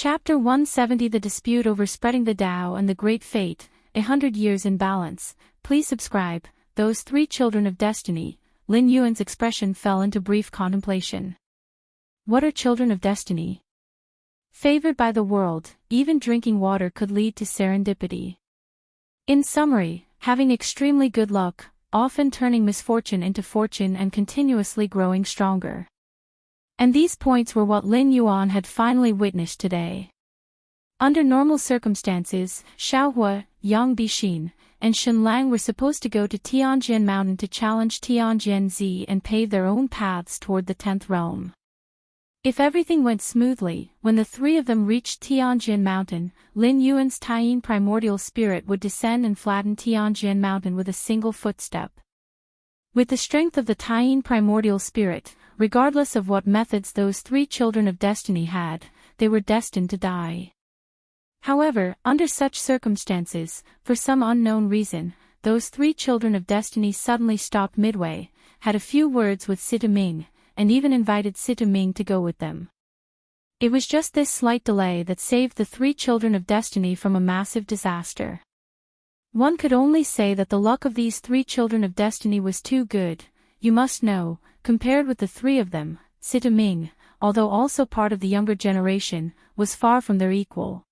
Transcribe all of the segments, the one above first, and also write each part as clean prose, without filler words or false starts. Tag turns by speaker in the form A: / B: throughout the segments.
A: Chapter 170 The Dispute Over Spreading the Tao and the Great Fate, 100 Years in Balance. Please subscribe. Those three children of destiny. Lin Yuan's expression fell into brief contemplation. What are children of destiny? Favored by the world, even drinking water could lead to serendipity. In summary, having extremely good luck, often turning misfortune into fortune and continuously growing stronger. And these points were what Lin Yuan had finally witnessed today. Under normal circumstances, Xiaohua, Yang Bixin, and Shen Lang were supposed to go to Tianjian Mountain to challenge Tianjian Zi and pave their own paths toward the 10th realm. If everything went smoothly, when the three of them reached Tianjian Mountain, Lin Yuan's Taiyin primordial spirit would descend and flatten Tianjian Mountain with a single footstep. With the strength of the Taiyin primordial spirit, regardless of what methods those three children of destiny had, they were destined to die. However, under such circumstances, for some unknown reason, those three children of destiny suddenly stopped midway, had a few words with Sita Ming, and even invited Sita Ming to go with them. It was just this slight delay that saved the three children of destiny from a massive disaster. One could only say that the luck of these three children of destiny was too good. You must know, compared with the three of them, Sita Ming, although also part of the younger generation, was far from their equal.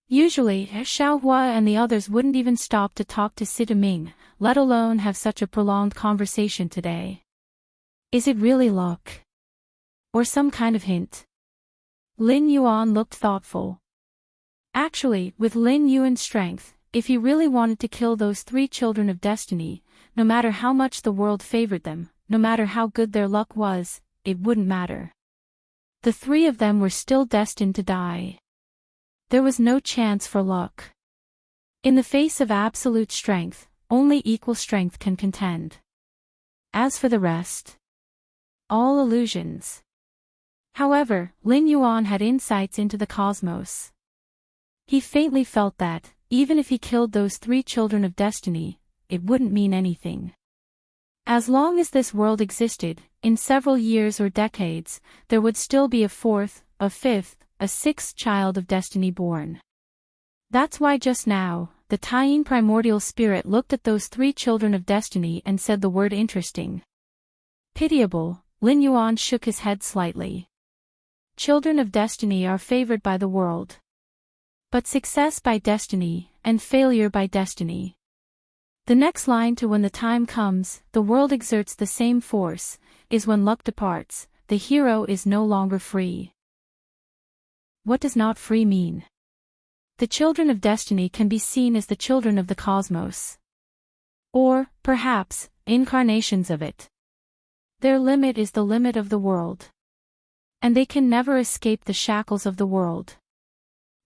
A: Usually, Xiaohua and the others wouldn't even stop to talk to Sita Ming, let alone have such a prolonged conversation today. Is it really luck? Or some kind of hint? Lin Yuan looked thoughtful. Actually, with Lin Yuan's strength, if he really wanted to kill those three children of destiny, no matter how much the world favored them, no matter how good their luck was, it wouldn't matter. The three of them were still destined to die. There was no chance for luck. In the face of absolute strength, only equal strength can contend. As for the rest, all illusions. However, Lin Yuan had insights into the cosmos. He faintly felt that, even if he killed those three children of destiny, it wouldn't mean anything. As long as this world existed, in several years or decades, there would still be a fourth, a fifth, a sixth child of destiny born. That's why just now, the Taiyin primordial spirit looked at those three children of destiny and said the word interesting. Pitiable. Lin Yuan shook his head slightly. Children of destiny are favored by the world. But success by destiny, and failure by destiny. The next line to when the time comes, the world exerts the same force, is when luck departs, the hero is no longer free. What does not free mean? The children of destiny can be seen as the children of the cosmos. Or, perhaps, incarnations of it. Their limit is the limit of the world. And they can never escape the shackles of the world.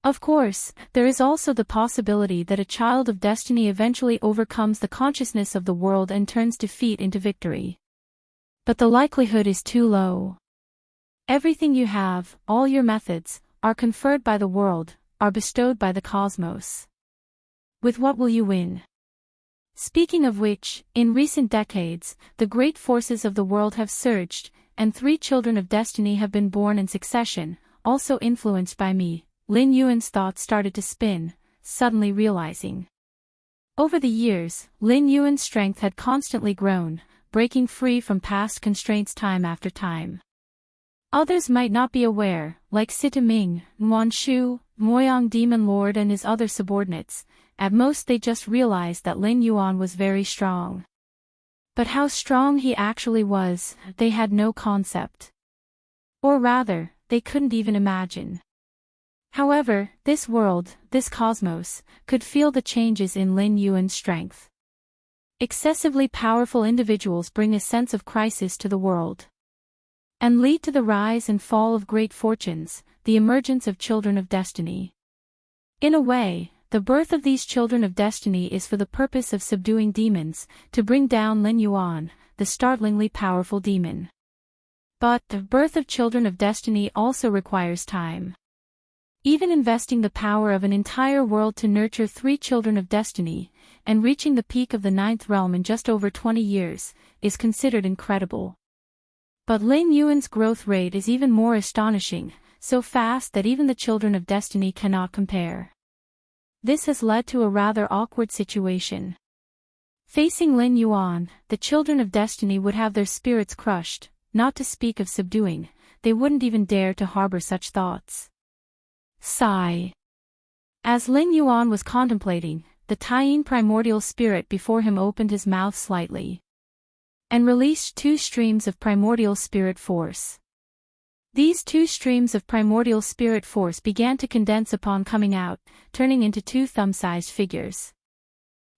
A: Of course, there is also the possibility that a child of destiny eventually overcomes the consciousness of the world and turns defeat into victory. But the likelihood is too low. Everything you have, all your methods, are conferred by the world, are bestowed by the cosmos. With what will you win? Speaking of which, in recent decades, the great forces of the world have surged, and three children of destiny have been born in succession, also influenced by me. Lin Yuan's thoughts started to spin, suddenly realizing. Over the years, Lin Yuan's strength had constantly grown, breaking free from past constraints time after time. Others might not be aware, like Sita Ming, Nguan Shu, Moyang Demon Lord and his other subordinates. At most they just realized that Lin Yuan was very strong. But how strong he actually was, they had no concept. Or rather, they couldn't even imagine. However, this world, this cosmos, could feel the changes in Lin Yuan's strength. Excessively powerful individuals bring a sense of crisis to the world. And lead to the rise and fall of great fortunes, the emergence of children of destiny. In a way, the birth of these children of destiny is for the purpose of subduing demons, to bring down Lin Yuan, the startlingly powerful demon. But the birth of children of destiny also requires time. Even investing the power of an entire world to nurture three children of destiny, and reaching the peak of the 9th realm in just over 20 years, is considered incredible. But Lin Yuan's growth rate is even more astonishing, so fast that even the children of destiny cannot compare. This has led to a rather awkward situation. Facing Lin Yuan, the children of destiny would have their spirits crushed, not to speak of subduing, they wouldn't even dare to harbor such thoughts. Sigh. As Lin Yuan was contemplating, the Taiyin primordial spirit before him opened his mouth slightly and released 2 streams of primordial spirit force. These 2 streams of primordial spirit force began to condense upon coming out, turning into 2 thumb-sized figures.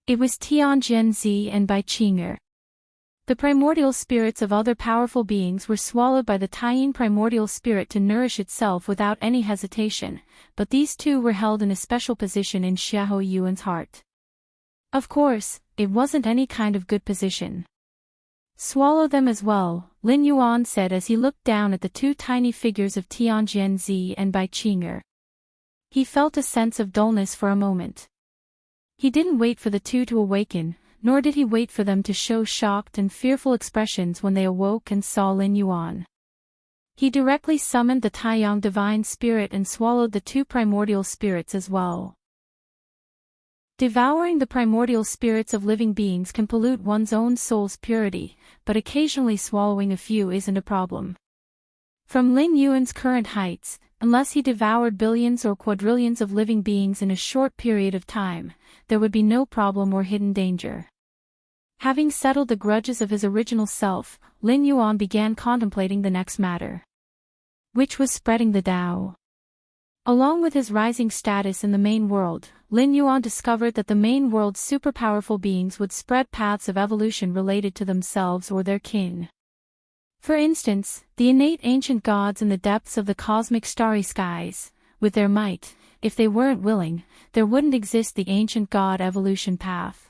A: It was Tianjianzi and Bai Qing'er. The primordial spirits of other powerful beings were swallowed by the Taiyin primordial spirit to nourish itself without any hesitation, but these 2 were held in a special position in Xiahou Yuan's heart. Of course, it wasn't any kind of good position. Swallow them as well, Lin Yuan said as he looked down at the 2 tiny figures of Tianjianzi and Bai Qing'er. He felt a sense of dullness for a moment. He didn't wait for the 2 to awaken, nor did he wait for them to show shocked and fearful expressions when they awoke and saw Lin Yuan. He directly summoned the Taiyang divine spirit and swallowed the 2 primordial spirits as well. Devouring the primordial spirits of living beings can pollute one's own soul's purity, but occasionally swallowing a few isn't a problem. From Lin Yuan's current heights, unless he devoured billions or quadrillions of living beings in a short period of time, there would be no problem or hidden danger. Having settled the grudges of his original self, Lin Yuan began contemplating the next matter, which was spreading the Tao. Along with his rising status in the main world, Lin Yuan discovered that the main world's superpowerful beings would spread paths of evolution related to themselves or their kin. For instance, the innate ancient gods in the depths of the cosmic starry skies, with their might, if they weren't willing, there wouldn't exist the ancient god evolution path.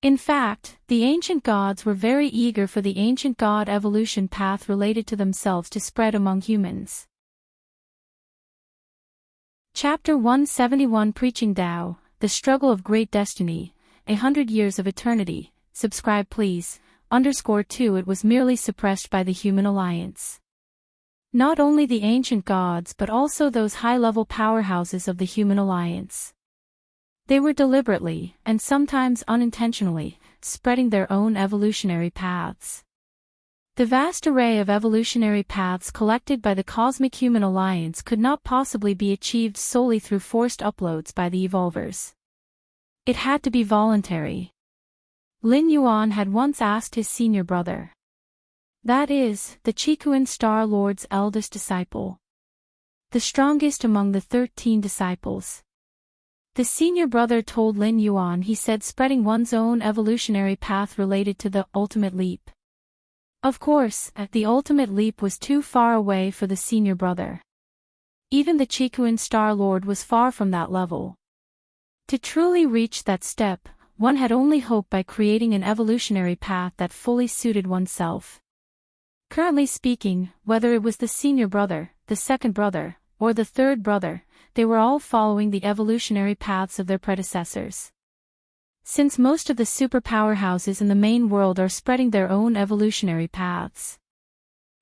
A: In fact, the ancient gods were very eager for the ancient god evolution path related to themselves to spread among humans. Chapter 171 Preaching Tao, The Struggle of Great Destiny, 100 Years of Eternity, subscribe please, _2 It was merely suppressed by the human alliance. Not only the ancient gods but also those high-level powerhouses of the human alliance. They were deliberately, and sometimes unintentionally, spreading their own evolutionary paths. The vast array of evolutionary paths collected by the Cosmic Human Alliance could not possibly be achieved solely through forced uploads by the evolvers. It had to be voluntary. Lin Yuan had once asked his senior brother, that is, the Qikuan Star Lord's eldest disciple, the strongest among the 13 disciples. The senior brother told Lin Yuan he said spreading one's own evolutionary path related to the ultimate leap. Of course, the ultimate leap was too far away for the senior brother. Even the Qikuan Star Lord was far from that level. To truly reach that step, one had only hoped by creating an evolutionary path that fully suited oneself. Currently speaking, whether it was the senior brother, the second brother, or the third brother, they were all following the evolutionary paths of their predecessors. Since most of the superpowerhouses in the main world are spreading their own evolutionary paths,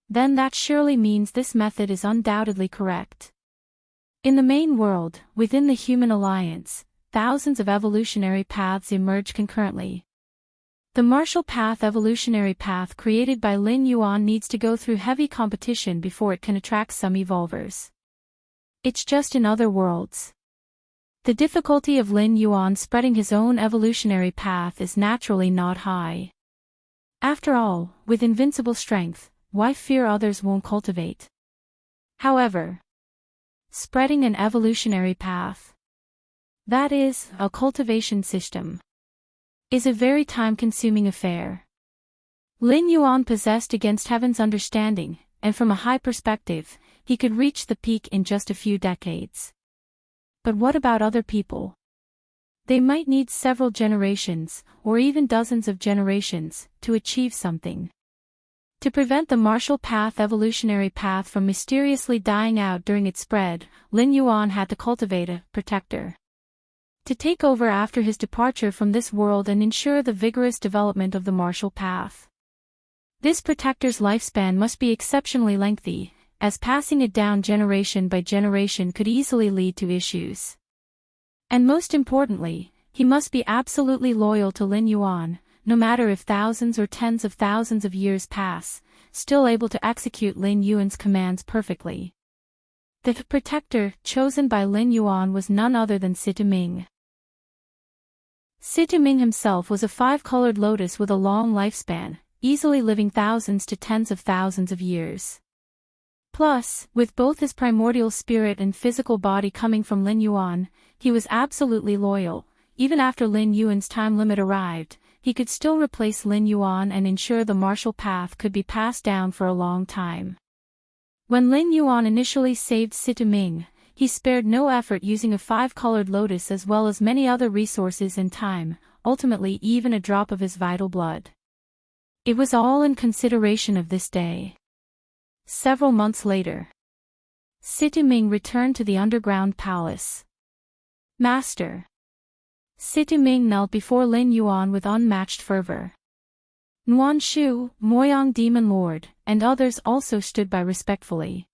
A: then that surely means this method is undoubtedly correct. In the main world, within the human alliance, thousands of evolutionary paths emerge concurrently. The martial path evolutionary path created by Lin Yuan needs to go through heavy competition before it can attract some evolvers. It's just in other worlds. The difficulty of Lin Yuan spreading his own evolutionary path is naturally not high. After all, with invincible strength, why fear others won't cultivate? However, spreading an evolutionary path, that is, a cultivation system, is a very time-consuming affair. Lin Yuan possessed against heaven's understanding, and from a high perspective, he could reach the peak in just a few decades. But what about other people? They might need several generations, or even dozens of generations, to achieve something. To prevent the martial path evolutionary path from mysteriously dying out during its spread, Lin Yuan had to cultivate a protector to take over after his departure from this world and ensure the vigorous development of the martial path. This protector's lifespan must be exceptionally lengthy, as passing it down generation by generation could easily lead to issues. And most importantly, he must be absolutely loyal to Lin Yuan, no matter if thousands or tens of thousands of years pass, still able to execute Lin Yuan's commands perfectly. The protector chosen by Lin Yuan was none other than Sitaming. Sitaming himself was a five-colored lotus with a long lifespan, easily living thousands to tens of thousands of years. Plus, with both his primordial spirit and physical body coming from Lin Yuan, he was absolutely loyal. Even after Lin Yuan's time limit arrived, he could still replace Lin Yuan and ensure the martial path could be passed down for a long time. When Lin Yuan initially saved Sitaming, he spared no effort using a five-colored lotus as well as many other resources and time, ultimately even a drop of his vital blood. It was all in consideration of this day. Several months later, Sitaming returned to the underground palace. Master. Sitaming knelt before Lin Yuan with unmatched fervor. Nuan Shu, Moyang Demon Lord, and others also stood by respectfully.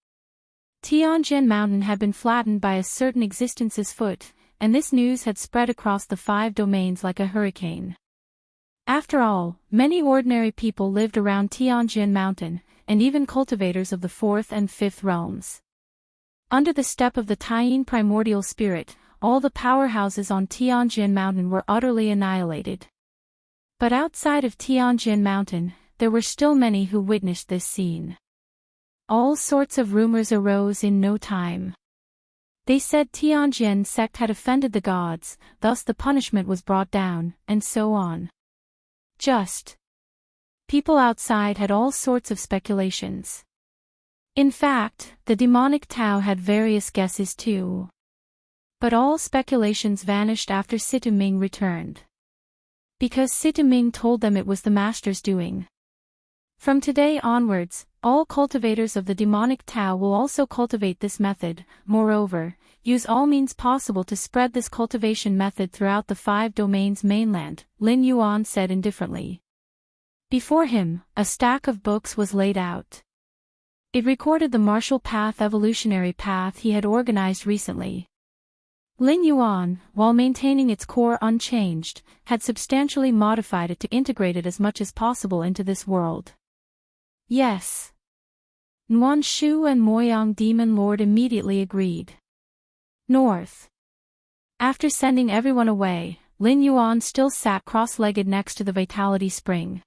A: Tianjin Mountain had been flattened by a certain existence's foot, and this news had spread across the 5 domains like a hurricane. After all, many ordinary people lived around Tianjin Mountain, and even cultivators of the 4th and 5th realms. Under the step of the Taiyin primordial spirit, all the powerhouses on Tianjin Mountain were utterly annihilated. But outside of Tianjin Mountain, there were still many who witnessed this scene. All sorts of rumors arose in no time. They said Tianjin sect had offended the gods, thus the punishment was brought down, and so on. People outside had all sorts of speculations. In fact, the demonic Tao had various guesses too. But all speculations vanished after Sitaming returned. Because Sitaming told them it was the master's doing. From today onwards, all cultivators of the demonic Tao will also cultivate this method. Moreover, use all means possible to spread this cultivation method throughout the 5 domains mainland, Lin Yuan said indifferently. Before him, a stack of books was laid out. It recorded the martial path evolutionary path he had organized recently. Lin Yuan, while maintaining its core unchanged, had substantially modified it to integrate it as much as possible into this world. Yes. Nuan Shu and Moyang Demon Lord immediately agreed. North. After sending everyone away, Lin Yuan still sat cross-legged next to the Vitality Spring.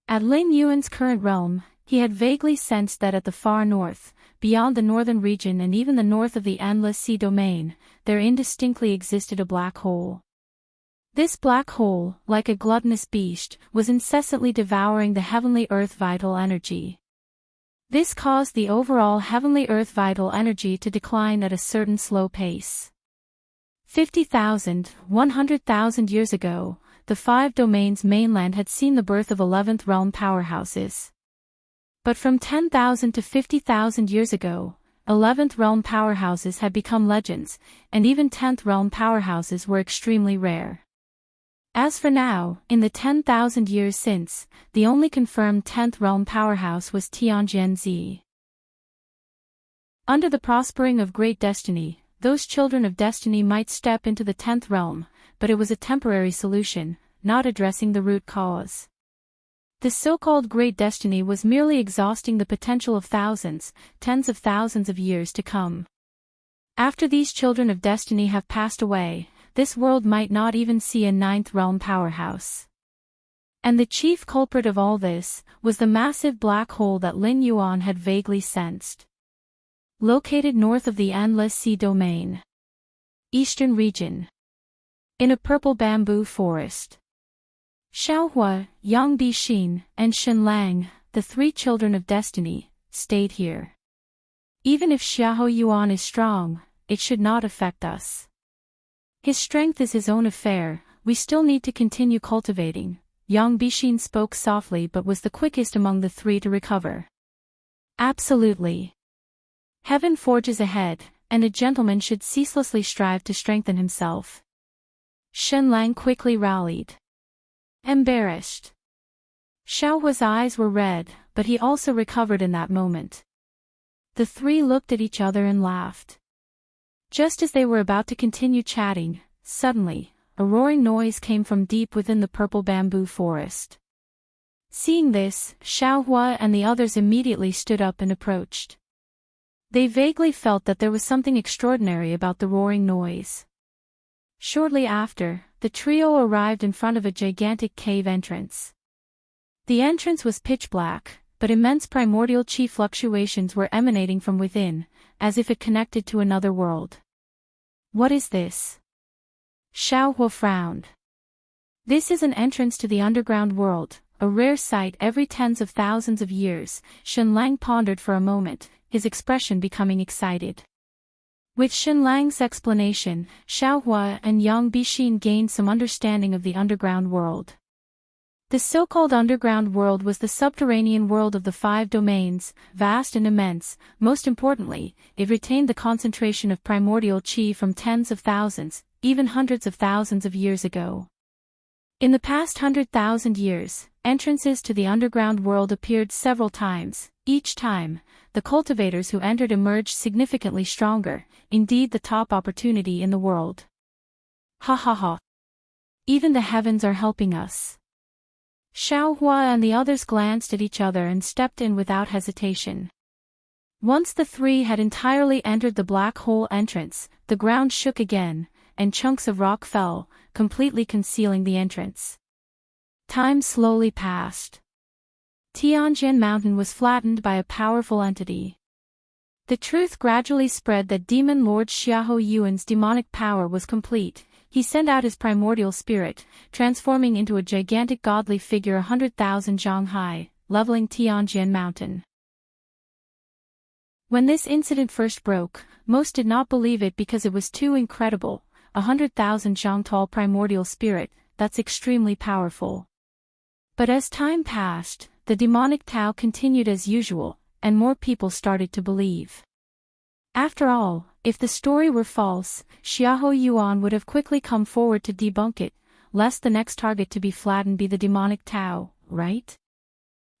A: At Lin Yuan's current realm, he had vaguely sensed that at the far north, beyond the northern region and even the north of the Endless Sea domain, there indistinctly existed a black hole. This black hole, like a gluttonous beast, was incessantly devouring the heavenly earth vital energy. This caused the overall heavenly earth vital energy to decline at a certain slow pace. 50,000, 100,000 years ago, the 5 domains mainland had seen the birth of 11th realm powerhouses. But from 10,000 to 50,000 years ago, 11th realm powerhouses had become legends, and even 10th realm powerhouses were extremely rare. As for now, in the 10,000 years since, the only confirmed 10th realm powerhouse was Tianjin Z. Under the prospering of great destiny, those children of destiny might step into the 10th realm, but it was a temporary solution, not addressing the root cause. This so-called great destiny was merely exhausting the potential of thousands, tens of thousands of years to come. After these children of destiny have passed away, this world might not even see a 9th realm powerhouse. And the chief culprit of all this was the massive black hole that Lin Yuan had vaguely sensed. Located north of the Endless Sea domain. Eastern region. In a purple bamboo forest. Xiaohua, Yang Bixin, and Shenlang, the 3 children of destiny, stayed here. Even if Xiahou Yuan is strong, it should not affect us. His strength is his own affair, we still need to continue cultivating. Yang Bixin spoke softly but was the quickest among the 3 to recover. Absolutely. Heaven forges ahead, and a gentleman should ceaselessly strive to strengthen himself. Shenlang quickly rallied. Embarrassed. Xiaohua's eyes were red, but he also recovered in that moment. The three looked at each other and laughed. Just as they were about to continue chatting, suddenly, a roaring noise came from deep within the purple bamboo forest. Seeing this, Xiaohua and the others immediately stood up and approached. They vaguely felt that there was something extraordinary about the roaring noise. Shortly after, the trio arrived in front of a gigantic cave entrance. The entrance was pitch black, but immense primordial chi fluctuations were emanating from within, as if it connected to another world. What is this? Xiaohua frowned. This is an entrance to the underground world, a rare sight every tens of thousands of years. Shenlang pondered for a moment, his expression becoming excited. With Shenlang's explanation, Xiaohua and Yang Bixin gained some understanding of the underground world. The so-called underground world was the subterranean world of the 5 domains, vast and immense. Most importantly, it retained the concentration of primordial qi from tens of thousands, even hundreds of thousands of years ago. In the past 100,000 years, entrances to the underground world appeared several times. Each time, the cultivators who entered emerged significantly stronger, indeed the top opportunity in the world. Ha ha ha. Even the heavens are helping us. Xiaohua and the others glanced at each other and stepped in without hesitation. Once the three had entirely entered the black hole entrance, the ground shook again, and chunks of rock fell, completely concealing the entrance. Time slowly passed. Tianjin Mountain was flattened by a powerful entity. The truth gradually spread that Demon Lord Xiahou Yuan's demonic power was complete. He sent out his primordial spirit, transforming into a gigantic godly figure 100,000 zhang high, leveling Tianjin Mountain. When this incident first broke, most did not believe it because it was too incredible. 100,000 zhang tall primordial spirit, that's extremely powerful. But as time passed, the demonic Tao continued as usual, and more people started to believe. After all, if the story were false, Xiahou Yuan would have quickly come forward to debunk it, lest the next target to be flattened be the demonic Tao, right?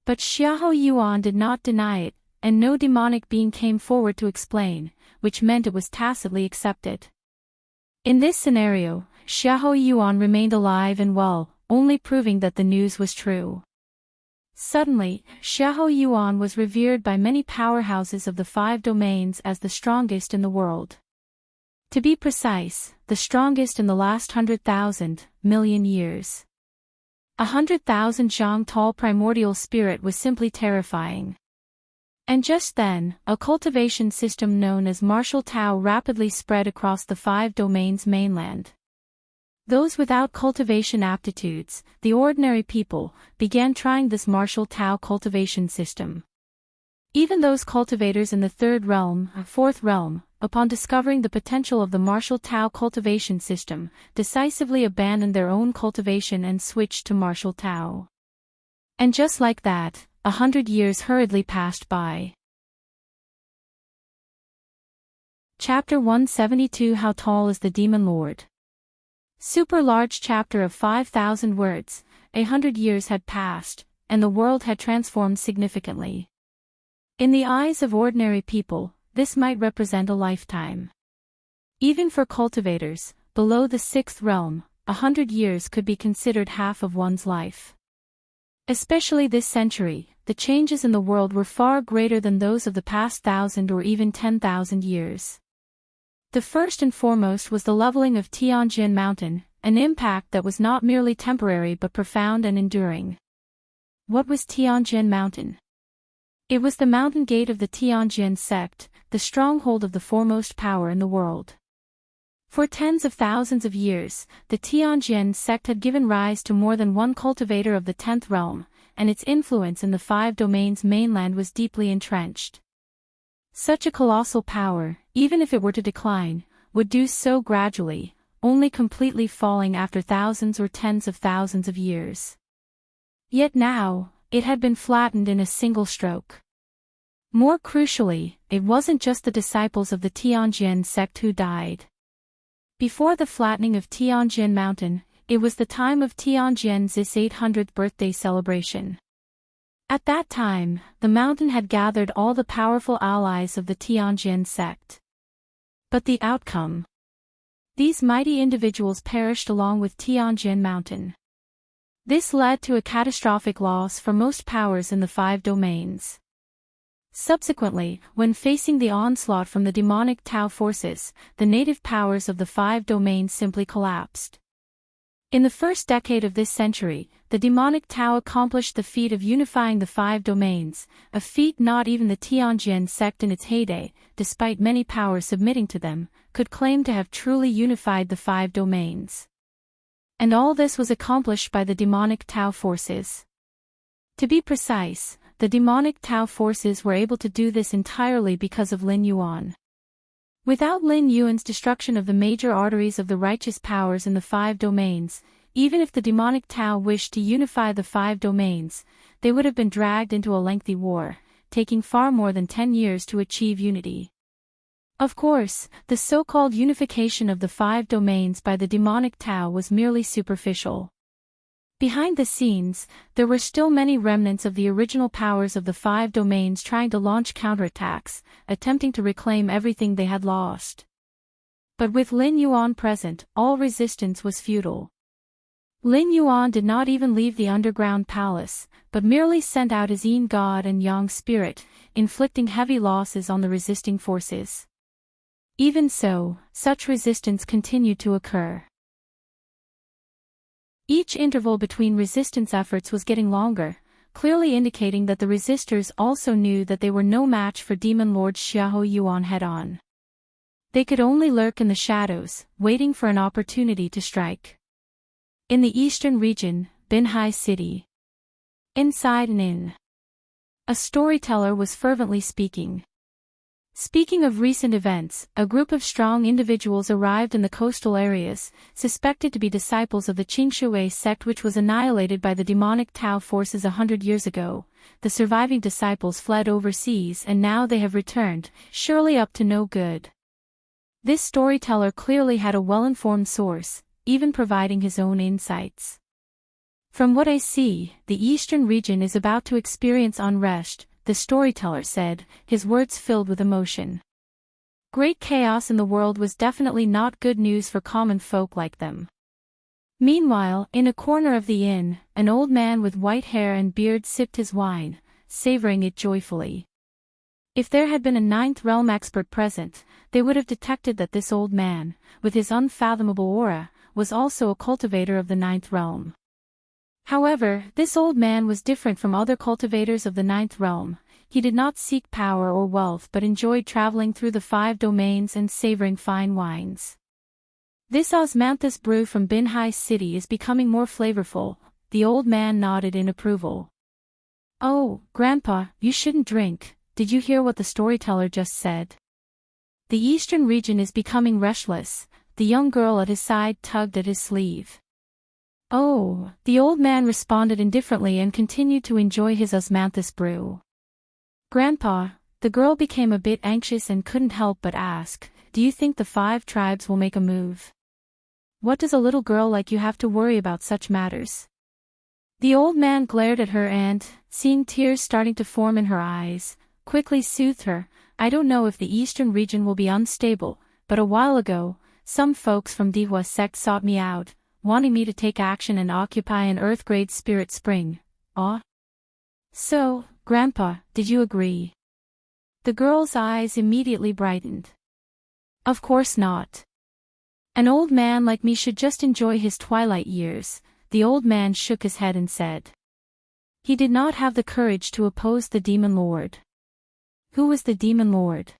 A: But Xiahou Yuan did not deny it, and no demonic being came forward to explain, which meant it was tacitly accepted. In this scenario, Xiahou Yuan remained alive and well, only proving that the news was true. Suddenly, Xiahou Yuan was revered by many powerhouses of the 5 domains as the strongest in the world. To be precise, the strongest in the last 100,000 million years. 100,000 zhang tall primordial spirit was simply terrifying. And just then, a cultivation system known as martial Tao rapidly spread across the 5 domains mainland. Those without cultivation aptitudes, the ordinary people, began trying this martial Tao cultivation system. Even those cultivators in the 3rd realm, 4th realm, upon discovering the potential of the martial Tao cultivation system, decisively abandoned their own cultivation and switched to martial Tao. And just like that, 100 years hurriedly passed by. Chapter 172 How Tall is the Demon Lord? Super large chapter of 5,000 words. 100 years had passed, and the world had transformed significantly. In the eyes of ordinary people, this might represent a lifetime. Even for cultivators, below the 6th realm, 100 years could be considered half of one's life. Especially this century, the changes in the world were far greater than those of the past 1,000 or even 10,000 years. The first and foremost was the leveling of Tianjin Mountain, an impact that was not merely temporary but profound and enduring. What was Tianjin Mountain? It was the mountain gate of the Tianjin sect, the stronghold of the foremost power in the world. For tens of thousands of years, the Tianjin sect had given rise to more than one cultivator of the 10th realm, and its influence in the 5 domains mainland was deeply entrenched. Such a colossal power, even if it were to decline, would do so gradually, only completely falling after thousands or tens of thousands of years. Yet now, it had been flattened in a single stroke. More crucially, it wasn't just the disciples of the Tianjin sect who died. Before the flattening of Tianjin Mountain, it was the time of Tianjin's 800th birthday celebration. At that time, the mountain had gathered all the powerful allies of the Tianjin sect. But the outcome? These mighty individuals perished along with Tianjin Mountain. This led to a catastrophic loss for most powers in the five domains. Subsequently, when facing the onslaught from the demonic Tao forces, the native powers of the five domains simply collapsed. In the first decade of this century, the demonic Tao accomplished the feat of unifying the five domains, a feat not even the Tianjin sect in its heyday, despite many powers submitting to them, could claim to have truly unified the five domains. And all this was accomplished by the demonic Tao forces. To be precise, the demonic Tao forces were able to do this entirely because of Lin Yuan. Without Lin Yuan's destruction of the major arteries of the righteous powers in the five domains, even if the demonic Tao wished to unify the five domains, they would have been dragged into a lengthy war, taking far more than 10 years to achieve unity. Of course, the so-called unification of the five domains by the demonic Tao was merely superficial. Behind the scenes, there were still many remnants of the original powers of the five domains trying to launch counterattacks, attempting to reclaim everything they had lost. But with Lin Yuan present, all resistance was futile. Lin Yuan did not even leave the underground palace, but merely sent out his Yin God and Yang spirit, inflicting heavy losses on the resisting forces. Even so, such resistance continued to occur. Each interval between resistance efforts was getting longer, clearly indicating that the resistors also knew that they were no match for Demon Lord Xiahou Yuan head-on. They could only lurk in the shadows, waiting for an opportunity to strike. In the eastern region, Binhai City. Inside an inn. A storyteller was fervently speaking. Speaking of recent events, a group of strong individuals arrived in the coastal areas, suspected to be disciples of the Qingshui sect which was annihilated by the demonic Tao forces 100 years ago. The surviving disciples fled overseas and now they have returned, surely up to no good. This storyteller clearly had a well-informed source, even providing his own insights. From what I see, the eastern region is about to experience unrest, the storyteller said, his words filled with emotion. Great chaos in the world was definitely not good news for common folk like them. Meanwhile, in a corner of the inn, an old man with white hair and beard sipped his wine, savoring it joyfully. If there had been a ninth realm expert present, they would have detected that this old man, with his unfathomable aura, was also a cultivator of the ninth realm. However, this old man was different from other cultivators of the ninth realm. He did not seek power or wealth but enjoyed traveling through the five domains and savoring fine wines. This osmanthus brew from Binhai City is becoming more flavorful, the old man nodded in approval. Oh, Grandpa, you shouldn't drink, did you hear what the storyteller just said? The eastern region is becoming restless, the young girl at his side tugged at his sleeve. Oh, the old man responded indifferently and continued to enjoy his osmanthus brew. Grandpa, the girl became a bit anxious and couldn't help but ask, do you think the five tribes will make a move? What does a little girl like you have to worry about such matters? The old man glared at her and, seeing tears starting to form in her eyes, quickly soothed her. I don't know if the eastern region will be unstable, but a while ago, some folks from Dihua sect sought me out, wanting me to take action and occupy an Earth-grade spirit spring. So, Grandpa, did you agree? The girl's eyes immediately brightened. Of course not. An old man like me should just enjoy his twilight years, the old man shook his head and said. He did not have the courage to oppose the Demon Lord. Who was the Demon Lord?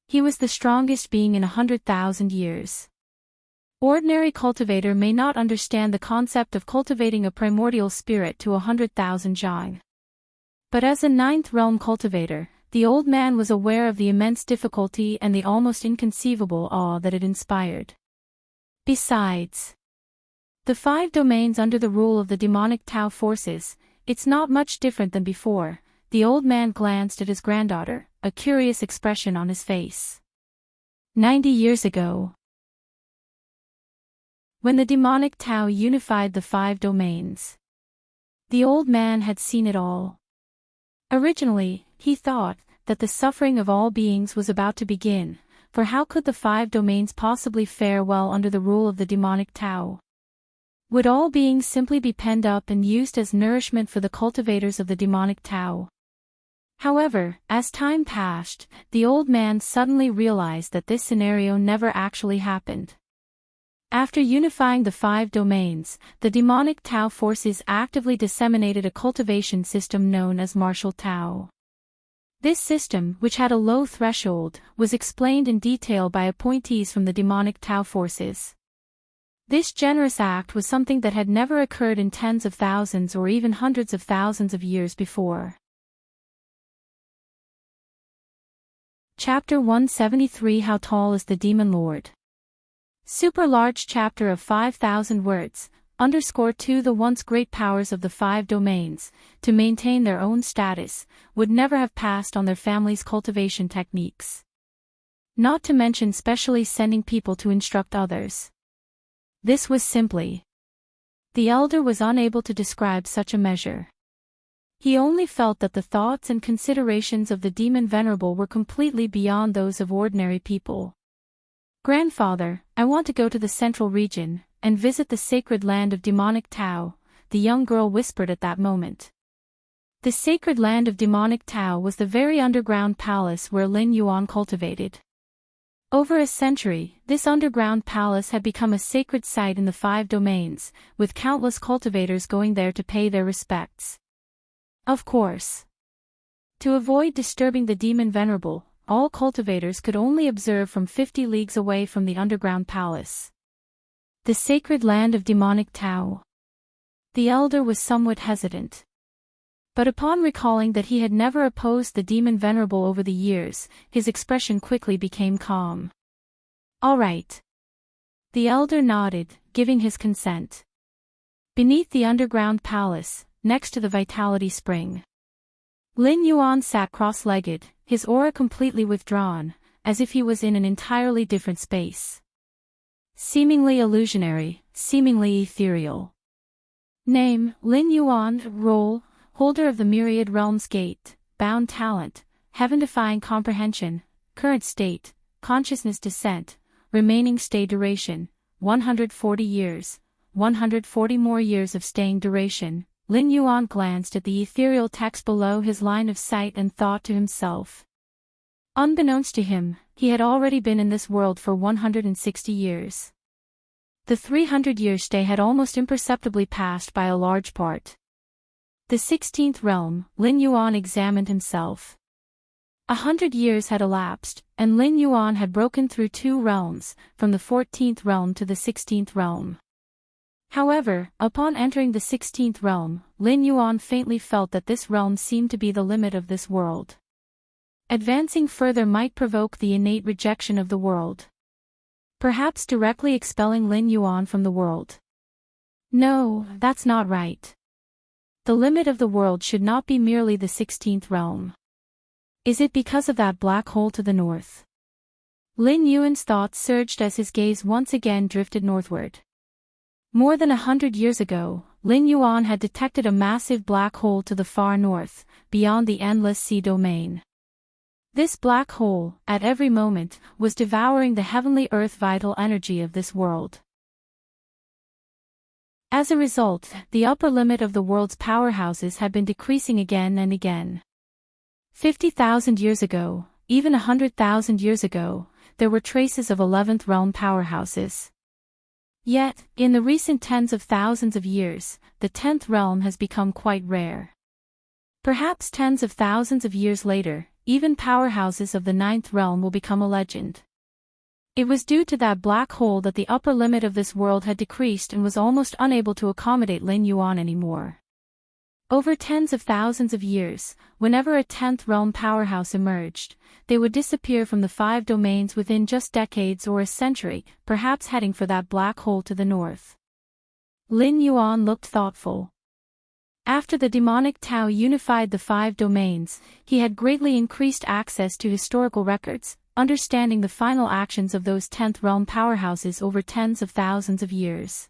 A: He was the strongest being in 100,000 years. Ordinary cultivator may not understand the concept of cultivating a primordial spirit to 100,000 zhang. But as a ninth realm cultivator, the old man was aware of the immense difficulty and the almost inconceivable awe that it inspired. Besides, the five domains under the rule of the demonic Tao forces, it's not much different than before. The old man glanced at his granddaughter, a curious expression on his face. 90 years ago, when the demonic Tao unified the five domains, the old man had seen it all. Originally, he thought that the suffering of all beings was about to begin, for how could the 5 domains possibly fare well under the rule of the demonic Tao? Would all beings simply be penned up and used as nourishment for the cultivators of the demonic Tao? However, as time passed, the old man suddenly realized that this scenario never actually happened. After unifying the 5 domains, the demonic Tao forces actively disseminated a cultivation system known as martial Tao. This system, which had a low threshold, was explained in detail by appointees from the demonic Tao forces. This generous act was something that had never occurred in tens of thousands or even hundreds of thousands of years before. Chapter 173 How Tall is the Demon Lord? Super large chapter of 5,000 words, underscore 2 The once great powers of the 5 domains, to maintain their own status, would never have passed on their family's cultivation techniques. Not to mention specially sending people to instruct others. This was simply. The elder was unable to describe such a measure. He only felt that the thoughts and considerations of the demon venerable were completely beyond those of ordinary people. Grandfather, I want to go to the central region, and visit the sacred land of demonic Tao, the young girl whispered at that moment. The sacred land of demonic Tao was the very underground palace where Lin Yuan cultivated. Over a century, this underground palace had become a sacred site in the 5 domains, with countless cultivators going there to pay their respects. Of course. To avoid disturbing the demon venerable, all cultivators could only observe from 50 leagues away from the underground palace. The sacred land of demonic Tao. The elder was somewhat hesitant. But upon recalling that he had never opposed the demon venerable over the years, his expression quickly became calm. All right. The elder nodded, giving his consent. Beneath the underground palace, next to the vitality spring, Lin Yuan sat cross-legged, his aura completely withdrawn, as if he was in an entirely different space. Seemingly illusionary, seemingly ethereal. Name, Lin Yuan. Role, holder of the Myriad Realms Gate, bound talent, heaven-defying comprehension, current state, consciousness descent, remaining stay duration, 140 years, 140 more years of staying duration. Lin Yuan glanced at the ethereal text below his line of sight and thought to himself. Unbeknownst to him, he had already been in this world for 160 years. The 300-year stay had almost imperceptibly passed by a large part. The 16th realm, Lin Yuan examined himself. 100 years had elapsed, and Lin Yuan had broken through 2 realms, from the 14th realm to the 16th realm. However, upon entering the 16th realm, Lin Yuan faintly felt that this realm seemed to be the limit of this world. Advancing further might provoke the innate rejection of the world. Perhaps directly expelling Lin Yuan from the world. No, that's not right. The limit of the world should not be merely the 16th realm. Is it because of that black hole to the north? Lin Yuan's thoughts surged as his gaze once again drifted northward. More than 100 years ago, Lin Yuan had detected a massive black hole to the far north, beyond the endless sea domain. This black hole, at every moment, was devouring the heavenly earth vital energy of this world. As a result, the upper limit of the world's powerhouses had been decreasing again and again. 50,000 years ago, even 100,000 years ago, there were traces of 11th realm powerhouses. Yet, in the recent tens of thousands of years, the 10th realm has become quite rare. Perhaps tens of thousands of years later, even powerhouses of the 9th realm will become a legend. It was due to that black hole that the upper limit of this world had decreased and was almost unable to accommodate Lin Yuan anymore. Over tens of thousands of years, whenever a 10th realm powerhouse emerged, they would disappear from the 5 domains within just decades or a century, perhaps heading for that black hole to the north. Lin Yuan looked thoughtful. After the demonic Tao unified the 5 domains, he had greatly increased access to historical records, understanding the final actions of those 10th realm powerhouses over tens of thousands of years.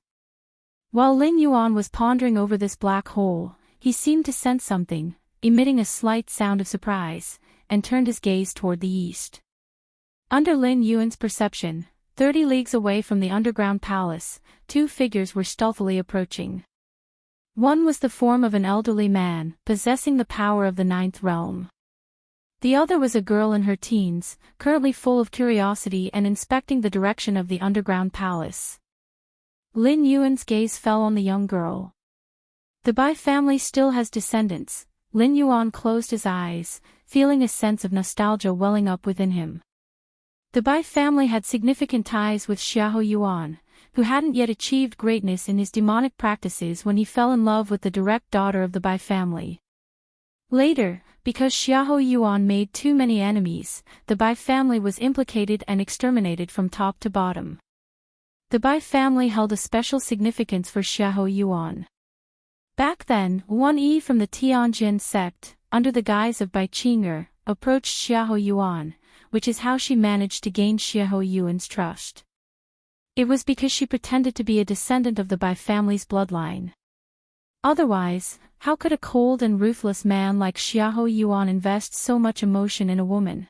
A: While Lin Yuan was pondering over this black hole, he seemed to sense something, emitting a slight sound of surprise, and turned his gaze toward the east. Under Lin Yuan's perception, 30 leagues away from the underground palace, two figures were stealthily approaching. One was the form of an elderly man, possessing the power of the ninth realm. The other was a girl in her teens, currently full of curiosity and inspecting the direction of the underground palace. Lin Yuan's gaze fell on the young girl. The Bai family still has descendants. Lin Yuan closed his eyes, feeling a sense of nostalgia welling up within him. The Bai family had significant ties with Xiahou Yuan, who hadn't yet achieved greatness in his demonic practices when he fell in love with the direct daughter of the Bai family. Later, because Xiahou Yuan made too many enemies, the Bai family was implicated and exterminated from top to bottom. The Bai family held a special significance for Xiahou Yuan. Back then, Wan Yi from the Tianjin sect, under the guise of Bai Qing'er, approached Xiahou Yuan, which is how she managed to gain Xiahou Yuan's trust. It was because she pretended to be a descendant of the Bai family's bloodline. Otherwise, how could a cold and ruthless man like Xiahou Yuan invest so much emotion in a woman?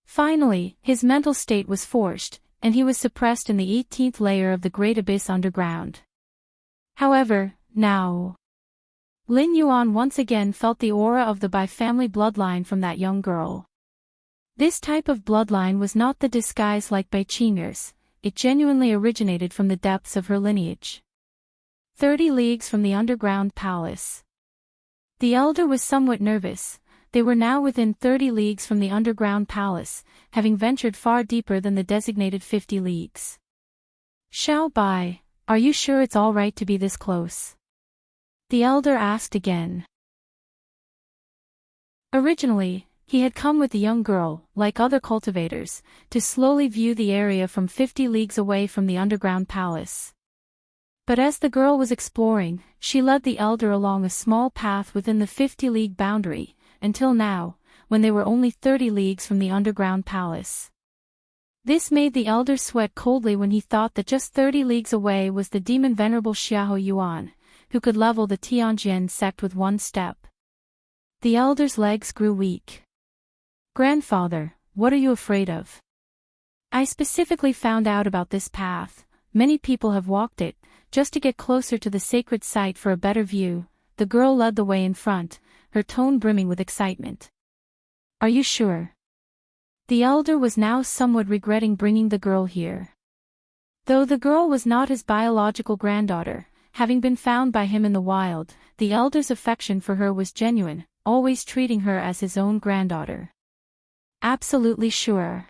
A: Finally, his mental state was forced, and he was suppressed in the 18th layer of the Great Abyss underground. However, now, Lin Yuan once again felt the aura of the Bai family bloodline from that young girl. This type of bloodline was not the disguise like Bai Qing'er's, it genuinely originated from the depths of her lineage. 30 leagues from the underground palace. The elder was somewhat nervous. They were now within 30 leagues from the underground palace, having ventured far deeper than the designated 50 leagues. Xiao Bai, are you sure it's all right to be this close? The elder asked again. Originally, he had come with the young girl, like other cultivators, to slowly view the area from 50 leagues away from the underground palace. But as the girl was exploring, she led the elder along a small path within the 50-league boundary, until now, when they were only 30 leagues from the underground palace. This made the elder sweat coldly when he thought that just 30 leagues away was the demon venerable Xiahou Yuan, who could level the Tianjin sect with one step. The elder's legs grew weak. Grandfather, what are you afraid of? I specifically found out about this path. Many people have walked it, just to get closer to the sacred site for a better view. The girl led the way in front, her tone brimming with excitement. Are you sure? The elder was now somewhat regretting bringing the girl here. Though the girl was not his biological granddaughter, having been found by him in the wild, the elder's affection for her was genuine, always treating her as his own granddaughter. Absolutely sure.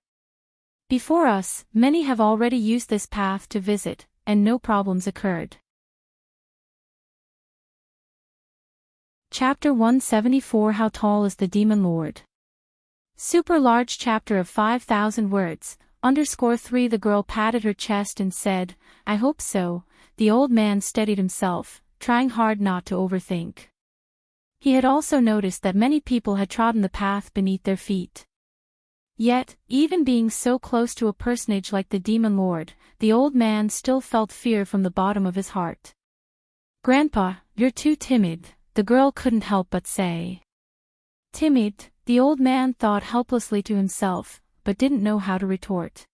A: Before us, many have already used this path to visit, and no problems occurred. Chapter 174 How Tall is the Demon Lord? Super large chapter of 5,000 words, _3 The girl patted her chest and said, I hope so. The old man steadied himself, trying hard not to overthink. He had also noticed that many people had trodden the path beneath their feet. Yet, even being so close to a personage like the Demon Lord, the old man still felt fear from the bottom of his heart. Grandpa, you're too timid, the girl couldn't help but say. Timid, the old man thought helplessly to himself, but didn't know how to retort.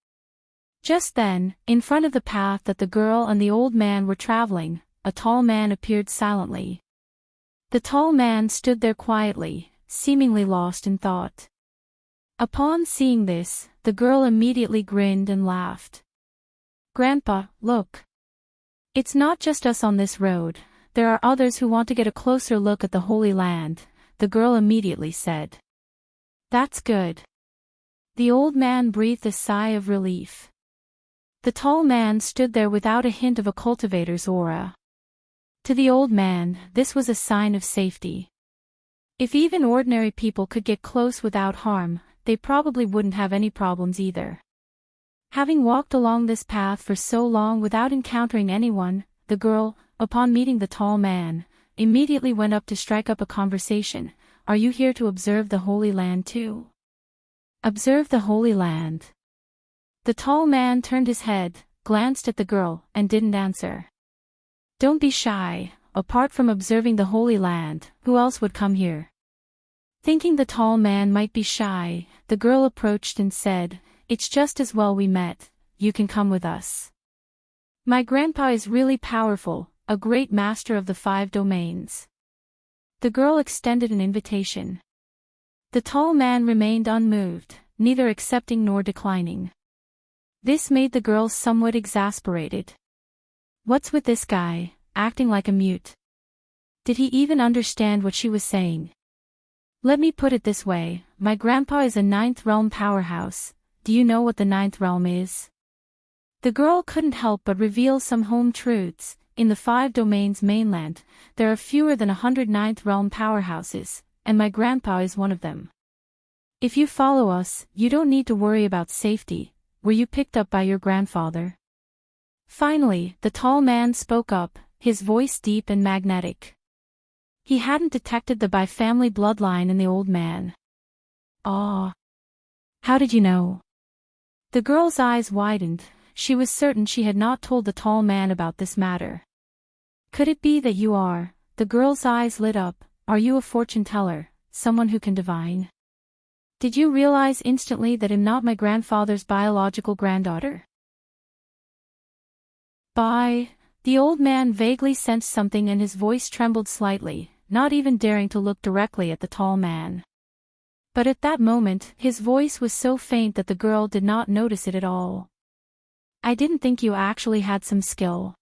A: Just then, in front of the path that the girl and the old man were traveling, a tall man appeared silently. The tall man stood there quietly, seemingly lost in thought. Upon seeing this, the girl immediately grinned and laughed. Grandpa, look. It's not just us on this road, there are others who want to get a closer look at the Holy Land, the girl immediately said. That's good. The old man breathed a sigh of relief. The tall man stood there without a hint of a cultivator's aura. To the old man, this was a sign of safety. If even ordinary people could get close without harm, they probably wouldn't have any problems either. Having walked along this path for so long without encountering anyone, the girl, upon meeting the tall man, immediately went up to strike up a conversation. Are you here to observe the Holy Land too? Observe the Holy Land. The tall man turned his head, glanced at the girl, and didn't answer. Don't be shy, apart from observing the Holy Land, who else would come here? Thinking the tall man might be shy, the girl approached and said, "It's just as well we met, you can come with us. My grandpa is really powerful, a great master of the 5 domains." The girl extended an invitation. The tall man remained unmoved, neither accepting nor declining. This made the girl somewhat exasperated. What's with this guy, acting like a mute? Did he even understand what she was saying? Let me put it this way, my grandpa is a 9th realm powerhouse. Do you know what the 9th realm is? The girl couldn't help but reveal some home truths. In the 5 domains mainland, there are fewer than 100 9th realm powerhouses, and my grandpa is one of them. If you follow us, you don't need to worry about safety. Were you picked up by your grandfather? Finally, the tall man spoke up, his voice deep and magnetic. He hadn't detected the bi-family bloodline in the old man. "Ah. How did you know?" The girl's eyes widened. She was certain she had not told the tall man about this matter. "Could it be that you are?" The girl's eyes lit up. "Are you a fortune teller, someone who can divine? Did you realize instantly that I'm not my grandfather's biological granddaughter?" The old man vaguely sensed something and his voice trembled slightly, not even daring to look directly at the tall man. But at that moment, his voice was so faint that the girl did not notice it at all. "I didn't think you actually had some skill.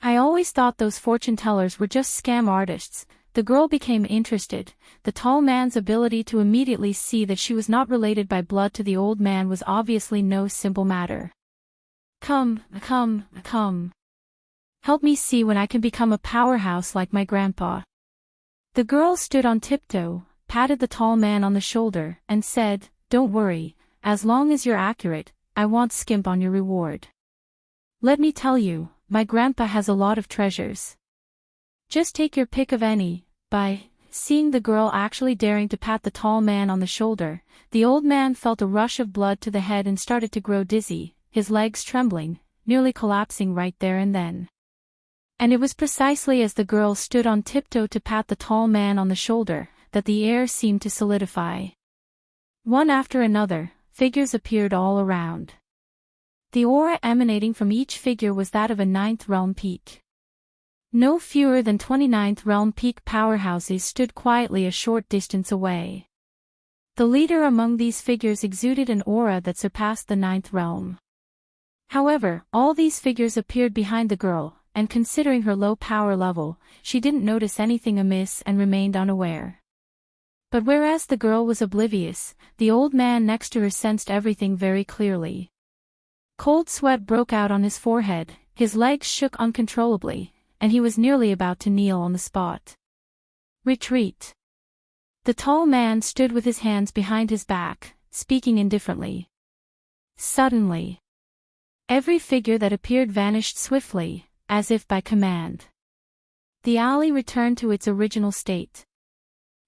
A: I always thought those fortune tellers were just scam artists." The girl became interested. The tall man's ability to immediately see that she was not related by blood to the old man was obviously no simple matter. Come. Help me see when I can become a powerhouse like my grandpa." The girl stood on tiptoe, patted the tall man on the shoulder, and said, "Don't worry, as long as you're accurate, I won't skimp on your reward. Let me tell you, my grandpa has a lot of treasures. Just take your pick of any." Seeing the girl actually daring to pat the tall man on the shoulder, the old man felt a rush of blood to the head and started to grow dizzy, his legs trembling, nearly collapsing right there and then. And it was precisely as the girl stood on tiptoe to pat the tall man on the shoulder, that the air seemed to solidify. One after another, figures appeared all around. The aura emanating from each figure was that of a 9th realm peak. No fewer than 29th realm peak powerhouses stood quietly a short distance away. The leader among these figures exuded an aura that surpassed the 9th realm. However, all these figures appeared behind the girl, and considering her low power level, she didn't notice anything amiss and remained unaware. But whereas the girl was oblivious, the old man next to her sensed everything very clearly. Cold sweat broke out on his forehead, his legs shook uncontrollably, and he was nearly about to kneel on the spot. "Retreat." The tall man stood with his hands behind his back, speaking indifferently. Suddenly, every figure that appeared vanished swiftly, as if by command. The alley returned to its original state.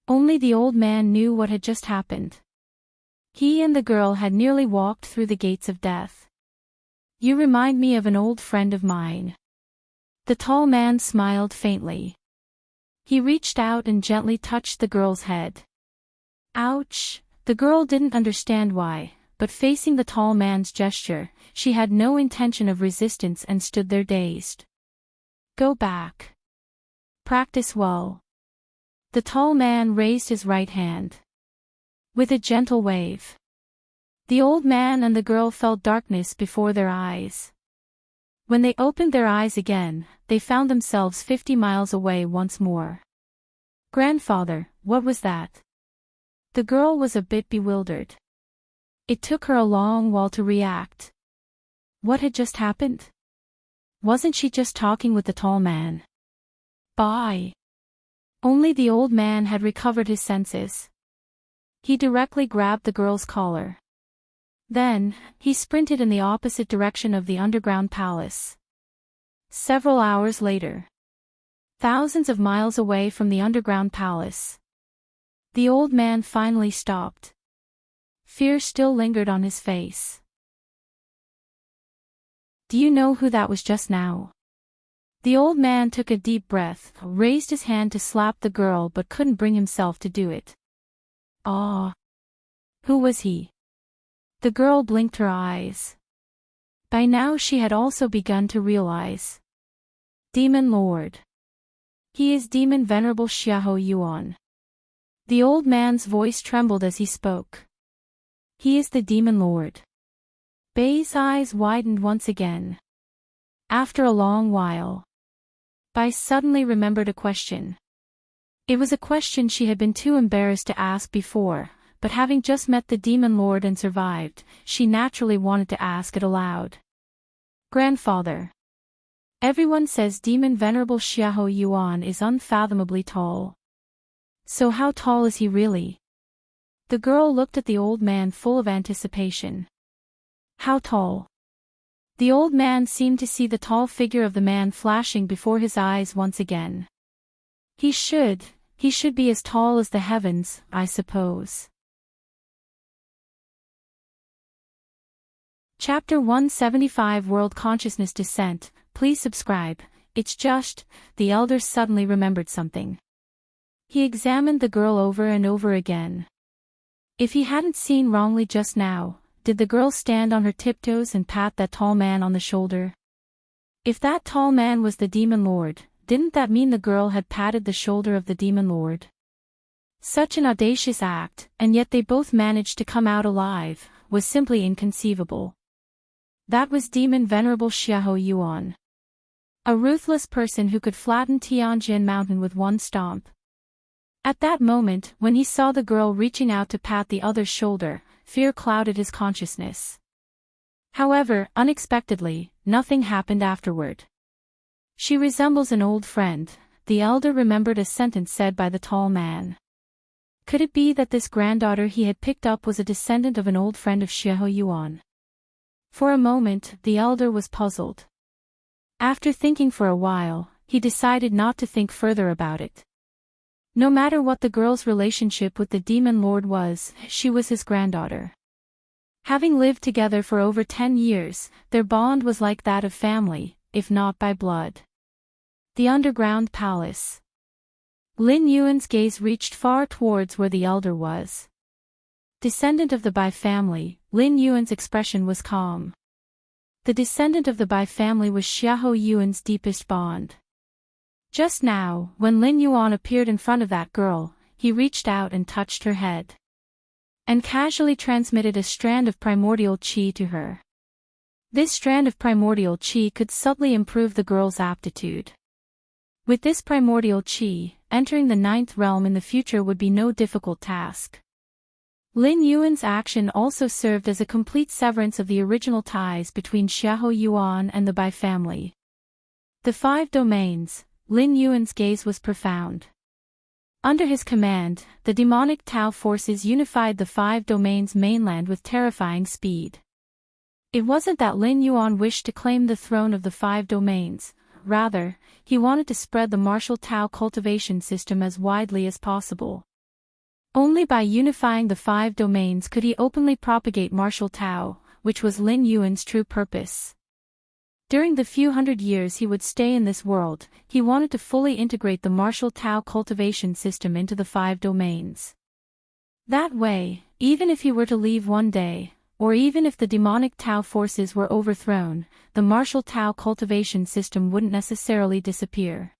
A: Only the old man knew what had just happened. He and the girl had nearly walked through the gates of death. "You remind me of an old friend of mine." The tall man smiled faintly. He reached out and gently touched the girl's head. Ouch! The girl didn't understand why, but facing the tall man's gesture, she had no intention of resistance and stood there dazed. "Go back. Practice well." The tall man raised his right hand. With a gentle wave, the old man and the girl felt darkness before their eyes. When they opened their eyes again, they found themselves 50 miles away once more. "Grandfather, what was that?" The girl was a bit bewildered. It took her a long while to react. What had just happened? Wasn't she just talking with the tall man? Only the old man had recovered his senses. He directly grabbed the girl's collar. Then, he sprinted in the opposite direction of the underground palace. Several hours later, thousands of miles away from the underground palace, the old man finally stopped. Fear still lingered on his face. "Do you know who that was just now?" The old man took a deep breath, raised his hand to slap the girl but couldn't bring himself to do it. Ah. Who was he? The girl blinked her eyes. By now she had also begun to realize. Demon Lord. He is Demon Venerable Xiahou Yuan. The old man's voice trembled as he spoke. He is the Demon Lord. Bei's eyes widened once again. After a long while, Bai suddenly remembered a question. It was a question she had been too embarrassed to ask before, but having just met the Demon Lord and survived, she naturally wanted to ask it aloud. Grandfather. Everyone says Demon Venerable Xiahou Yuan is unfathomably tall. So how tall is he really? The girl looked at the old man full of anticipation. How tall? The old man seemed to see the tall figure of the man flashing before his eyes once again. He should be as tall as the heavens, I suppose. Chapter 175 World Consciousness Descent. Please subscribe. It's just, the elder suddenly remembered something. He examined the girl over and over again. If he hadn't seen wrongly just now, did the girl stand on her tiptoes and pat that tall man on the shoulder? If that tall man was the Demon Lord, didn't that mean the girl had patted the shoulder of the Demon Lord? Such an audacious act, and yet they both managed to come out alive, was simply inconceivable. That was Demon Venerable Xiahou Yuan. A ruthless person who could flatten Tianjin Mountain with one stomp. At that moment, when he saw the girl reaching out to pat the other's shoulder, fear clouded his consciousness. However, unexpectedly, nothing happened afterward. She resembles an old friend, the elder remembered a sentence said by the tall man. Could it be that this granddaughter he had picked up was a descendant of an old friend of Xiahou Yuan? For a moment, the elder was puzzled. After thinking for a while, he decided not to think further about it. No matter what the girl's relationship with the Demon Lord was, she was his granddaughter. Having lived together for over 10 years, their bond was like that of family, if not by blood. The underground palace. Lin Yuan's gaze reached far towards where the elder was. Descendant of the Bai family, Lin Yuan's expression was calm. The descendant of the Bai family was Xiahou Yuan's deepest bond. Just now, when Lin Yuan appeared in front of that girl, he reached out and touched her head. And casually transmitted a strand of primordial qi to her. This strand of primordial qi could subtly improve the girl's aptitude. With this primordial qi, entering the 9th realm in the future would be no difficult task. Lin Yuan's action also served as a complete severance of the original ties between Xiahou Yuan and the Bai family. The 5 domains. Lin Yuan's gaze was profound. Under his command, the demonic Tao forces unified the 5 domains mainland with terrifying speed. It wasn't that Lin Yuan wished to claim the throne of the 5 domains, rather, he wanted to spread the martial Tao cultivation system as widely as possible. Only by unifying the 5 domains could he openly propagate martial Tao, which was Lin Yuan's true purpose. During the few hundred years he would stay in this world, he wanted to fully integrate the martial Tao cultivation system into the 5 domains. That way, even if he were to leave one day, or even if the demonic Tao forces were overthrown, the martial Tao cultivation system wouldn't necessarily disappear.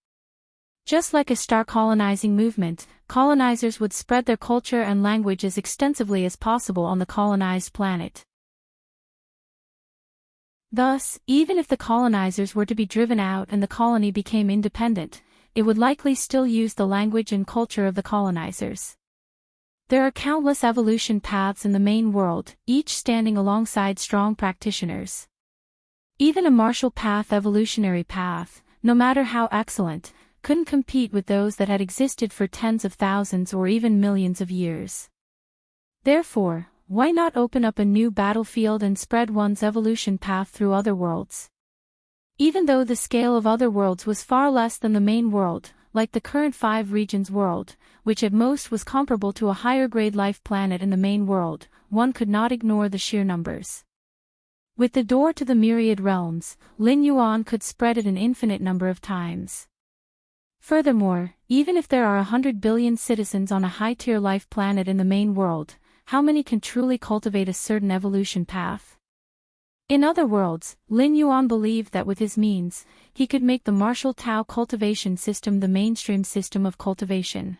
A: Just like a star colonizing movement, colonizers would spread their culture and language as extensively as possible on the colonized planet. Thus, even if the colonizers were to be driven out and the colony became independent, it would likely still use the language and culture of the colonizers. There are countless evolution paths in the main world, each standing alongside strong practitioners. Even a martial path evolutionary path, no matter how excellent, couldn't compete with those that had existed for tens of thousands or even millions of years. Therefore, why not open up a new battlefield and spread one's evolution path through other worlds? Even though the scale of other worlds was far less than the main world, like the current 5 regions world, which at most was comparable to a higher-grade life planet in the main world, one could not ignore the sheer numbers. With the door to the myriad realms, Lin Yuan could spread it an infinite number of times. Furthermore, even if there are 100 billion citizens on a high-tier life planet in the main world, how many can truly cultivate a certain evolution path? In other words, Lin Yuan believed that with his means, he could make the martial Tao cultivation system the mainstream system of cultivation.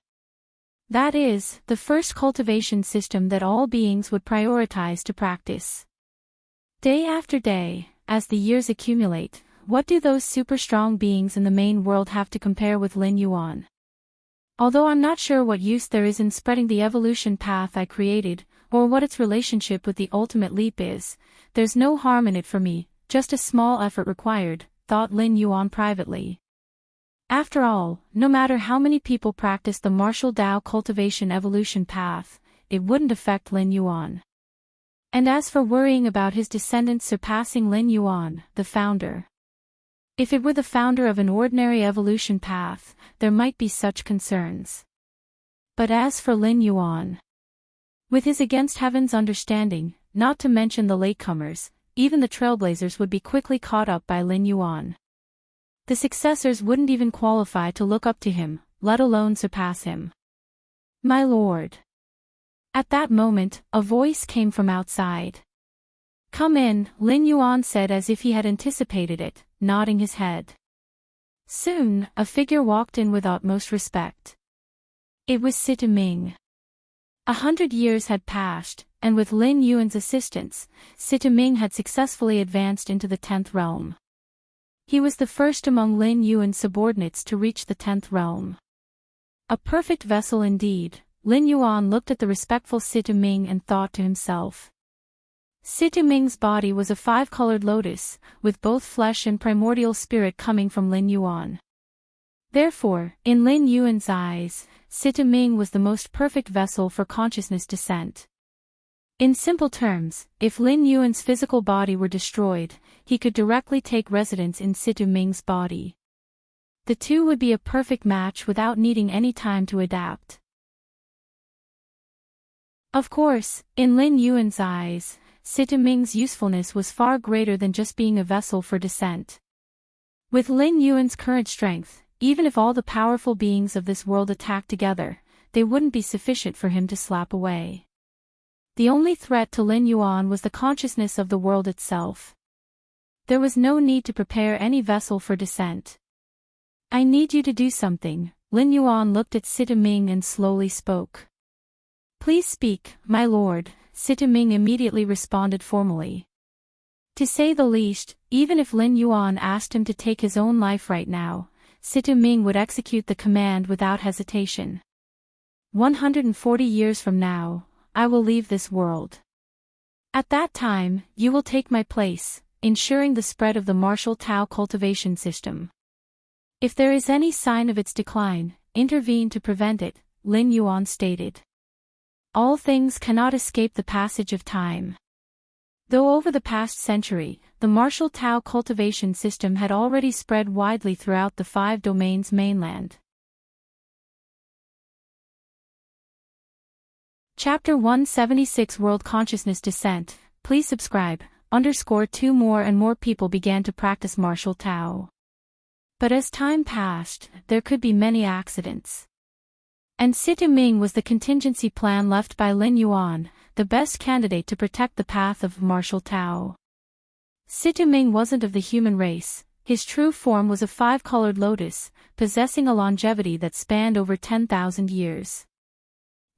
A: That is, the first cultivation system that all beings would prioritize to practice. Day after day, as the years accumulate, what do those super-strong beings in the main world have to compare with Lin Yuan? Although I'm not sure what use there is in spreading the evolution path I created, or what its relationship with the ultimate leap is, there's no harm in it for me, just a small effort required, thought Lin Yuan privately. After all, no matter how many people practice the martial Tao cultivation evolution path, it wouldn't affect Lin Yuan. And as for worrying about his descendants surpassing Lin Yuan, the founder. If it were the founder of an ordinary evolution path, there might be such concerns. But as for Lin Yuan, with his against heaven's understanding, not to mention the latecomers, even the trailblazers would be quickly caught up by Lin Yuan. The successors wouldn't even qualify to look up to him, let alone surpass him. My lord. At that moment, a voice came from outside. Come in, Lin Yuan said as if he had anticipated it, nodding his head. Soon, a figure walked in with utmost respect. It was Sita Ming. 100 years had passed, and with Lin Yuan's assistance, Sita Ming had successfully advanced into the 10th realm. He was the first among Lin Yuan's subordinates to reach the 10th realm. A perfect vessel indeed, Lin Yuan looked at the respectful Sita Ming and thought to himself. Sita Ming's body was a 5-colored lotus, with both flesh and primordial spirit coming from Lin Yuan. Therefore, in Lin Yuan's eyes, Sita Ming was the most perfect vessel for consciousness descent. In simple terms, if Lin Yuan's physical body were destroyed, he could directly take residence in Sita Ming's body. The two would be a perfect match without needing any time to adapt. Of course, in Lin Yuan's eyes, Sita Ming's usefulness was far greater than just being a vessel for descent. With Lin Yuan's current strength, even if all the powerful beings of this world attacked together, they wouldn't be sufficient for him to slap away. The only threat to Lin Yuan was the consciousness of the world itself. There was no need to prepare any vessel for descent. I need you to do something, Lin Yuan looked at Sita Ming and slowly spoke. Please speak, my lord, Sita Ming immediately responded formally. To say the least, even if Lin Yuan asked him to take his own life right now, Sita Ming would execute the command without hesitation. 140 years from now, I will leave this world. At that time, you will take my place, ensuring the spread of the martial Tao cultivation system. If there is any sign of its decline, intervene to prevent it, Lin Yuan stated. All things cannot escape the passage of time. Though over the past century, the martial Tao cultivation system had already spread widely throughout the 5 domains mainland. Chapter 176 World Consciousness Descent. Please subscribe. _2 More and more people began to practice martial Tao. But as time passed, there could be many accidents. And Sita Ming was the contingency plan left by Lin Yuan, the best candidate to protect the path of martial Tao. Sita Ming wasn't of the human race. His true form was a 5-colored lotus, possessing a longevity that spanned over 10,000 years.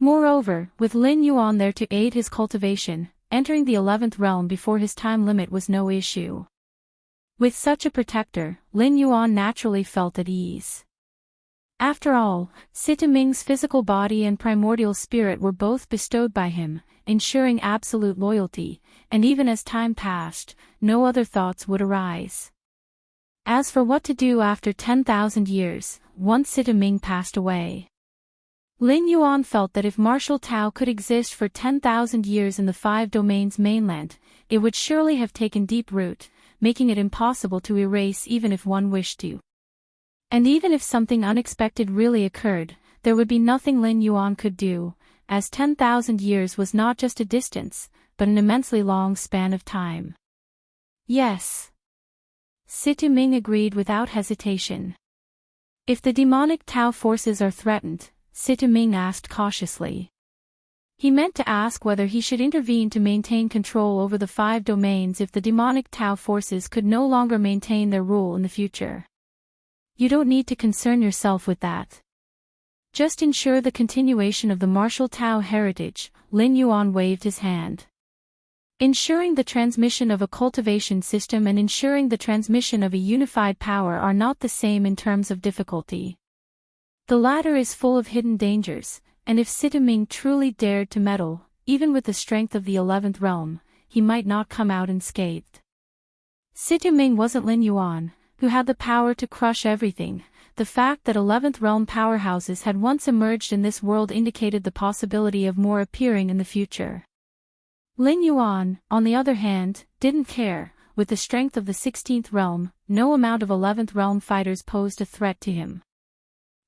A: Moreover, with Lin Yuan there to aid his cultivation, entering the 11th realm before his time limit was no issue. With such a protector, Lin Yuan naturally felt at ease. After all, Sita Ming's physical body and primordial spirit were both bestowed by him, ensuring absolute loyalty, and even as time passed, no other thoughts would arise. As for what to do after 10,000 years, once Sita Ming passed away, Lin Yuan felt that if martial Tao could exist for 10,000 years in the 5 domains mainland, it would surely have taken deep root, making it impossible to erase even if one wished to. And even if something unexpected really occurred, there would be nothing Lin Yuan could do, as 10,000 years was not just a distance, but an immensely long span of time. Yes. Sita Ming agreed without hesitation. If the demonic Tao forces are threatened, Sita Ming asked cautiously. He meant to ask whether he should intervene to maintain control over the 5 domains if the demonic Tao forces could no longer maintain their rule in the future. You don't need to concern yourself with that. Just ensure the continuation of the martial Tao heritage. Lin Yuan waved his hand. Ensuring the transmission of a cultivation system and ensuring the transmission of a unified power are not the same in terms of difficulty. The latter is full of hidden dangers, and if Sita Ming truly dared to meddle, even with the strength of the 11th realm, he might not come out unscathed. Sita Ming wasn't Lin Yuan, who had the power to crush everything. The fact that 11th realm powerhouses had once emerged in this world indicated the possibility of more appearing in the future. Lin Yuan, on the other hand, didn't care. With the strength of the 16th realm, no amount of 11th realm fighters posed a threat to him.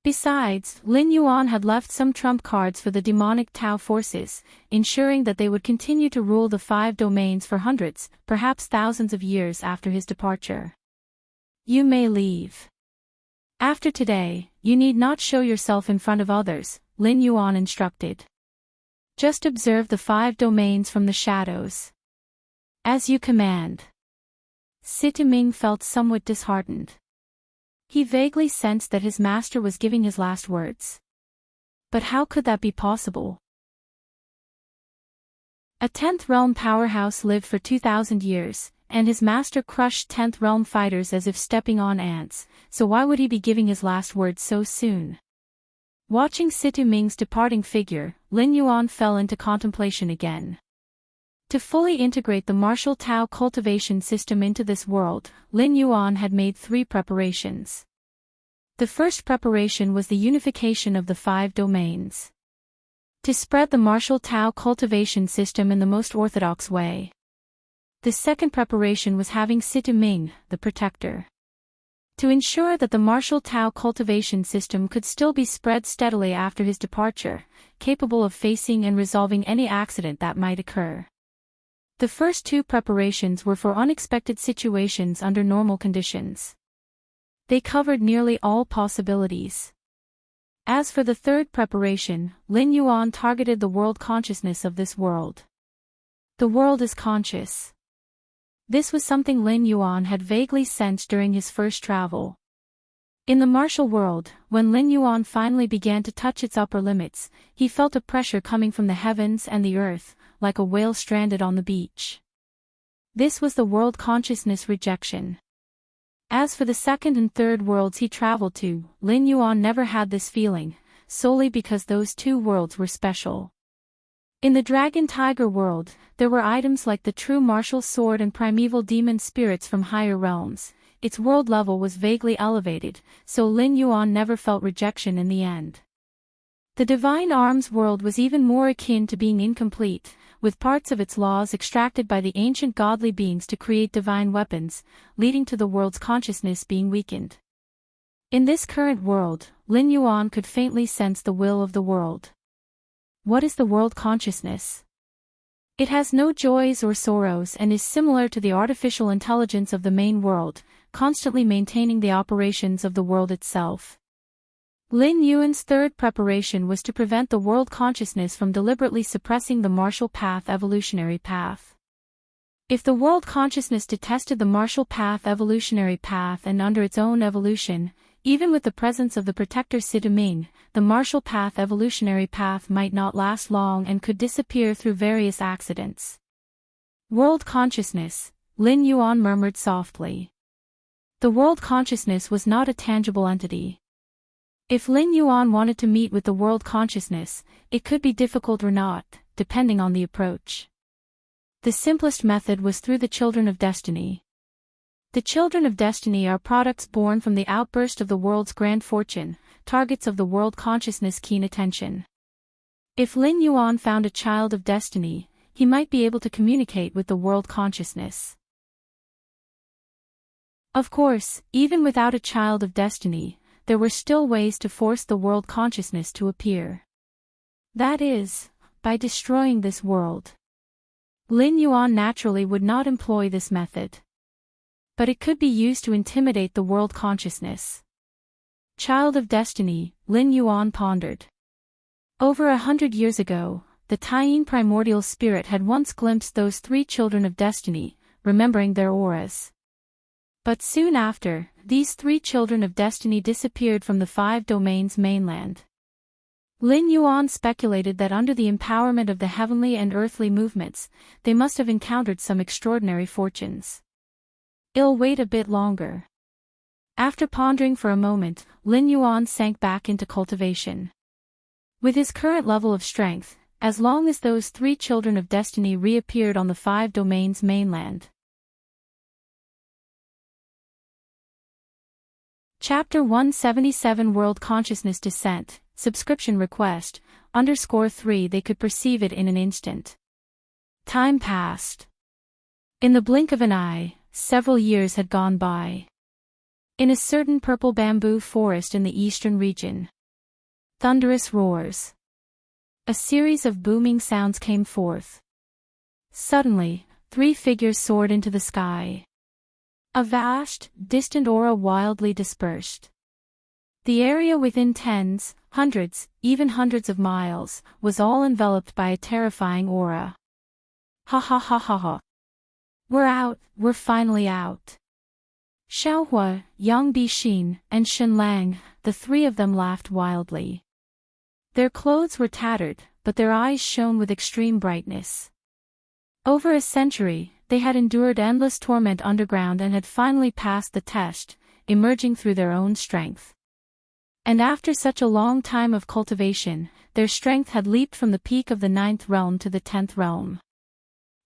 A: Besides, Lin Yuan had left some trump cards for the demonic Tao forces, ensuring that they would continue to rule the 5 domains for hundreds, perhaps thousands of years after his departure. You may leave. After today, you need not show yourself in front of others, Lin Yuan instructed. Just observe the 5 domains from the shadows. As you command. Sita Ming felt somewhat disheartened. He vaguely sensed that his master was giving his last words. But how could that be possible? A 10th realm powerhouse lived for 2,000 years, and his master crushed 10th realm fighters as if stepping on ants, so why would he be giving his last words so soon? Watching Sita Ming's departing figure, Lin Yuan fell into contemplation again. To fully integrate the martial Tao cultivation system into this world, Lin Yuan had made 3 preparations. The first preparation was the unification of the 5 domains. To spread the martial Tao cultivation system in the most orthodox way. The second preparation was having Sita Ming, the protector. To ensure that the martial Tao cultivation system could still be spread steadily after his departure, capable of facing and resolving any accident that might occur. The first 2 preparations were for unexpected situations under normal conditions. They covered nearly all possibilities. As for the third preparation, Lin Yuan targeted the world consciousness of this world. The world is conscious. This was something Lin Yuan had vaguely sensed during his first travel. In the martial world, when Lin Yuan finally began to touch its upper limits, he felt a pressure coming from the heavens and the earth, like a whale stranded on the beach. This was the world consciousness rejection. As for the second and third worlds he traveled to, Lin Yuan never had this feeling, solely because those 2 worlds were special. In the Dragon Tiger world, there were items like the true martial sword and primeval demon spirits from higher realms. Its world level was vaguely elevated, so Lin Yuan never felt rejection in the end. The Divine Arms world was even more akin to being incomplete, with parts of its laws extracted by the ancient godly beings to create divine weapons, leading to the world's consciousness being weakened. In this current world, Lin Yuan could faintly sense the will of the world. What is the world consciousness? It has no joys or sorrows and is similar to the artificial intelligence of the main world, constantly maintaining the operations of the world itself. Lin Yuan's third preparation was to prevent the world consciousness from deliberately suppressing the martial path evolutionary path. If the world consciousness detested the martial path evolutionary path and under its own evolution, even with the presence of the protector Sita Ming, the martial path evolutionary path might not last long and could disappear through various accidents. World consciousness, Lin Yuan murmured softly. The world consciousness was not a tangible entity. If Lin Yuan wanted to meet with the world consciousness, it could be difficult or not, depending on the approach. The simplest method was through the children of destiny. The children of destiny are products born from the outburst of the world's grand fortune, targets of the world consciousness' keen attention. If Lin Yuan found a child of destiny, he might be able to communicate with the world consciousness. Of course, even without a child of destiny, there were still ways to force the world consciousness to appear. That is, by destroying this world. Lin Yuan naturally would not employ this method. But it could be used to intimidate the world consciousness. Child of destiny, Lin Yuan pondered. Over 100 years ago, the Taiyin primordial spirit had once glimpsed those three children of destiny, remembering their auras. But soon after, these three children of destiny disappeared from the five domains mainland. Lin Yuan speculated that under the empowerment of the heavenly and earthly movements, they must have encountered some extraordinary fortunes. I'll wait a bit longer. After pondering for a moment, Lin Yuan sank back into cultivation. With his current level of strength, as long as those three children of destiny reappeared on the five domains mainland. Chapter 177 World Consciousness Descent, Subscription Request, _3 They could perceive it in an instant. Time passed. In the blink of an eye, several years had gone by. In a certain purple bamboo forest in the eastern region. Thunderous roars. A series of booming sounds came forth. Suddenly, three figures soared into the sky. A vast, distant aura wildly dispersed. The area within tens, hundreds, even hundreds of miles, was all enveloped by a terrifying aura. Ha ha ha ha ha. We're out, we're finally out. Xiaohua, Yang Bixin, and Shen Lang, the three of them laughed wildly. Their clothes were tattered, but their eyes shone with extreme brightness. Over a century, they had endured endless torment underground and had finally passed the test, emerging through their own strength. And after such a long time of cultivation, their strength had leaped from the peak of the 9th realm to the 10th realm.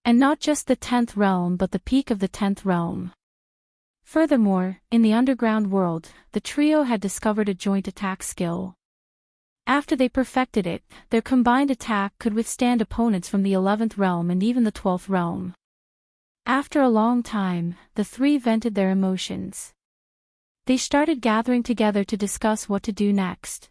A: And not just the 10th realm but the peak of the 10th realm. Furthermore, in the underground world, the trio had discovered a joint attack skill. After they perfected it, their combined attack could withstand opponents from the 11th realm and even the 12th realm. After a long time, the three vented their emotions. They started gathering together to discuss what to do next.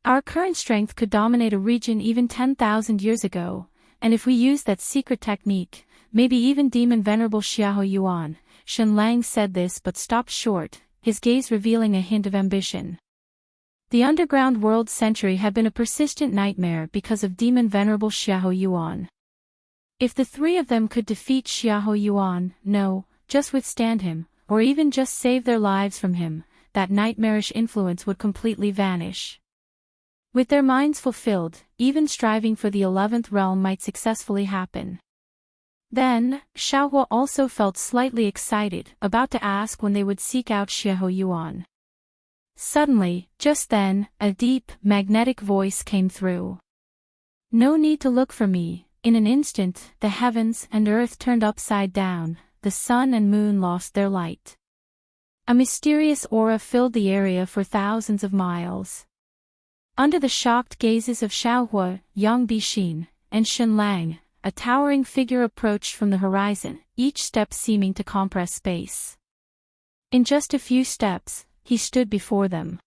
A: Our current strength could dominate a region even 10,000 years ago, and if we used that secret technique, maybe even demon venerable Xiahou Yuan. Shen Lang said this but stopped short, his gaze revealing a hint of ambition. The underground world century had been a persistent nightmare because of demon venerable Xiahou Yuan. If the three of them could defeat Xiahou Yuan, no, just withstand him, or even just save their lives from him, that nightmarish influence would completely vanish. With their minds fulfilled, even striving for the 11th realm might successfully happen. Then, Xiaohua also felt slightly excited, about to ask when they would seek out Xiahou Yuan. Suddenly, just then, a deep, magnetic voice came through. No need to look for me. In an instant, the heavens and earth turned upside down, the sun and moon lost their light. A mysterious aura filled the area for thousands of miles. Under the shocked gazes of Xiaohua, Yang Bixin, and Shen Lang, a towering figure approached from the horizon, each step seeming to compress space. In just a few steps, he stood before them.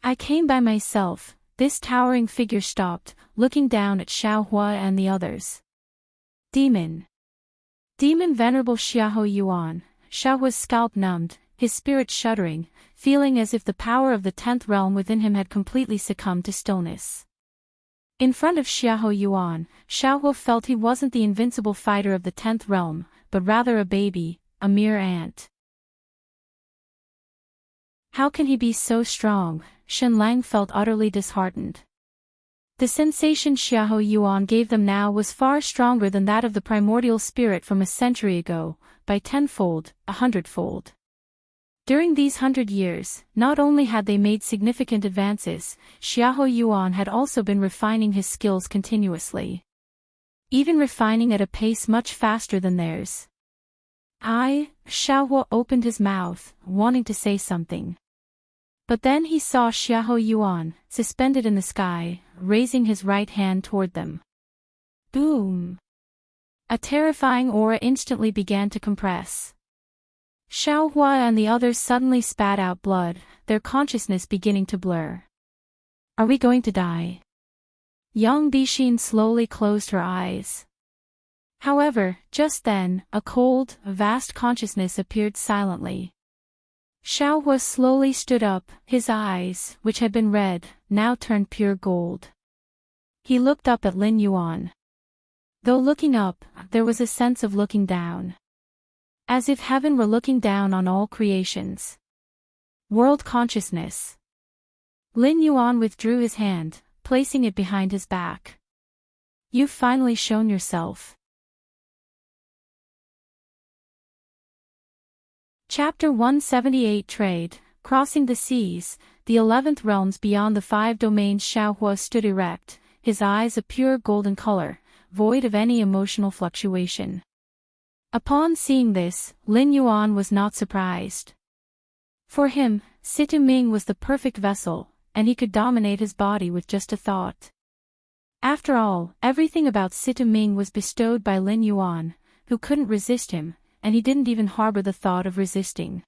A: I came by myself. This towering figure stopped, looking down at Xiaohua and the others. Demon venerable Xiahou Yuan. Xiaohua's scalp numbed, his spirit shuddering, feeling as if the power of the 10th realm within him had completely succumbed to stillness. In front of Xiahou Yuan, Xiaohua felt he wasn't the invincible fighter of the 10th realm, but rather a baby, a mere ant. How can he be so strong? Shen Lang felt utterly disheartened. The sensation Xiahou Yuan gave them now was far stronger than that of the primordial spirit from a century ago, by 10-fold, 100-fold. During these 100 years, not only had they made significant advances, Xiahou Yuan had also been refining his skills continuously. Even refining at a pace much faster than theirs. Xiahou opened his mouth, wanting to say something. But then he saw Xiahou Yuan, suspended in the sky, raising his right hand toward them. Boom! A terrifying aura instantly began to compress. Xiaohua and the others suddenly spat out blood, their consciousness beginning to blur. Are we going to die? Yang Bixin slowly closed her eyes. However, just then, a cold, vast consciousness appeared silently. Xiaohua slowly stood up, his eyes, which had been red, now turned pure gold. He looked up at Lin Yuan. Though looking up, there was a sense of looking down. As if heaven were looking down on all creations. World consciousness. Lin Yuan withdrew his hand, placing it behind his back. You've finally shown yourself. Chapter 178 Trade, Crossing the Seas, the 11th realms beyond the 5 domains. Xiaohua stood erect, his eyes a pure golden color, void of any emotional fluctuation. Upon seeing this, Lin Yuan was not surprised. For him, Situ Ming was the perfect vessel, and he could dominate his body with just a thought. After all, everything about Situ Ming was bestowed by Lin Yuan, who couldn't resist him, and he didn't even harbor the thought of resisting.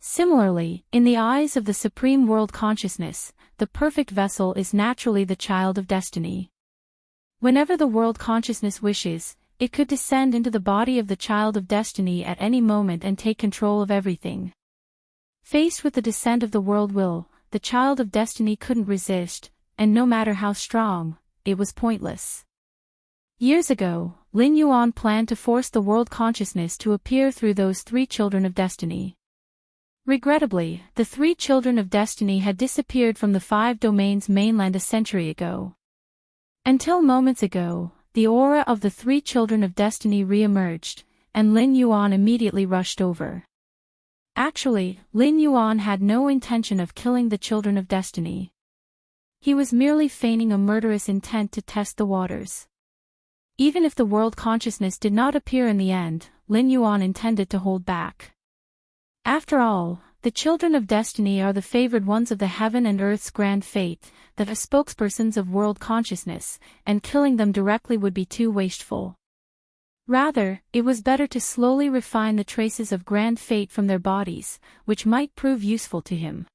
A: Similarly, in the eyes of the Supreme World Consciousness, the perfect vessel is naturally the child of destiny. Whenever the World Consciousness wishes, it could descend into the body of the child of destiny at any moment and take control of everything. Faced with the descent of the world will, the child of destiny couldn't resist, and no matter how strong, it was pointless. Years ago, Lin Yuan planned to force the world consciousness to appear through those 3 children of destiny. Regrettably, the 3 children of destiny had disappeared from the 5 domains mainland a century ago. Until moments ago, the aura of the 3 children of destiny re-emerged, and Lin Yuan immediately rushed over. Actually, Lin Yuan had no intention of killing the children of destiny. He was merely feigning a murderous intent to test the waters. Even if the world consciousness did not appear in the end, Lin Yuan intended to hold back. After all, the children of destiny are the favored ones of the heaven and earth's grand fate, that are spokespersons of world consciousness, and killing them directly would be too wasteful. Rather, it was better to slowly refine the traces of grand fate from their bodies, which might prove useful to him.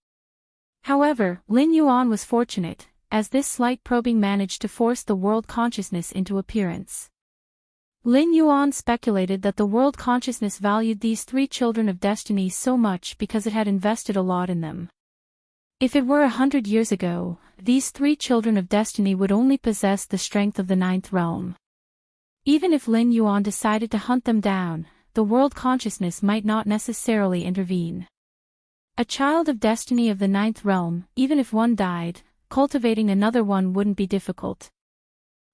A: However, Lin Yuan was fortunate, as this slight probing managed to force the world consciousness into appearance. Lin Yuan speculated that the world consciousness valued these 3 children of destiny so much because it had invested a lot in them. If it were 100 years ago, these 3 children of destiny would only possess the strength of the 9th realm. Even if Lin Yuan decided to hunt them down, the world consciousness might not necessarily intervene. A child of destiny of the 9th realm, even if one died, cultivating another one wouldn't be difficult.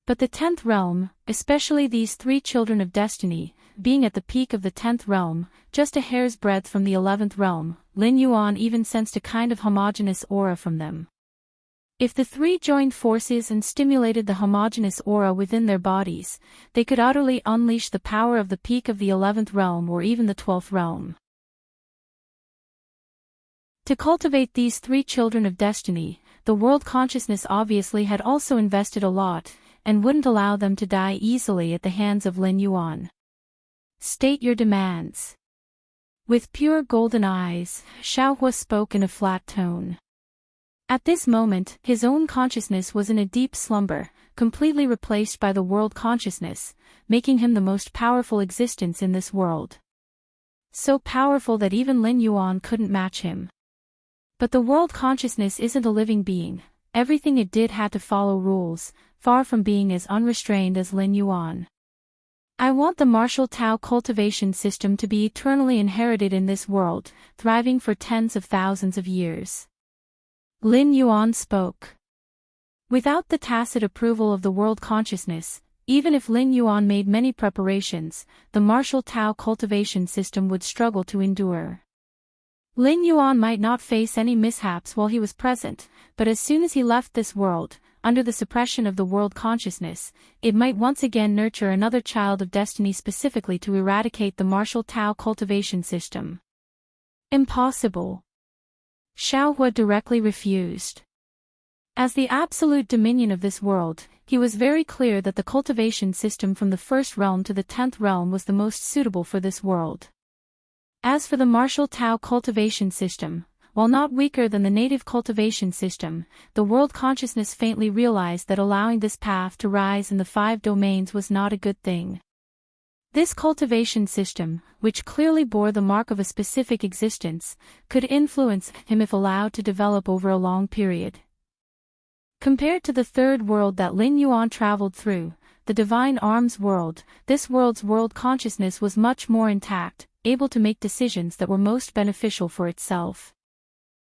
A: But the 10th realm, especially these 3 children of destiny, being at the peak of the 10th realm, just a hair's breadth from the 11th realm, Lin Yuan even sensed a kind of homogeneous aura from them. If the 3 joined forces and stimulated the homogeneous aura within their bodies, they could utterly unleash the power of the peak of the 11th realm or even the 12th realm. To cultivate these 3 children of destiny, the world consciousness obviously had also invested a lot, and wouldn't allow them to die easily at the hands of Lin Yuan. State your demands. With pure golden eyes, Xiaohua spoke in a flat tone. At this moment, his own consciousness was in a deep slumber, completely replaced by the world consciousness, making him the most powerful existence in this world. So powerful that even Lin Yuan couldn't match him. But the world consciousness isn't a living being. Everything it did had to follow rules, far from being as unrestrained as Lin Yuan. I want the martial Tao cultivation system to be eternally inherited in this world, thriving for tens of thousands of years. Lin Yuan spoke. Without the tacit approval of the world consciousness, even if Lin Yuan made many preparations, the martial Tao cultivation system would struggle to endure. Lin Yuan might not face any mishaps while he was present, but as soon as he left this world, under the suppression of the world consciousness, it might once again nurture another child of destiny specifically to eradicate the martial Tao cultivation system. Impossible. Xiaohua directly refused. As the absolute dominion of this world, he was very clear that the cultivation system from the 1st realm to the 10th realm was the most suitable for this world. As for the martial Tao cultivation system, while not weaker than the native cultivation system, the world consciousness faintly realized that allowing this path to rise in the 5 domains was not a good thing. This cultivation system, which clearly bore the mark of a specific existence, could influence him if allowed to develop over a long period. Compared to the third world that Lin Yuan traveled through, the Divine Arms world, this world's world consciousness was much more intact, able to make decisions that were most beneficial for itself.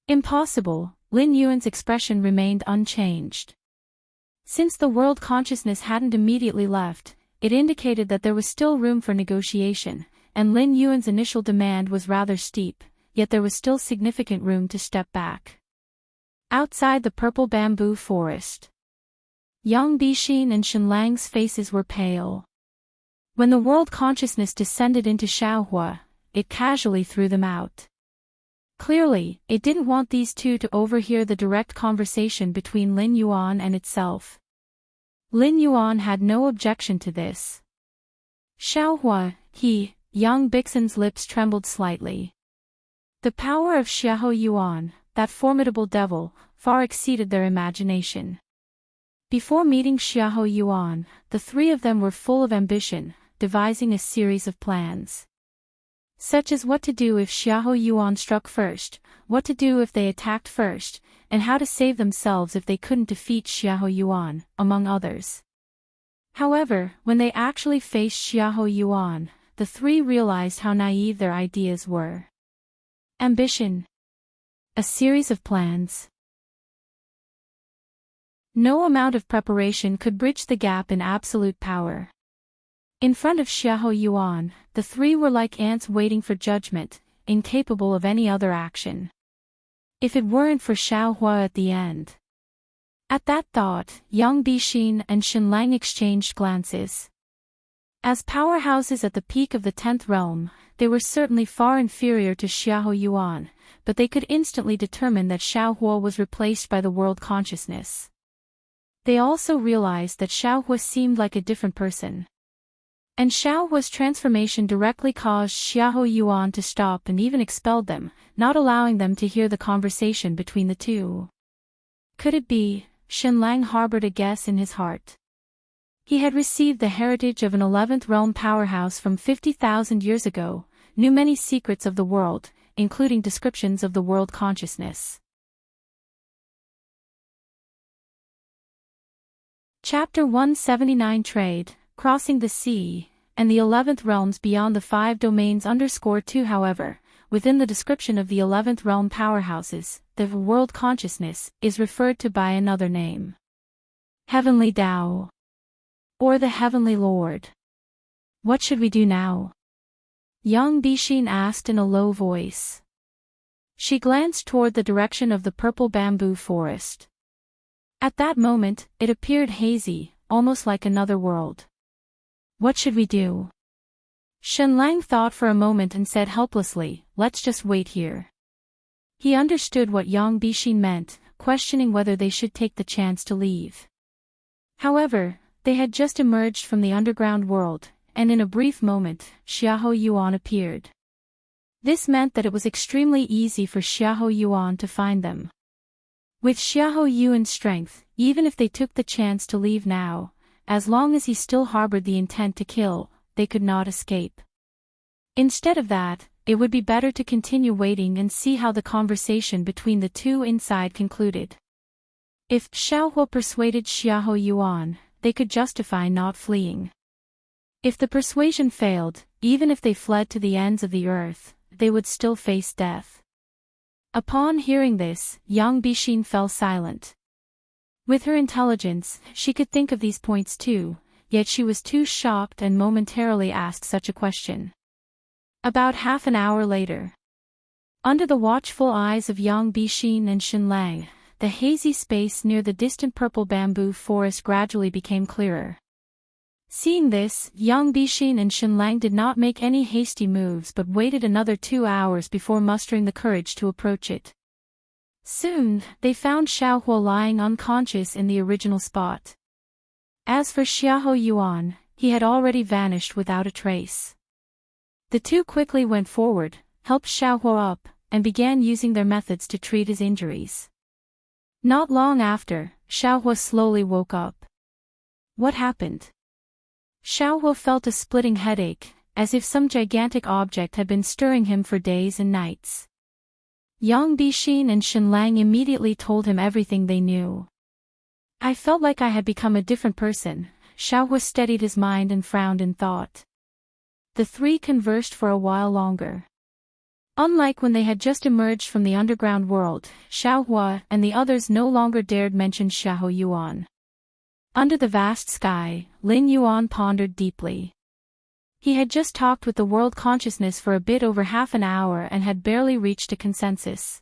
A: Impossible, Lin Yuan's expression remained unchanged. Since the world consciousness hadn't immediately left, it indicated that there was still room for negotiation, and Lin Yuan's initial demand was rather steep, yet there was still significant room to step back. Outside the purple bamboo forest, Yang Bixin and Shenlang's faces were pale. When the world consciousness descended into Xiaohua, it casually threw them out. Clearly, it didn't want these two to overhear the direct conversation between Lin Yuan and itself. Lin Yuan had no objection to this. Xiaohua, Yang Bixin's lips trembled slightly. The power of Xiahou Yuan, that formidable devil, far exceeded their imagination. Before meeting Xiahou Yuan, the three of them were full of ambition, devising a series of plans. Such as what to do if Xiahou Yuan struck first, what to do if they attacked first, and how to save themselves if they couldn't defeat Xiahou Yuan, among others. However, when they actually faced Xiahou Yuan, the three realized how naive their ideas were. Ambition. A series of plans. No amount of preparation could bridge the gap in absolute power. In front of Xiahou Yuan, the three were like ants waiting for judgment, incapable of any other action. If it weren't for Xiaohua at the end. At that thought, Yang Bixin and Shenlang exchanged glances. As powerhouses at the peak of the 10th realm, they were certainly far inferior to Xiahou Yuan, but they could instantly determine that Xiaohua was replaced by the world consciousness. They also realized that Xiaohua seemed like a different person. And Xiaohua's transformation directly caused Xiahou Yuan to stop and even expelled them, not allowing them to hear the conversation between the two. Could it be? Shenlang harbored a guess in his heart. He had received the heritage of an 11th realm powerhouse from 50,000 years ago, knew many secrets of the world, including descriptions of the world consciousness. Chapter 179 Trade, Crossing the Sea, and the 11th realms beyond the 5 domains _2. However, within the description of the 11th realm powerhouses, the world consciousness is referred to by another name. Heavenly Tao. Or the Heavenly Lord. What should we do now? Yang Bixin asked in a low voice. She glanced toward the direction of the purple bamboo forest. At that moment, it appeared hazy, almost like another world. What should we do? Shenlang thought for a moment and said helplessly, let's just wait here. He understood what Yang Bixin meant, questioning whether they should take the chance to leave. However, they had just emerged from the underground world, and in a brief moment, Xiahou Yuan appeared. This meant that it was extremely easy for Xiahou Yuan to find them. With Xiahou Yuan's strength, even if they took the chance to leave now, as long as he still harbored the intent to kill, they could not escape. Instead of that, it would be better to continue waiting and see how the conversation between the two inside concluded. If Xiaohua persuaded Xiahou Yuan, they could justify not fleeing. If the persuasion failed, even if they fled to the ends of the earth, they would still face death. Upon hearing this, Yang Bixin fell silent. With her intelligence, she could think of these points too, yet she was too shocked and momentarily asked such a question. About half an hour later, under the watchful eyes of Yang Bixin and Shenlang, the hazy space near the distant purple bamboo forest gradually became clearer. Seeing this, Yang Bixin and Shenlang did not make any hasty moves but waited another 2 hours before mustering the courage to approach it. Soon, they found Xiaohua lying unconscious in the original spot. As for Xiahou Yuan, he had already vanished without a trace. The two quickly went forward, helped Xiaohua up, and began using their methods to treat his injuries. Not long after, Xiaohua slowly woke up. What happened? Xiaohua felt a splitting headache, as if some gigantic object had been stirring him for days and nights. Yang Bixin and Shenlang immediately told him everything they knew. I felt like I had become a different person. Xiaohua steadied his mind and frowned in thought. The three conversed for a while longer. Unlike when they had just emerged from the underground world, Xiaohua and the others no longer dared mention Xiahou Yuan. Under the vast sky, Lin Yuan pondered deeply. He had just talked with the world consciousness for a bit over half an hour and had barely reached a consensus.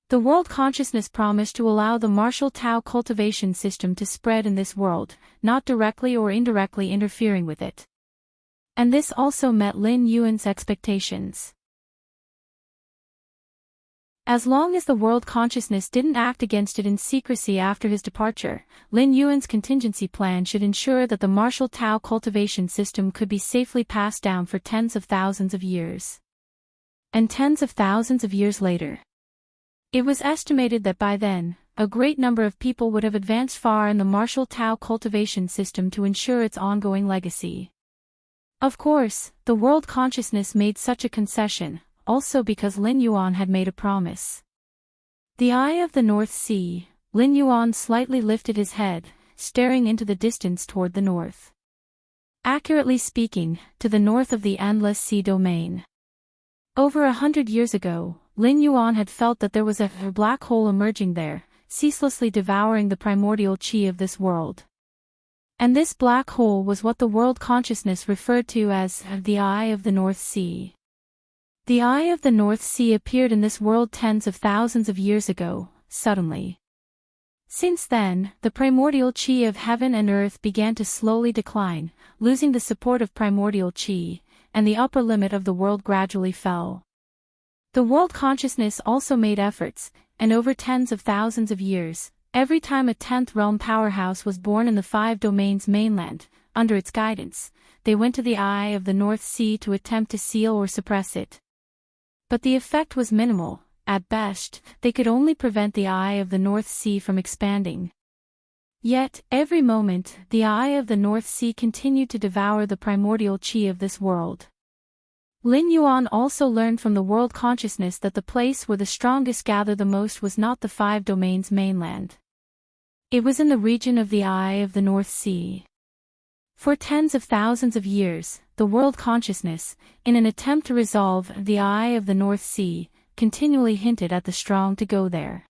A: The world consciousness promised to allow the martial Tao cultivation system to spread in this world, not directly or indirectly interfering with it. And this also met Lin Yuan's expectations. As long as the world consciousness didn't act against it in secrecy after his departure, Lin Yuan's contingency plan should ensure that the martial Tao cultivation system could be safely passed down for tens of thousands of years. And tens of thousands of years later. It was estimated that by then, a great number of people would have advanced far in the martial Tao cultivation system to ensure its ongoing legacy. Of course, the world consciousness made such a concession, also because Lin Yuan had made a promise. The eye of the North Sea, Lin Yuan slightly lifted his head, staring into the distance toward the north. Accurately speaking, to the north of the endless sea domain. Over 100 years ago, Lin Yuan had felt that there was a black hole emerging there, ceaselessly devouring the primordial qi of this world. And this black hole was what the world consciousness referred to as the eye of the North Sea. The eye of the North Sea appeared in this world tens of thousands of years ago, suddenly. Since then, the primordial qi of heaven and earth began to slowly decline, losing the support of primordial qi, and the upper limit of the world gradually fell. The world consciousness also made efforts, and over tens of thousands of years, every time a 10th realm powerhouse was born in the 5 domains mainland, under its guidance, they went to the eye of the North Sea to attempt to seal or suppress it. But the effect was minimal. At best, they could only prevent the eye of the North Sea from expanding. Yet, every moment, the eye of the North Sea continued to devour the primordial qi of this world. Lin Yuan also learned from the world consciousness that the place where the strongest gather the most was not the 5 domains mainland. It was in the region of the eye of the North Sea. For tens of thousands of years, the world consciousness, in an attempt to resolve the eye of the North Sea, continually hinted at the strong to go there.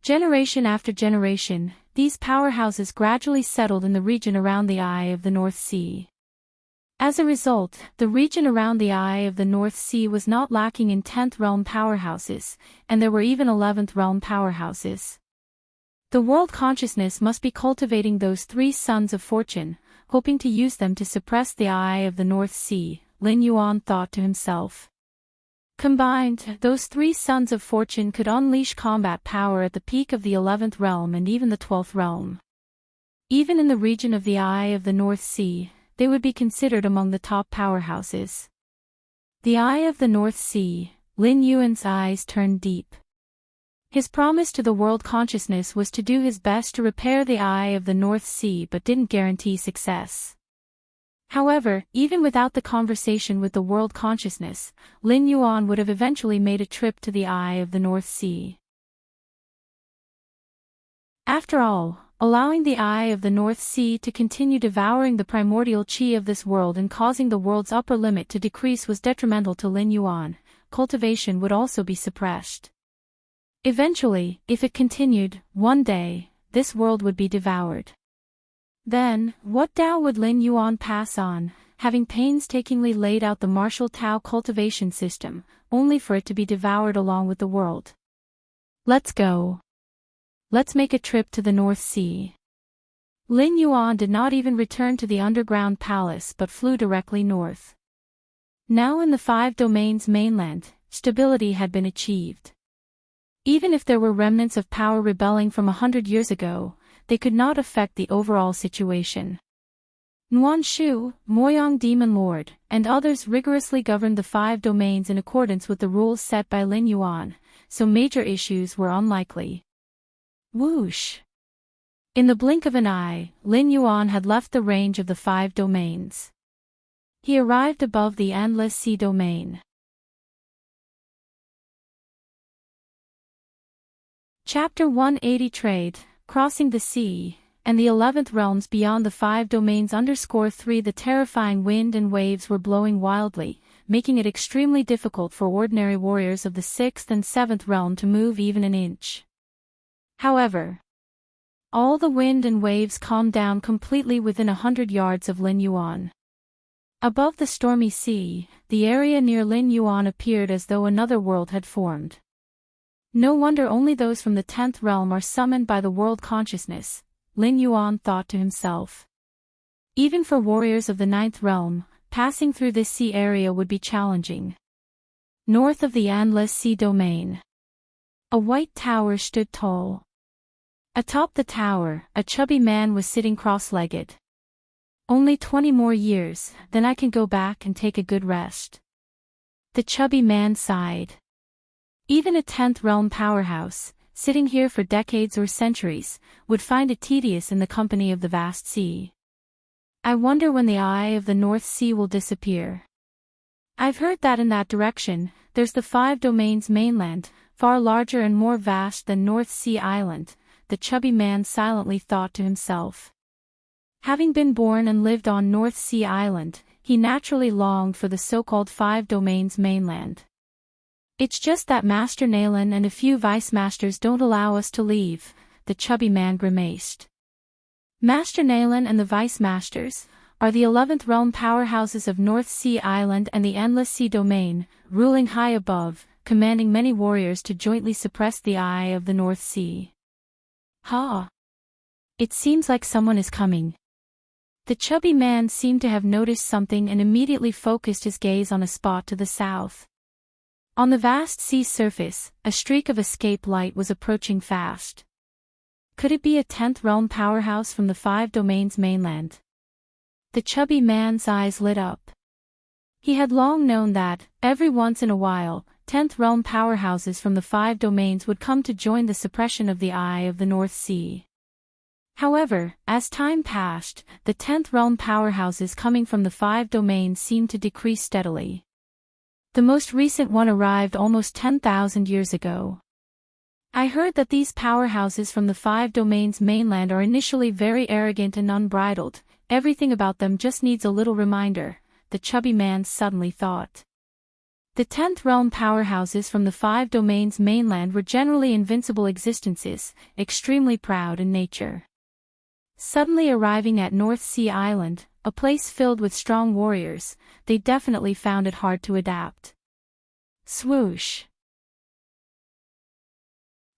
A: Generation after generation, these powerhouses gradually settled in the region around the eye of the North Sea. As a result, the region around the eye of the North Sea was not lacking in 10th realm powerhouses, and there were even 11th realm powerhouses. The world consciousness must be cultivating those 3 sons of fortune, hoping to use them to suppress the eye of the North Sea, Lin Yuan thought to himself. Combined, those 3 sons of fortune could unleash combat power at the peak of the 11th realm and even the 12th realm. Even in the region of the eye of the North Sea, they would be considered among the top powerhouses. The eye of the North Sea, Lin Yuan's eyes turned deep. His promise to the world consciousness was to do his best to repair the eye of the North Sea but didn't guarantee success. However, even without the conversation with the world consciousness, Lin Yuan would have eventually made a trip to the eye of the North Sea. After all, allowing the eye of the North Sea to continue devouring the primordial qi of this world and causing the world's upper limit to decrease was detrimental to Lin Yuan. Cultivation would also be suppressed. Eventually, if it continued, one day, this world would be devoured. Then, what Tao would Lin Yuan pass on, having painstakingly laid out the martial Tao cultivation system, only for it to be devoured along with the world? Let's go. Let's make a trip to the North Sea. Lin Yuan did not even return to the underground palace but flew directly north. Now in the 5 domains mainland, stability had been achieved. Even if there were remnants of power rebelling from 100 years ago, they could not affect the overall situation. Nuan Shu, Moyang Demon Lord, and others rigorously governed the 5 domains in accordance with the rules set by Lin Yuan, so major issues were unlikely. Whoosh! In the blink of an eye, Lin Yuan had left the range of the 5 domains. He arrived above the endless sea domain. Chapter 180 Trade, Crossing the Sea, and the 11th realms beyond the 5 domains _3 The terrifying wind and waves were blowing wildly, making it extremely difficult for ordinary warriors of the 6th and 7th realm to move even an inch. However, all the wind and waves calmed down completely within 100 yards of Lin Yuan. Above the stormy sea, the area near Lin Yuan appeared as though another world had formed. No wonder only those from the 10th realm are summoned by the world consciousness, Lin Yuan thought to himself. Even for warriors of the 9th realm, passing through this sea area would be challenging. North of the endless sea domain, a white tower stood tall. Atop the tower, a chubby man was sitting cross-legged. Only 20 more years, then I can go back and take a good rest. The chubby man sighed. Even a 10th realm powerhouse, sitting here for decades or centuries, would find it tedious in the company of the vast sea. I wonder when the eye of the North Sea will disappear. I've heard that in that direction, there's the 5 domains mainland, far larger and more vast than North Sea Island, the chubby man silently thought to himself. Having been born and lived on North Sea Island, he naturally longed for the so-called 5 domains mainland. It's just that Master Nalen and a few vice-masters don't allow us to leave, the chubby man grimaced. Master Nalen and the vice-masters are the 11th realm powerhouses of North Sea Island and the Endless Sea Domain, ruling high above, commanding many warriors to jointly suppress the eye of the North Sea. Ha! It seems like someone is coming. The chubby man seemed to have noticed something and immediately focused his gaze on a spot to the south. On the vast sea surface, a streak of escape light was approaching fast. Could it be a 10th realm powerhouse from the 5 domains mainland? The chubby man's eyes lit up. He had long known that, every once in a while, 10th realm powerhouses from the 5 domains would come to join the suppression of the eye of the North Sea. However, as time passed, the 10th realm powerhouses coming from the 5 domains seemed to decrease steadily. The most recent one arrived almost 10,000 years ago. I heard that these powerhouses from the 5 domains mainland are initially very arrogant and unbridled, everything about them just needs a little reminder, the chubby man suddenly thought. The 10th realm powerhouses from the 5 domains mainland were generally invincible existences, extremely proud in nature. Suddenly arriving at North Sea Island, a place filled with strong warriors, they definitely found it hard to adapt. Swoosh!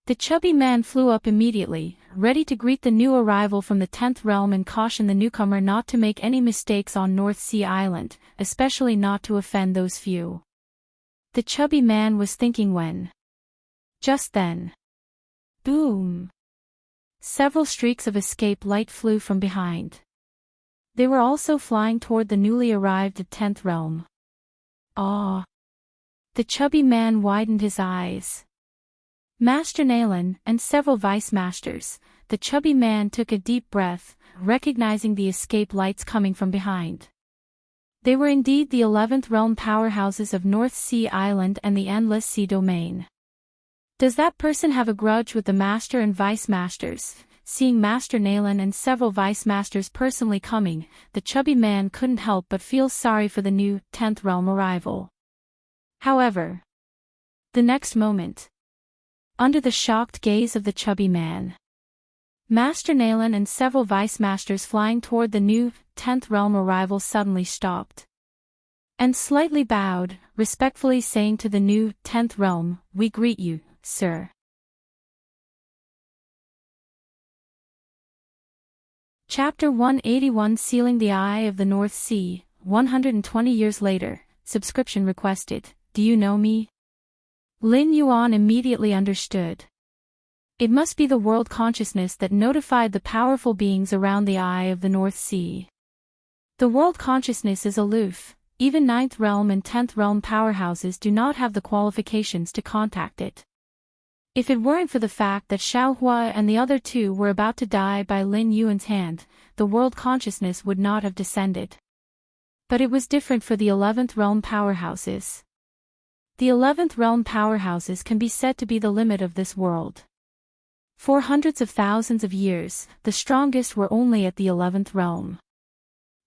A: The chubby man flew up immediately, ready to greet the new arrival from the 10th realm and caution the newcomer not to make any mistakes on North Sea Island, especially not to offend those few. The chubby man was thinking when. Just then. Boom! Several streaks of escape light flew from behind. They were also flying toward the newly arrived 10th realm. Ah! The chubby man widened his eyes. Master Nalen and several vice-masters, the chubby man took a deep breath, recognizing the escape lights coming from behind. They were indeed the 11th realm powerhouses of North Sea Island and the Endless Sea Domain. Does that person have a grudge with the master and vice-masters? Seeing Master Nalen and several vice-masters personally coming, the chubby man couldn't help but feel sorry for the new 10th realm arrival. However, the next moment, under the shocked gaze of the chubby man, Master Nalen and several vice-masters flying toward the new 10th realm arrival suddenly stopped. And slightly bowed, respectfully saying to the new 10th realm, "We greet you, sir." Chapter 181 Sealing the Eye of the North Sea, 120 years later, subscription requested. Do you know me? Lin Yuan immediately understood. It must be the world consciousness that notified the powerful beings around the eye of the North Sea. The world consciousness is aloof, even 9th realm and 10th realm powerhouses do not have the qualifications to contact it. If it weren't for the fact that Xiao Hua and the other two were about to die by Lin Yuan's hand, the world consciousness would not have descended. But it was different for the 11th realm powerhouses. The 11th realm powerhouses can be said to be the limit of this world. For hundreds of thousands of years, the strongest were only at the 11th realm.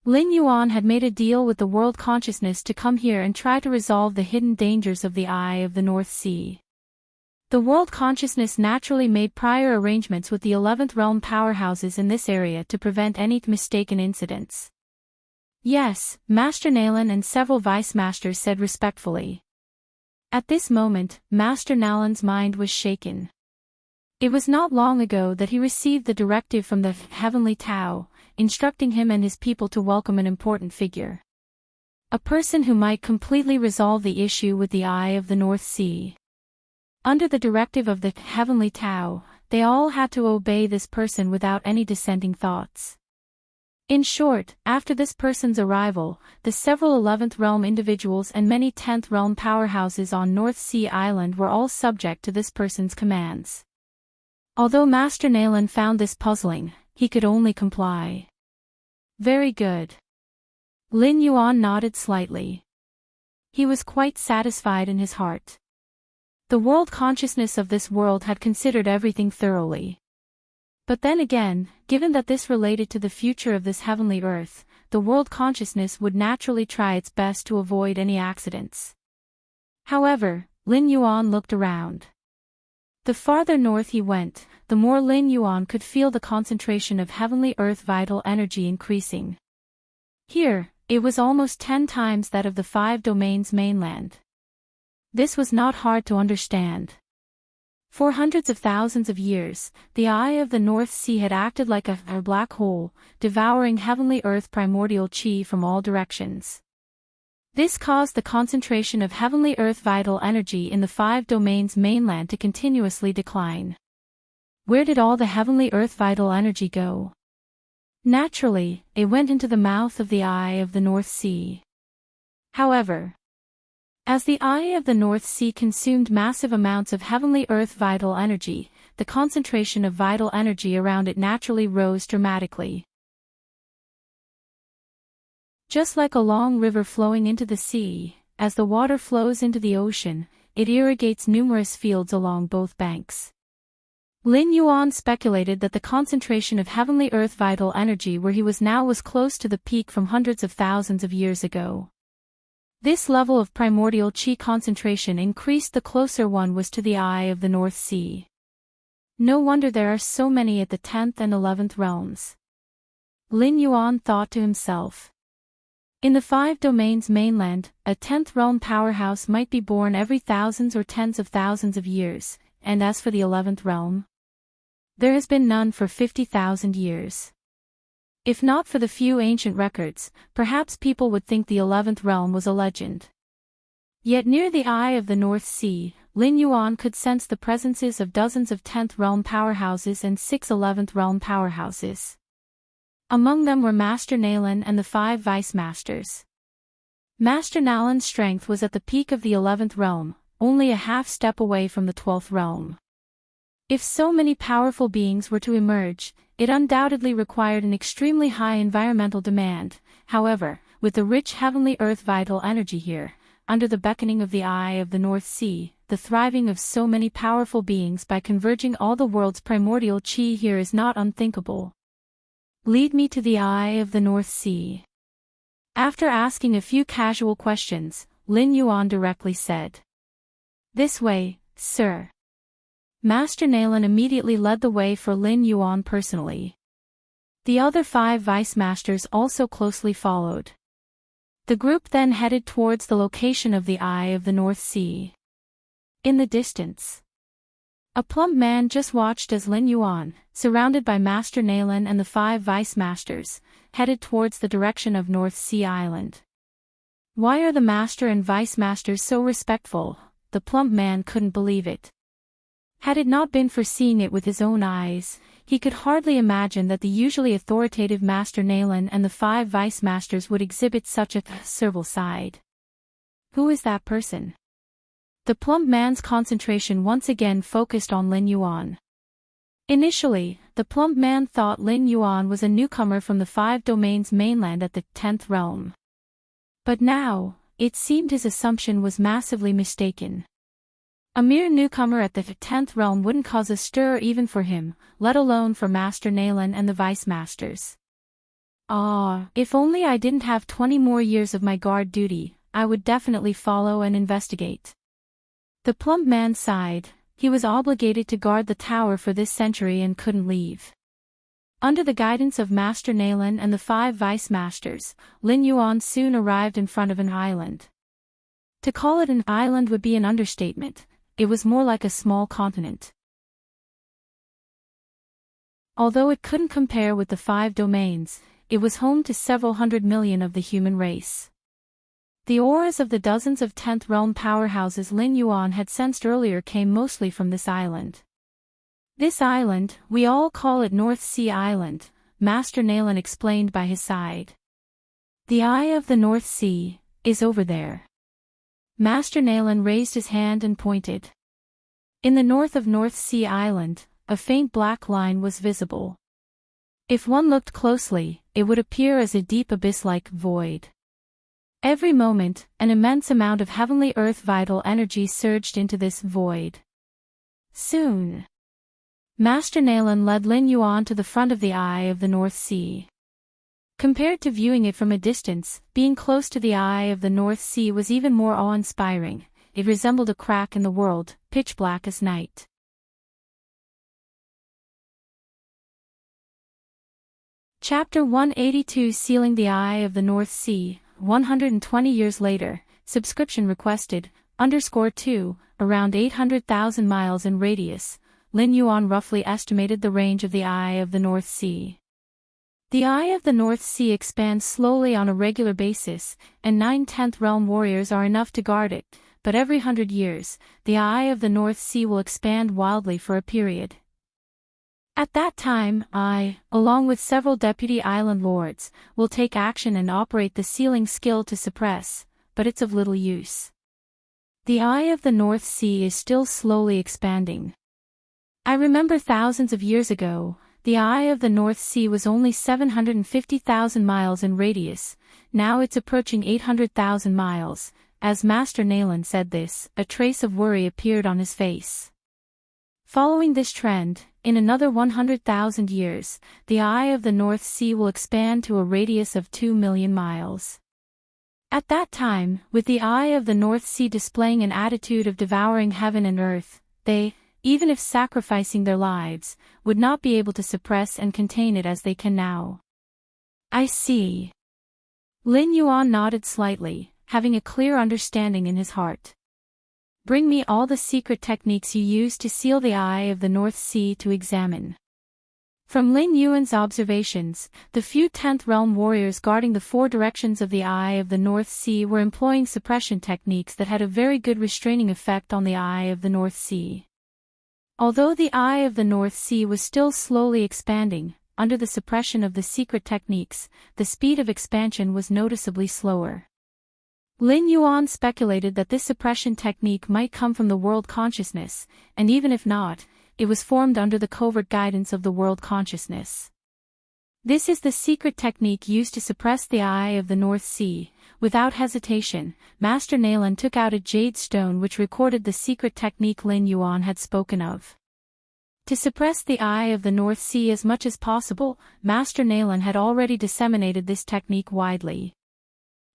A: Lin Yuan had made a deal with the world consciousness to come here and try to resolve the hidden dangers of the Eye of the North Sea. The world consciousness naturally made prior arrangements with the 11th realm powerhouses in this area to prevent any mistaken incidents. Yes, Master Nalan and several vice masters said respectfully. At this moment, Master Nalan's mind was shaken. It was not long ago that he received the directive from the Heavenly Tao, instructing him and his people to welcome an important figure. A person who might completely resolve the issue with the Eye of the North Sea. Under the directive of the Heavenly Tao, they all had to obey this person without any dissenting thoughts. In short, after this person's arrival, the several 11th realm individuals and many 10th realm powerhouses on North Sea Island were all subject to this person's commands. Although Master Nalan found this puzzling, he could only comply. Very good. Lin Yuan nodded slightly. He was quite satisfied in his heart. The world consciousness of this world had considered everything thoroughly. But then again, given that this related to the future of this heavenly earth, the world consciousness would naturally try its best to avoid any accidents. However, Lin Yuan looked around. The farther north he went, the more Lin Yuan could feel the concentration of heavenly earth vital energy increasing. Here, it was almost 10 times that of the 5 domains mainland. This was not hard to understand. For hundreds of thousands of years, the Eye of the North Sea had acted like a black hole, devouring heavenly earth primordial chi from all directions. This caused the concentration of heavenly earth vital energy in the 5 domains mainland to continuously decline. Where did all the heavenly earth vital energy go? Naturally, it went into the mouth of the Eye of the North Sea. However, as the Eye of the North Sea consumed massive amounts of heavenly earth vital energy, the concentration of vital energy around it naturally rose dramatically. Just like a long river flowing into the sea, as the water flows into the ocean, it irrigates numerous fields along both banks. Lin Yuan speculated that the concentration of heavenly earth vital energy where he was now was close to the peak from hundreds of thousands of years ago. This level of primordial chi concentration increased the closer one was to the Eye of the North Sea. No wonder there are so many at the 10th and 11th realms. Lin Yuan thought to himself. In the 5 domains mainland, a 10th realm powerhouse might be born every thousands or tens of thousands of years, and as for the 11th realm, there has been none for 50,000 years. If not for the few ancient records, perhaps people would think the 11th realm was a legend. Yet near the Eye of the North Sea, Lin Yuan could sense the presences of dozens of 10th realm powerhouses and 6 11th realm powerhouses. Among them were Master Nalan and the 5 vice masters. Master Nalan's strength was at the peak of the 11th realm, only a half step away from the 12th realm. If so many powerful beings were to emerge, it undoubtedly required an extremely high environmental demand. However, with the rich heavenly earth vital energy here, under the beckoning of the Eye of the North Sea, the thriving of so many powerful beings by converging all the world's primordial chi here is not unthinkable. Lead me to the Eye of the North Sea. After asking a few casual questions, Lin Yuan directly said. This way, sir. Master Nalan immediately led the way for Lin Yuan personally. The other 5 vice masters also closely followed. The group then headed towards the location of the Eye of the North Sea. In the distance, a plump man just watched as Lin Yuan, surrounded by Master Nalan and the 5 vice masters, headed towards the direction of North Sea Island. Why are the master and vice masters so respectful? The plump man couldn't believe it. Had it not been for seeing it with his own eyes, he could hardly imagine that the usually authoritative Master Nalan and the 5 vice masters would exhibit such a servile side. Who is that person? The plump man's concentration once again focused on Lin Yuan. Initially, the plump man thought Lin Yuan was a newcomer from the Five Domains mainland at the 10th realm. But now, it seemed his assumption was massively mistaken. A mere newcomer at the 10th realm wouldn't cause a stir even for him, let alone for Master Nalan and the Vice Masters. If only I didn't have 20 more years of my guard duty, I would definitely follow and investigate. The plump man sighed. He was obligated to guard the tower for this century and couldn't leave. Under the guidance of Master Nalan and the 5 Vice Masters, Lin Yuan soon arrived in front of an island. To call it an island would be an understatement. It was more like a small continent. Although it couldn't compare with the 5 domains, it was home to several hundred million of the human race. The auras of the dozens of 10th realm powerhouses Lin Yuan had sensed earlier came mostly from this island. This island, we all call it North Sea Island, Master Nalan explained by his side. The eye of the North Sea is over there. Master Nalan raised his hand and pointed. In the north of North Sea Island, a faint black line was visible. If one looked closely, it would appear as a deep abyss-like void. Every moment, an immense amount of heavenly earth vital energy surged into this void. Soon, Master Nalan led Lin Yuan to the front of the eye of the North Sea. Compared to viewing it from a distance, being close to the eye of the North Sea was even more awe-inspiring. It resembled a crack in the world, pitch black as night. Chapter 182 Sealing the Eye of the North Sea. 120 years later, subscription requested, _2, around 800,000 miles in radius, Lin Yuan roughly estimated the range of the Eye of the North Sea. The Eye of the North Sea expands slowly on a regular basis, and 9 10th realm warriors are enough to guard it, but every 100 years, the Eye of the North Sea will expand wildly for a period. At that time, I, along with several deputy island lords, will take action and operate the sealing skill to suppress, but it's of little use. The Eye of the North Sea is still slowly expanding. I remember thousands of years ago, the Eye of the North Sea was only 750,000 miles in radius, now it's approaching 800,000 miles. As Master Nalan said this, a trace of worry appeared on his face. Following this trend, in another 100,000 years, the Eye of the North Sea will expand to a radius of 2 million miles. At that time, with the Eye of the North Sea displaying an attitude of devouring heaven and earth, they, even if sacrificing their lives, would not be able to suppress and contain it as they can now. I see. Lin Yuan nodded slightly, having a clear understanding in his heart. Bring me all the secret techniques you use to seal the Eye of the North Sea to examine. From Lin Yuan's observations, the few 10th realm warriors guarding the 4 directions of the Eye of the North Sea were employing suppression techniques that had a very good restraining effect on the Eye of the North Sea. Although the Eye of the North Sea was still slowly expanding, under the suppression of the secret techniques, the speed of expansion was noticeably slower. Lin Yuan speculated that this suppression technique might come from the world consciousness, and even if not, it was formed under the covert guidance of the world consciousness. This is the secret technique used to suppress the Eye of the North Sea. Without hesitation, Master Nalan took out a jade stone which recorded the secret technique Lin Yuan had spoken of. To suppress the Eye of the North Sea as much as possible, Master Nalan had already disseminated this technique widely.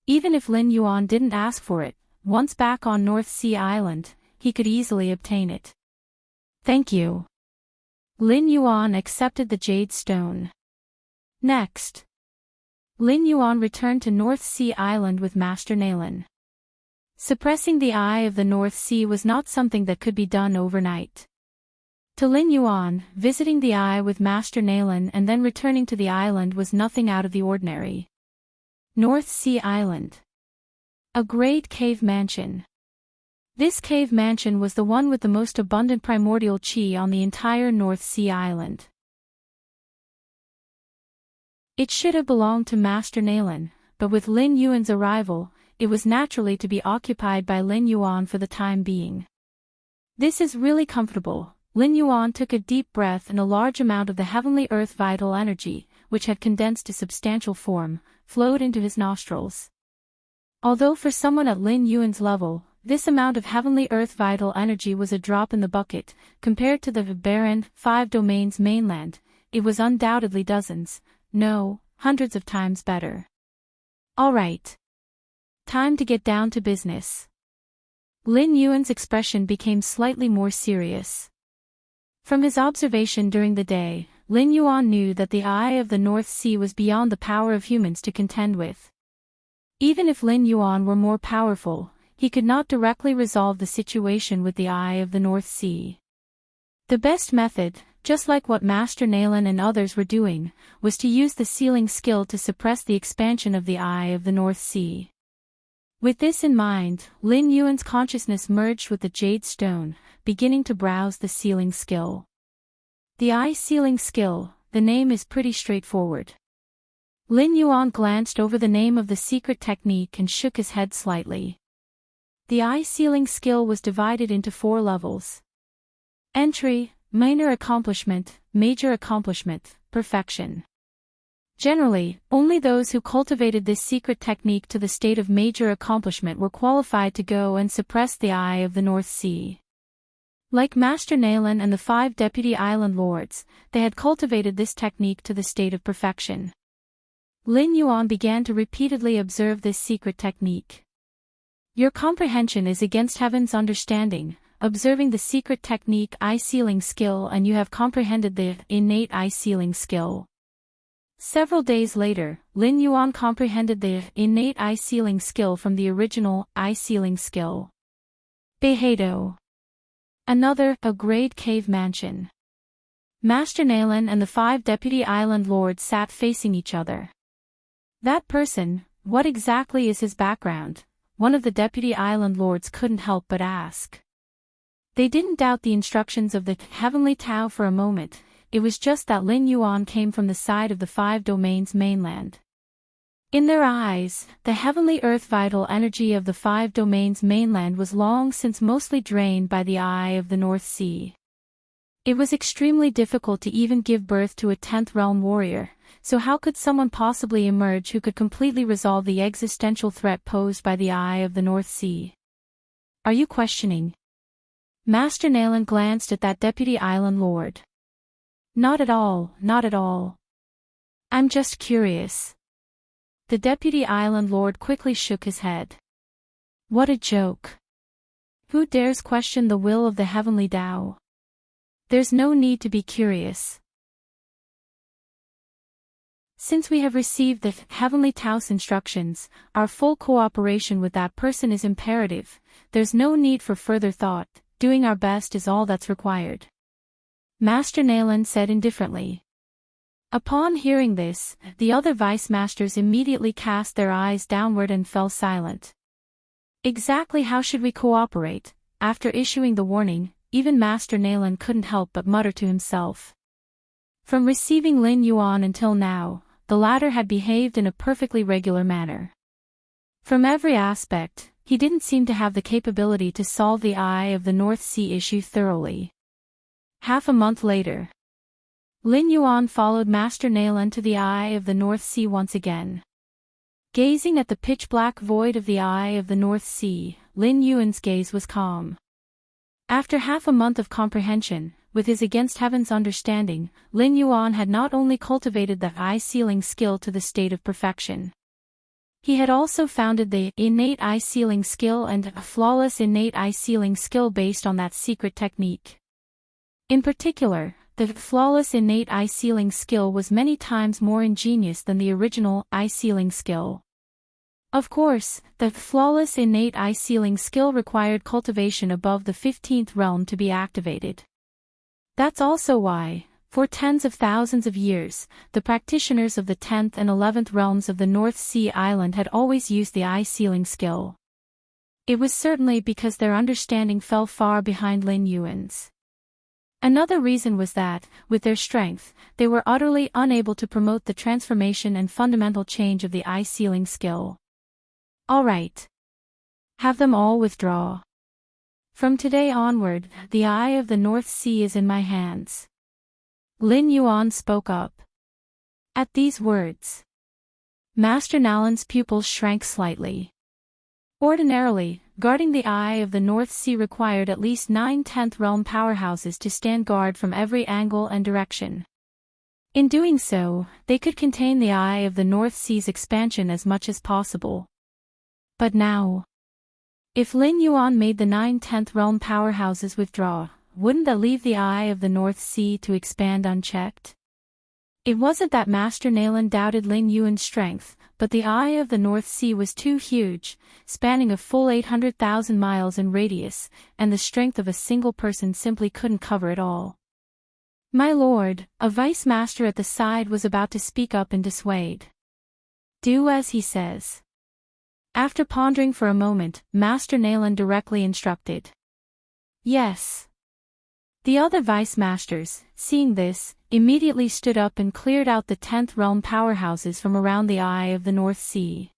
A: Even if Lin Yuan didn't ask for it, once back on North Sea Island, he could easily obtain it. Thank you. Lin Yuan accepted the jade stone. Next, Lin Yuan returned to North Sea Island with Master Nalan. Suppressing the Eye of the North Sea was not something that could be done overnight. To Lin Yuan, visiting the Eye with Master Nalan and then returning to the island was nothing out of the ordinary. North Sea Island. A great cave mansion. This cave mansion was the one with the most abundant primordial chi on the entire North Sea Island. It should have belonged to Master Nalan, but with Lin Yuan's arrival, it was naturally to be occupied by Lin Yuan for the time being. This is really comfortable. Lin Yuan took a deep breath and a large amount of the heavenly earth vital energy, which had condensed to substantial form, flowed into his nostrils. Although for someone at Lin Yuan's level, this amount of heavenly earth vital energy was a drop in the bucket, compared to the barren, 5 domains mainland, it was undoubtedly dozens, no, hundreds of times better. Alright. Time to get down to business. Lin Yuan's expression became slightly more serious. From his observation during the day, Lin Yuan knew that the Eye of the North Sea was beyond the power of humans to contend with. Even if Lin Yuan were more powerful, he could not directly resolve the situation with the Eye of the North Sea. The best method, just like what Master Nalan and others were doing, was to use the sealing skill to suppress the expansion of the Eye of the North Sea. With this in mind, Lin Yuan's consciousness merged with the Jade Stone, beginning to browse the sealing skill. The Eye Sealing Skill, the name is pretty straightforward. Lin Yuan glanced over the name of the secret technique and shook his head slightly. The Eye Sealing Skill was divided into 4 levels. Entry, Minor Accomplishment, Major Accomplishment, Perfection. Generally, only those who cultivated this secret technique to the state of major accomplishment were qualified to go and suppress the Eye of the North Sea. Like Master Nalan and the 5 deputy island lords, they had cultivated this technique to the state of perfection. Lin Yuan began to repeatedly observe this secret technique. Your comprehension is against heaven's understanding, observing the secret technique Eye Sealing Skill, and you have comprehended the innate Eye Sealing Skill. Several days later, Lin Yuan comprehended the innate Eye Sealing Skill from the original Eye Sealing Skill. Behedo. Another, a grade cave mansion. Master Nalan and the 5 deputy island lords sat facing each other. That person, what exactly is his background? One of the deputy island lords couldn't help but ask. They didn't doubt the instructions of the heavenly Tao for a moment. It was just that Lin Yuan came from the side of the 5 domains mainland. In their eyes, the heavenly earth vital energy of the 5 domains mainland was long since mostly drained by the Eye of the North Sea. It was extremely difficult to even give birth to a 10th realm warrior, so how could someone possibly emerge who could completely resolve the existential threat posed by the Eye of the North Sea? Are you questioning? Master Nalan glanced at that deputy island lord. Not at all, not at all. I'm just curious. The deputy island lord quickly shook his head. What a joke. Who dares question the will of the heavenly Tao? There's no need to be curious. Since we have received the heavenly Tao's instructions, our full cooperation with that person is imperative. There's no need for further thought. Doing our best is all that's required. Master Nalan said indifferently. Upon hearing this, the other vice masters immediately cast their eyes downward and fell silent. Exactly how should we cooperate? After issuing the warning, even Master Nalan couldn't help but mutter to himself. From receiving Lin Yuan until now, the latter had behaved in a perfectly regular manner. From every aspect, he didn't seem to have the capability to solve the Eye of the North Sea issue thoroughly. Half a month later, Lin Yuan followed Master Nalan to the Eye of the North Sea once again. Gazing at the pitch-black void of the Eye of the North Sea, Lin Yuan's gaze was calm. After half a month of comprehension, with his against heaven's understanding, Lin Yuan had not only cultivated the Eye Sealing Skill to the state of perfection. He had also founded the innate Eye Sealing Skill and a flawless innate Eye Sealing Skill based on that secret technique. In particular, the flawless innate Eye Sealing Skill was many times more ingenious than the original Eye Sealing Skill. Of course, the flawless innate Eye Sealing Skill required cultivation above the 15th realm to be activated. That's also why, for tens of thousands of years, the practitioners of the 10th and 11th realms of the North Sea Island had always used the Eye Sealing Skill. It was certainly because their understanding fell far behind Lin Yuan's. Another reason was that, with their strength, they were utterly unable to promote the transformation and fundamental change of the Eye Sealing Skill. Alright. Have them all withdraw. From today onward, the eye of the North Sea is in my hands. Lin Yuan spoke up. At these words, Master Nalan's pupils shrank slightly. Ordinarily, guarding the eye of the North Sea required at least 9 10th realm powerhouses to stand guard from every angle and direction. In doing so, they could contain the eye of the North Sea's expansion as much as possible. But now, if Lin Yuan made the 9 10th realm powerhouses withdraw, wouldn't that leave the eye of the North Sea to expand unchecked? It wasn't that Master Nalan doubted Lin Yuan's strength, but the eye of the North Sea was too huge, spanning a full 800,000 miles in radius, and the strength of a single person simply couldn't cover it all. My lord, a vice master at the side was about to speak up and dissuade. Do as he says. After pondering for a moment, Master Nalan directly instructed. Yes. The other vice masters, seeing this, immediately stood up and cleared out the 10th realm powerhouses from around the eye of the North Sea.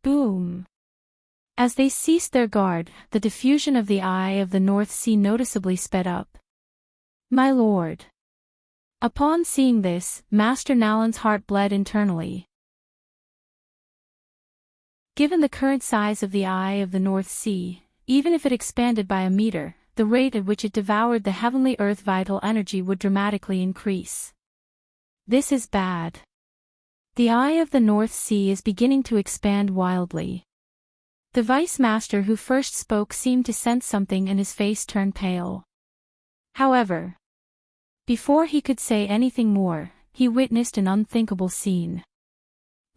A: Boom! As they ceased their guard, the diffusion of the eye of the North Sea noticeably sped up. My lord. Upon seeing this, Master Nalan's heart bled internally. Given the current size of the eye of the North Sea, even if it expanded by a meter, the rate at which it devoured the heavenly earth vital energy would dramatically increase. This is bad. The eye of the North Sea is beginning to expand wildly. The vice master who first spoke seemed to sense something and his face turned pale. However, before he could say anything more, he witnessed an unthinkable scene.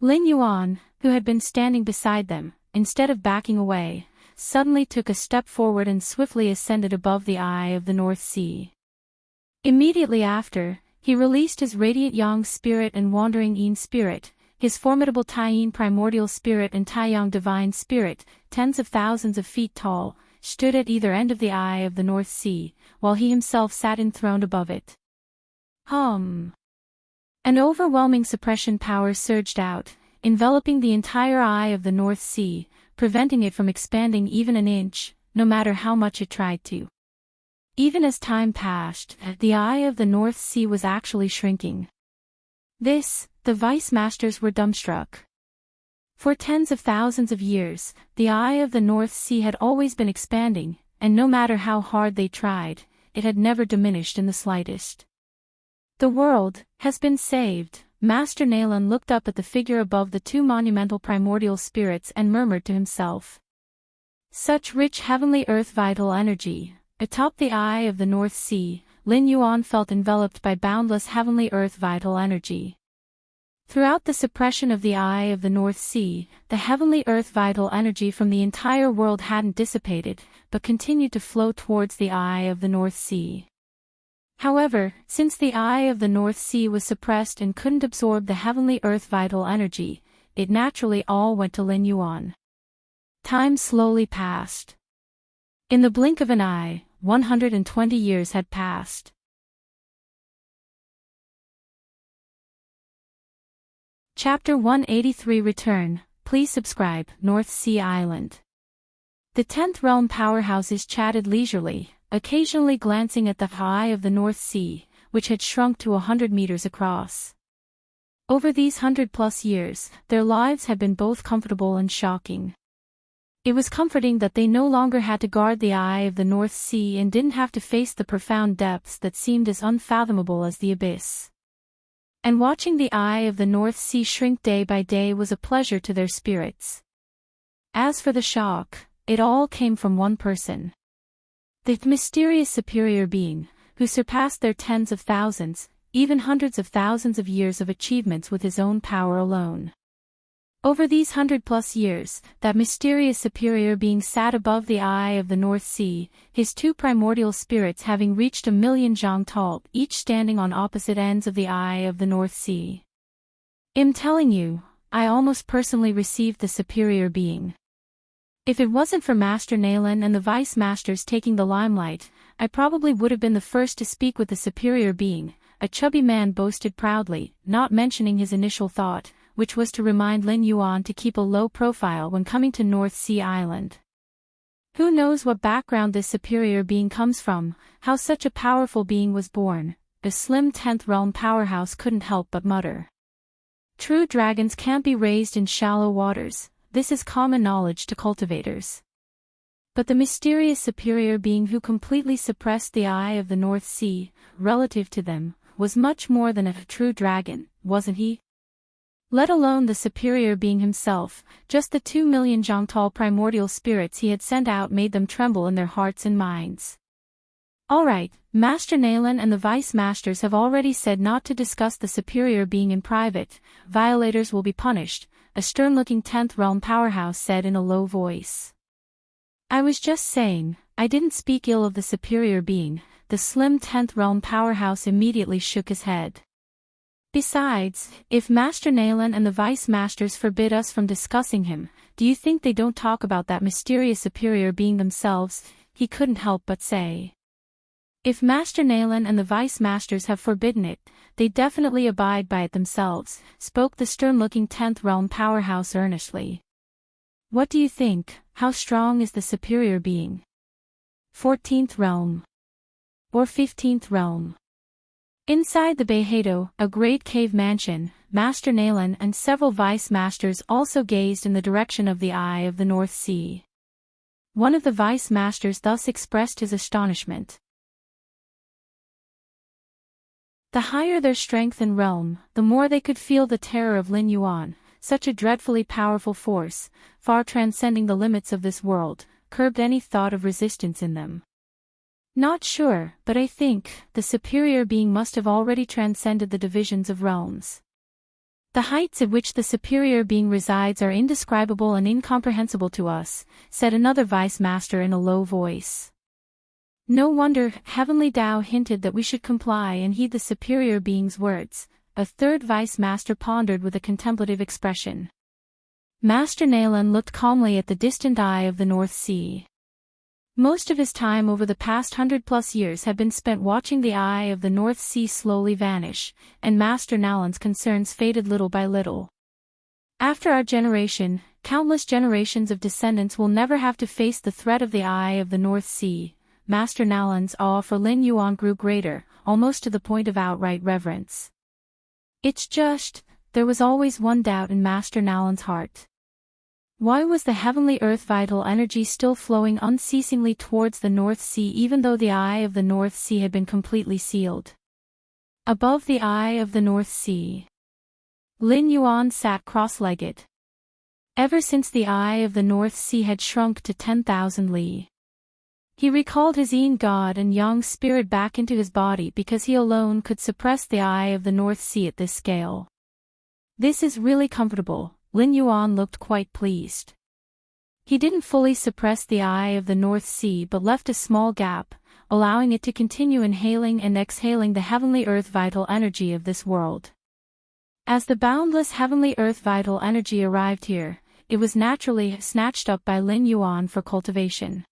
A: Lin Yuan, who had been standing beside them, instead of backing away, suddenly took a step forward and swiftly ascended above the eye of the North Sea. Immediately after, he released his radiant Yang spirit and wandering Yin spirit, his formidable Taiyin primordial spirit and Taiyang divine spirit, tens of thousands of feet tall, stood at either end of the eye of the North Sea, while he himself sat enthroned above it. An overwhelming suppression power surged out, enveloping the entire eye of the North Sea, preventing it from expanding even an inch, no matter how much it tried to. Even as time passed, the eye of the North Sea was actually shrinking. The vice masters were dumbstruck. For tens of thousands of years, the eye of the North Sea had always been expanding, and no matter how hard they tried, it had never diminished in the slightest. The world has been saved. Master Nalan looked up at the figure above the 2 monumental primordial spirits and murmured to himself. Such rich heavenly earth vital energy. Atop the eye of the North Sea, Lin Yuan felt enveloped by boundless heavenly earth vital energy. Throughout the suppression of the eye of the North Sea, the heavenly earth vital energy from the entire world hadn't dissipated, but continued to flow towards the eye of the North Sea. However, since the eye of the North Sea was suppressed and couldn't absorb the heavenly earth vital energy, it naturally all went to Lin Yuan. Time slowly passed. In the blink of an eye, 120 years had passed. Chapter 183 Return. Please subscribe. North Sea Island. The 10th realm powerhouses chatted leisurely, occasionally glancing at the eye of the North Sea, which had shrunk to 100 meters across. Over these 100+ years, their lives had been both comfortable and shocking. It was comforting that they no longer had to guard the eye of the North Sea and didn't have to face the profound depths that seemed as unfathomable as the abyss. And watching the eye of the North Sea shrink day by day was a pleasure to their spirits. As for the shock, it all came from one person. The mysterious superior being, who surpassed their tens of thousands, even hundreds of thousands of years of achievements with his own power alone. Over these 100+ years, that mysterious superior being sat above the eye of the North Sea, his 2 primordial spirits having reached 1,000,000 zhang tall, each standing on opposite ends of the eye of the North Sea. I'm telling you, I almost personally received the superior being. If it wasn't for Master Nalan and the Vice Masters taking the limelight, I probably would have been the first to speak with the superior being, a chubby man boasted proudly, not mentioning his initial thought, which was to remind Lin Yuan to keep a low profile when coming to North Sea Island. Who knows what background this superior being comes from, how such a powerful being was born? The slim 10th realm powerhouse couldn't help but mutter. True dragons can't be raised in shallow waters, this is common knowledge to cultivators. But the mysterious superior being who completely suppressed the eye of the North Sea, relative to them, was much more than a true dragon, wasn't he? Let alone the superior being himself, just the 2 million Zhangtal primordial spirits he had sent out made them tremble in their hearts and minds. Alright, Master Nalan and the Vice Masters have already said not to discuss the superior being in private, violators will be punished, a stern-looking 10th realm powerhouse said in a low voice. I was just saying, I didn't speak ill of the superior being, the slim 10th realm powerhouse immediately shook his head. Besides, if Master Nalan and the Vice Masters forbid us from discussing him, do you think they don't talk about that mysterious superior being themselves? He couldn't help but say. If Master Nalan and the Vice Masters have forbidden it, they definitely abide by it themselves, spoke the stern-looking 10th realm powerhouse earnestly. What do you think, how strong is the superior being? 14th realm. Or 15th realm? Inside the Behedo, a great cave mansion, Master Nalan and several Vice Masters also gazed in the direction of the eye of the North Sea. One of the Vice Masters thus expressed his astonishment. The higher their strength and realm, the more they could feel the terror of Lin Yuan, such a dreadfully powerful force, far transcending the limits of this world, curbed any thought of resistance in them. Not sure, but I think, the superior being must have already transcended the divisions of realms. The heights at which the superior being resides are indescribable and incomprehensible to us, said another Vice Master in a low voice. No wonder, Heavenly Tao hinted that we should comply and heed the superior being's words, a third Vice Master pondered with a contemplative expression. Master Nalan looked calmly at the distant eye of the North Sea. Most of his time over the past 100+ years had been spent watching the eye of the North Sea slowly vanish, and Master Nalan's concerns faded little by little. After our generation, countless generations of descendants will never have to face the threat of the eye of the North Sea. Master Nalan's awe for Lin Yuan grew greater, almost to the point of outright reverence. It's just, there was always one doubt in Master Nalan's heart. Why was the heavenly earth vital energy still flowing unceasingly towards the North Sea even though the eye of the North Sea had been completely sealed? Above the eye of the North Sea, Lin Yuan sat cross-legged. Ever since the eye of the North Sea had shrunk to 10,000 li. He recalled his yin god and yang spirit back into his body because he alone could suppress the eye of the North Sea at this scale. This is really comfortable. Lin Yuan looked quite pleased. He didn't fully suppress the eye of the North Sea but left a small gap, allowing it to continue inhaling and exhaling the heavenly earth vital energy of this world. As the boundless heavenly earth vital energy arrived here, it was naturally snatched up by Lin Yuan for cultivation.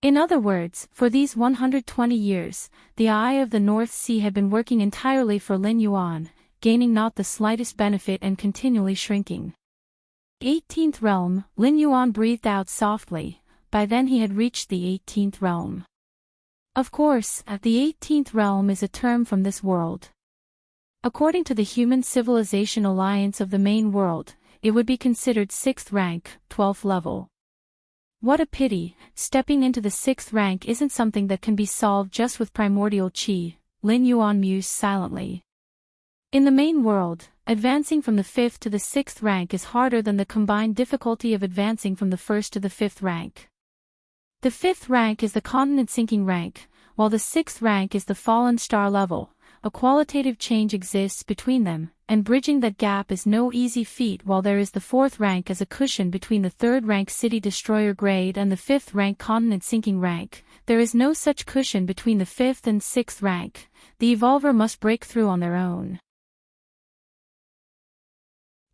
A: In other words, for these 120 years, the eye of the North Sea had been working entirely for Lin Yuan, gaining not the slightest benefit and continually shrinking. 18th realm, Lin Yuan breathed out softly, by then he had reached the 18th realm. Of course, the 18th realm is a term from this world. According to the Human Civilization Alliance of the main world, it would be considered 6th rank, 12th level. What a pity, stepping into the 6th rank isn't something that can be solved just with primordial qi, Lin Yuan mused silently. In the main world, advancing from the 5th to the 6th rank is harder than the combined difficulty of advancing from the 1st to the 5th rank. The 5th rank is the continent sinking rank, while the 6th rank is the fallen star level. A qualitative change exists between them, and bridging that gap is no easy feat. While there is the 4th rank as a cushion between the 3rd rank city destroyer grade and the 5th rank continent sinking rank, there is no such cushion between the 5th and 6th rank. The evolver must break through on their own.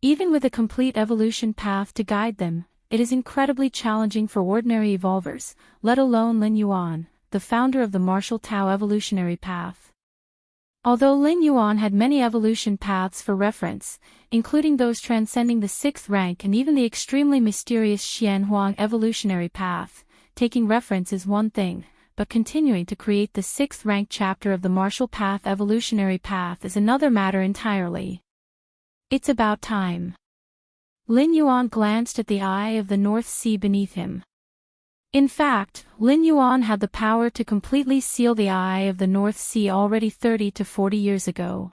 A: Even with a complete evolution path to guide them, it is incredibly challenging for ordinary evolvers, let alone Lin Yuan, the founder of the martial Tao evolutionary path. Although Lin Yuan had many evolution paths for reference, including those transcending the 6th rank and even the extremely mysterious Xian Huang evolutionary path, taking reference is one thing, but continuing to create the 6th rank chapter of the martial path evolutionary path is another matter entirely. It's about time. Lin Yuan glanced at the eye of the North Sea beneath him. In fact, Lin Yuan had the power to completely seal the eye of the North Sea already 30 to 40 years ago.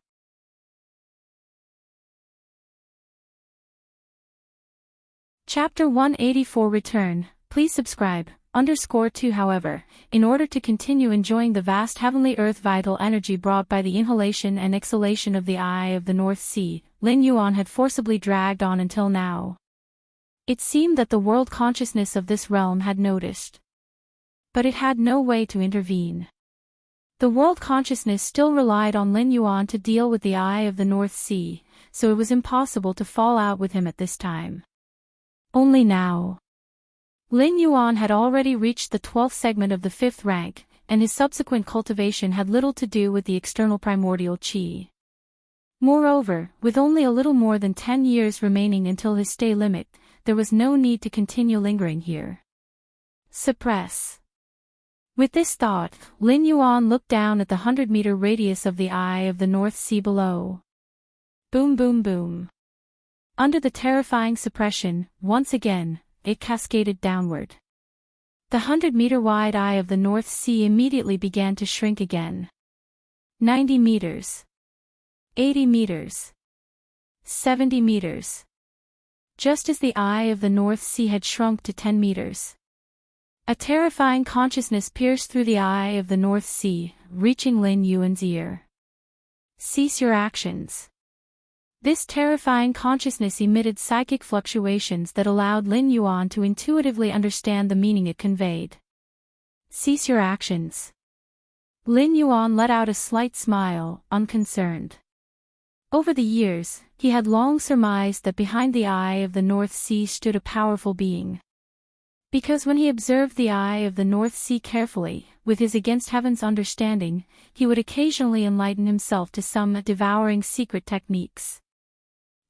A: Chapter 184 Return. Please subscribe. _2 However, in order to continue enjoying the vast heavenly earth vital energy brought by the inhalation and exhalation of the eye of the North Sea, Lin Yuan had forcibly dragged on until now. It seemed that the world consciousness of this realm had noticed. But it had no way to intervene. The world consciousness still relied on Lin Yuan to deal with the eye of the North Sea, so it was impossible to fall out with him at this time. Only now. Lin Yuan had already reached the 12th segment of the 5th rank, and his subsequent cultivation had little to do with the external primordial qi. Moreover, with only a little more than 10 years remaining until his stay limit, there was no need to continue lingering here. Suppress. With this thought, Lin Yuan looked down at the 100-meter radius of the eye of the North Sea below. Boom boom boom. Under the terrifying suppression, once again, it cascaded downward. The 100-meter wide eye of the North Sea immediately began to shrink again. 90 meters. 80 meters. 70 meters. Just as the eye of the North Sea had shrunk to 10 meters. A terrifying consciousness pierced through the eye of the North Sea, reaching Lin Yuan's ear. Cease your actions. This terrifying consciousness emitted psychic fluctuations that allowed Lin Yuan to intuitively understand the meaning it conveyed. Cease your actions. Lin Yuan let out a slight smile, unconcerned. Over the years, he had long surmised that behind the eye of the North Sea stood a powerful being. Because when he observed the eye of the North Sea carefully, with his against heaven's understanding, he would occasionally enlighten himself to some devouring secret techniques.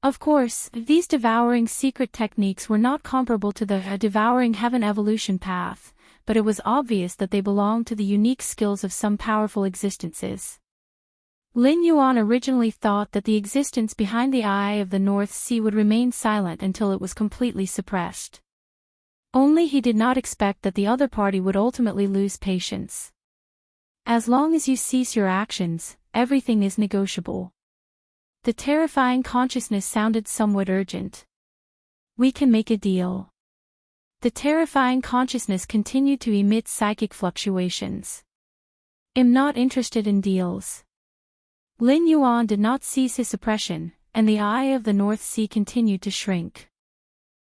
A: Of course, these devouring secret techniques were not comparable to the devouring heaven evolution path, but it was obvious that they belonged to the unique skills of some powerful existences. Lin Yuan originally thought that the existence behind the eye of the North Sea would remain silent until it was completely suppressed. Only he did not expect that the other party would ultimately lose patience. As long as you cease your actions, everything is negotiable. The terrifying consciousness sounded somewhat urgent. We can make a deal. The terrifying consciousness continued to emit psychic fluctuations. Am not interested in deals. Lin Yuan did not cease his suppression, and the eye of the North Sea continued to shrink.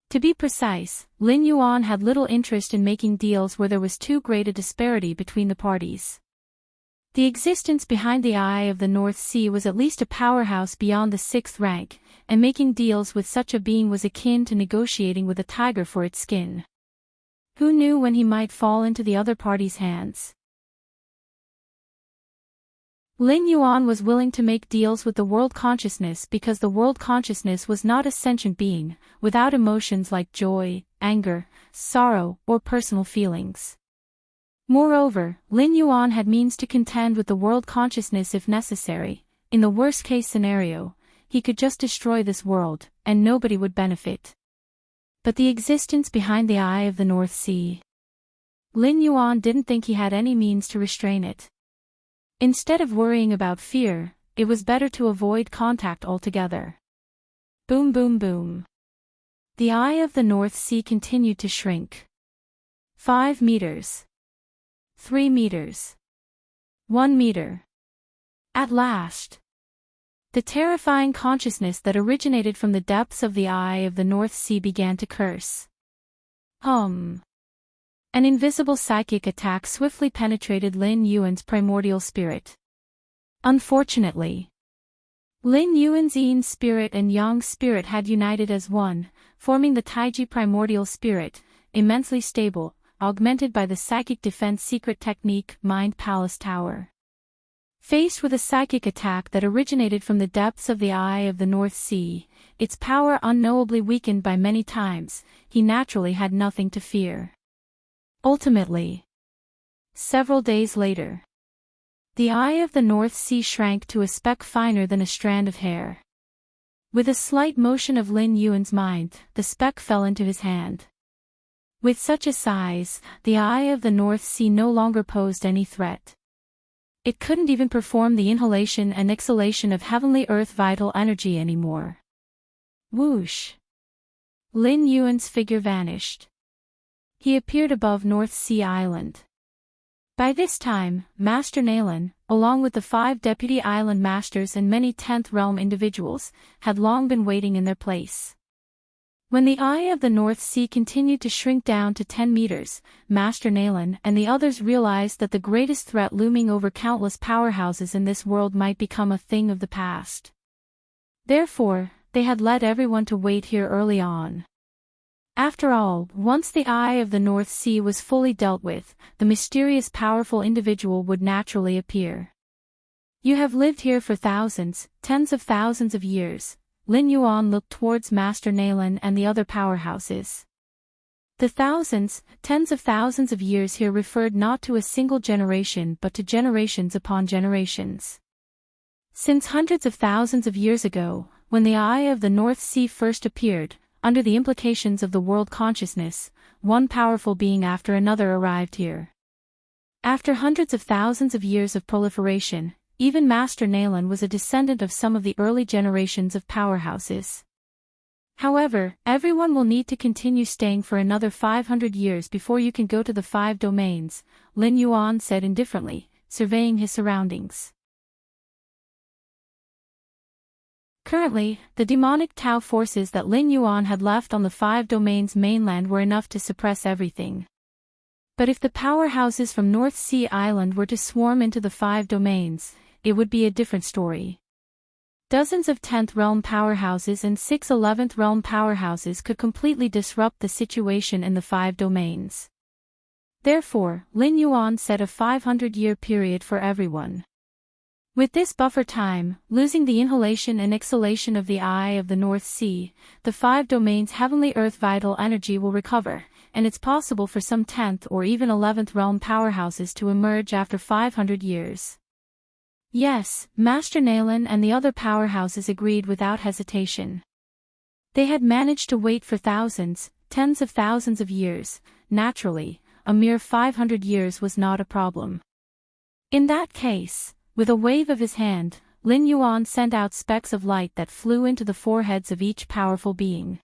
A: To be precise, Lin Yuan had little interest in making deals where there was too great a disparity between the parties. The existence behind the eye of the North Sea was at least a powerhouse beyond the 6th rank, and making deals with such a being was akin to negotiating with a tiger for its skin. Who knew when he might fall into the other party's hands? Lin Yuan was willing to make deals with the world consciousness because the world consciousness was not a sentient being, without emotions like joy, anger, sorrow, or personal feelings. Moreover, Lin Yuan had means to contend with the world consciousness if necessary. In the worst-case scenario, he could just destroy this world, and nobody would benefit. But the existence behind the eye of the North Sea. Lin Yuan didn't think he had any means to restrain it. Instead of worrying about fear, it was better to avoid contact altogether. Boom boom boom. The eye of the North Sea continued to shrink. 5 meters. 3 meters. 1 meter. At last. The terrifying consciousness that originated from the depths of the eye of the North Sea began to curse. An invisible psychic attack swiftly penetrated Lin Yuan's primordial spirit. Unfortunately, Lin Yuan's yin spirit and yang spirit had united as one, forming the Taiji primordial spirit, immensely stable, augmented by the psychic defense secret technique Mind Palace Tower. Faced with a psychic attack that originated from the depths of the eye of the North Sea, its power unknowably weakened by many times, he naturally had nothing to fear. Ultimately, several days later, the eye of the North Sea shrank to a speck finer than a strand of hair. With a slight motion of Lin Yuan's mind, the speck fell into his hand. With such a size, the eye of the North Sea no longer posed any threat. It couldn't even perform the inhalation and exhalation of heavenly earth vital energy anymore. Whoosh! Lin Yuan's figure vanished. He appeared above North Sea Island. By this time, Master Nalan, along with the 5 deputy island masters and many 10th realm individuals, had long been waiting in their place. When the eye of the North Sea continued to shrink down to 10 meters, Master Nalan and the others realized that the greatest threat looming over countless powerhouses in this world might become a thing of the past. Therefore, they had led everyone to wait here early on. After all, once the eye of the North Sea was fully dealt with, the mysterious powerful individual would naturally appear. You have lived here for thousands, tens of thousands of years. Lin Yuan looked towards Master Nalan and the other powerhouses. The thousands, tens of thousands of years here referred not to a single generation but to generations upon generations. Since hundreds of thousands of years ago, when the eye of the North Sea first appeared, under the implications of the world consciousness, one powerful being after another arrived here. After hundreds of thousands of years of proliferation, even Master Nalan was a descendant of some of the early generations of powerhouses. However, everyone will need to continue staying for another 500 years before you can go to the 5 domains, Lin Yuan said indifferently, surveying his surroundings. Currently, the demonic Tao forces that Lin Yuan had left on the 5 domains mainland were enough to suppress everything. But if the powerhouses from North Sea Island were to swarm into the 5 domains, it would be a different story. Dozens of 10th realm powerhouses and 6 11th realm powerhouses could completely disrupt the situation in the 5 domains. Therefore, Lin Yuan set a 500-year period for everyone. With this buffer time, losing the inhalation and exhalation of the eye of the North Sea, the 5 domains heavenly earth vital energy will recover, and it's possible for some 10th or even 11th realm powerhouses to emerge after 500 years. Yes, Master Nalan and the other powerhouses agreed without hesitation. They had managed to wait for thousands, tens of thousands of years. Naturally, a mere 500 years was not a problem. In that case, with a wave of his hand, Lin Yuan sent out specks of light that flew into the foreheads of each powerful being.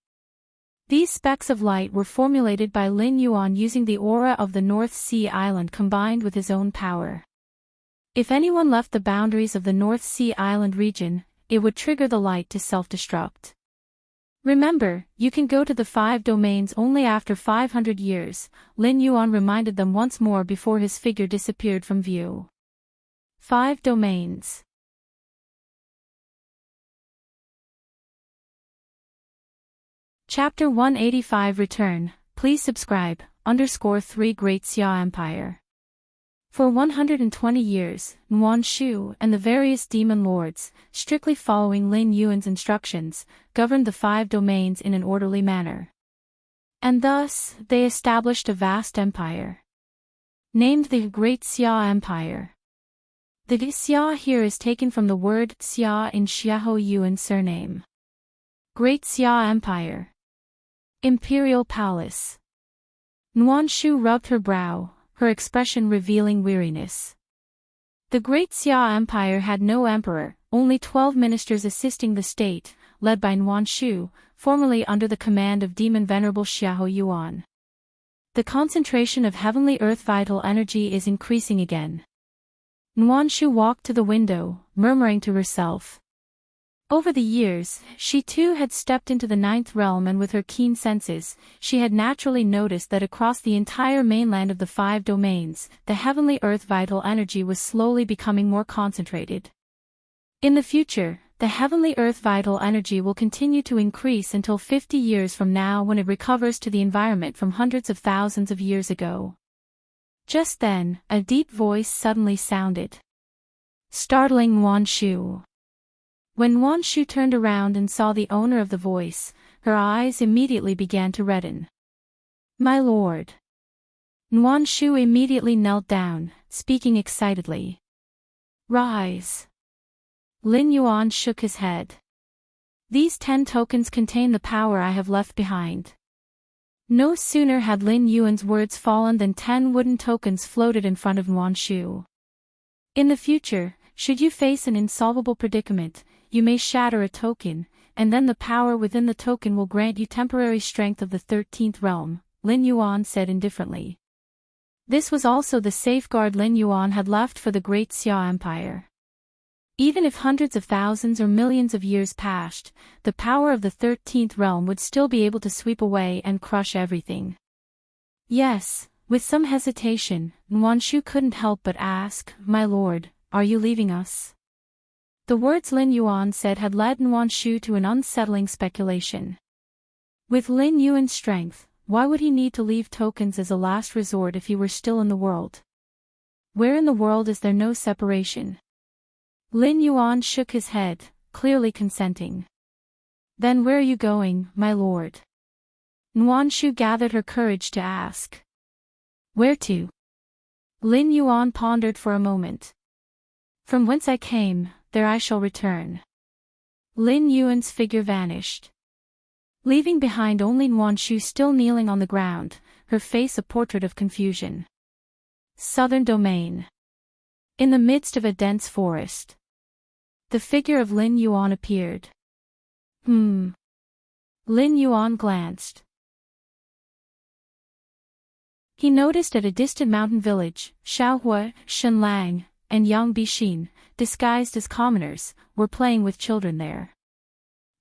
A: These specks of light were formulated by Lin Yuan using the aura of the North Sea Island combined with his own power. If anyone left the boundaries of the North Sea Island region, it would trigger the light to self-destruct. Remember, you can go to the 5 domains only after 500 years, Lin Yuan reminded them once more before his figure disappeared from view. 5 domains. Chapter 185 Return, please subscribe, _3 Great Xia Empire. For 120 years, Nuan Shu and the various demon lords, strictly following Lin Yuan's instructions, governed the 5 domains in an orderly manner. And thus, they established a vast empire. Named the Great Xia Empire. The Xia here is taken from the word Xia in Xiahou Yuan surname. Great Xia Empire. Imperial Palace. Nuan Shu rubbed her brow, her expression revealing weariness. The Great Xia Empire had no emperor, only 12 ministers assisting the state, led by Nuan Shu, formerly under the command of Demon Venerable Xiahou Yuan. The concentration of heavenly earth vital energy is increasing again. Nuan Shu walked to the window, murmuring to herself. Over the years, she too had stepped into the 9th realm, and with her keen senses, she had naturally noticed that across the entire mainland of the 5 domains, the heavenly earth vital energy was slowly becoming more concentrated. In the future, the heavenly earth vital energy will continue to increase until 50 years from now, when it recovers to the environment from hundreds of thousands of years ago. Just then, a deep voice suddenly sounded, startling Nuan Shu. When Nuan Shu turned around and saw the owner of the voice, her eyes immediately began to redden. My lord. Nuan Shu immediately knelt down, speaking excitedly. Rise. Lin Yuan shook his head. These 10 tokens contain the power I have left behind. No sooner had Lin Yuan's words fallen than 10 wooden tokens floated in front of Nuan Shu. In the future, should you face an insolvable predicament, you may shatter a token, and then the power within the token will grant you temporary strength of the 13th realm, Lin Yuan said indifferently. This was also the safeguard Lin Yuan had left for the Great Xia Empire. Even if hundreds of thousands or millions of years passed, the power of the 13th realm would still be able to sweep away and crush everything. Yes, with some hesitation, Nuan Shu couldn't help but ask, "My lord, are you leaving us?" The words Lin Yuan said had led Nuan Shu to an unsettling speculation. With Lin Yuan's strength, why would he need to leave tokens as a last resort if he were still in the world? Where in the world is there no separation? Lin Yuan shook his head, clearly consenting. Then where are you going, my lord? Nuan Shu gathered her courage to ask. Where to? Lin Yuan pondered for a moment. From whence I came, there I shall return. Lin Yuan's figure vanished, leaving behind only Nuan Shu still kneeling on the ground, her face a portrait of confusion. Southern Domain. In the midst of a dense forest, the figure of Lin Yuan appeared. Lin Yuan glanced. He noticed at a distant mountain village, Xiaohua, Shenlang, and Yang Bixin, disguised as commoners, were playing with children there.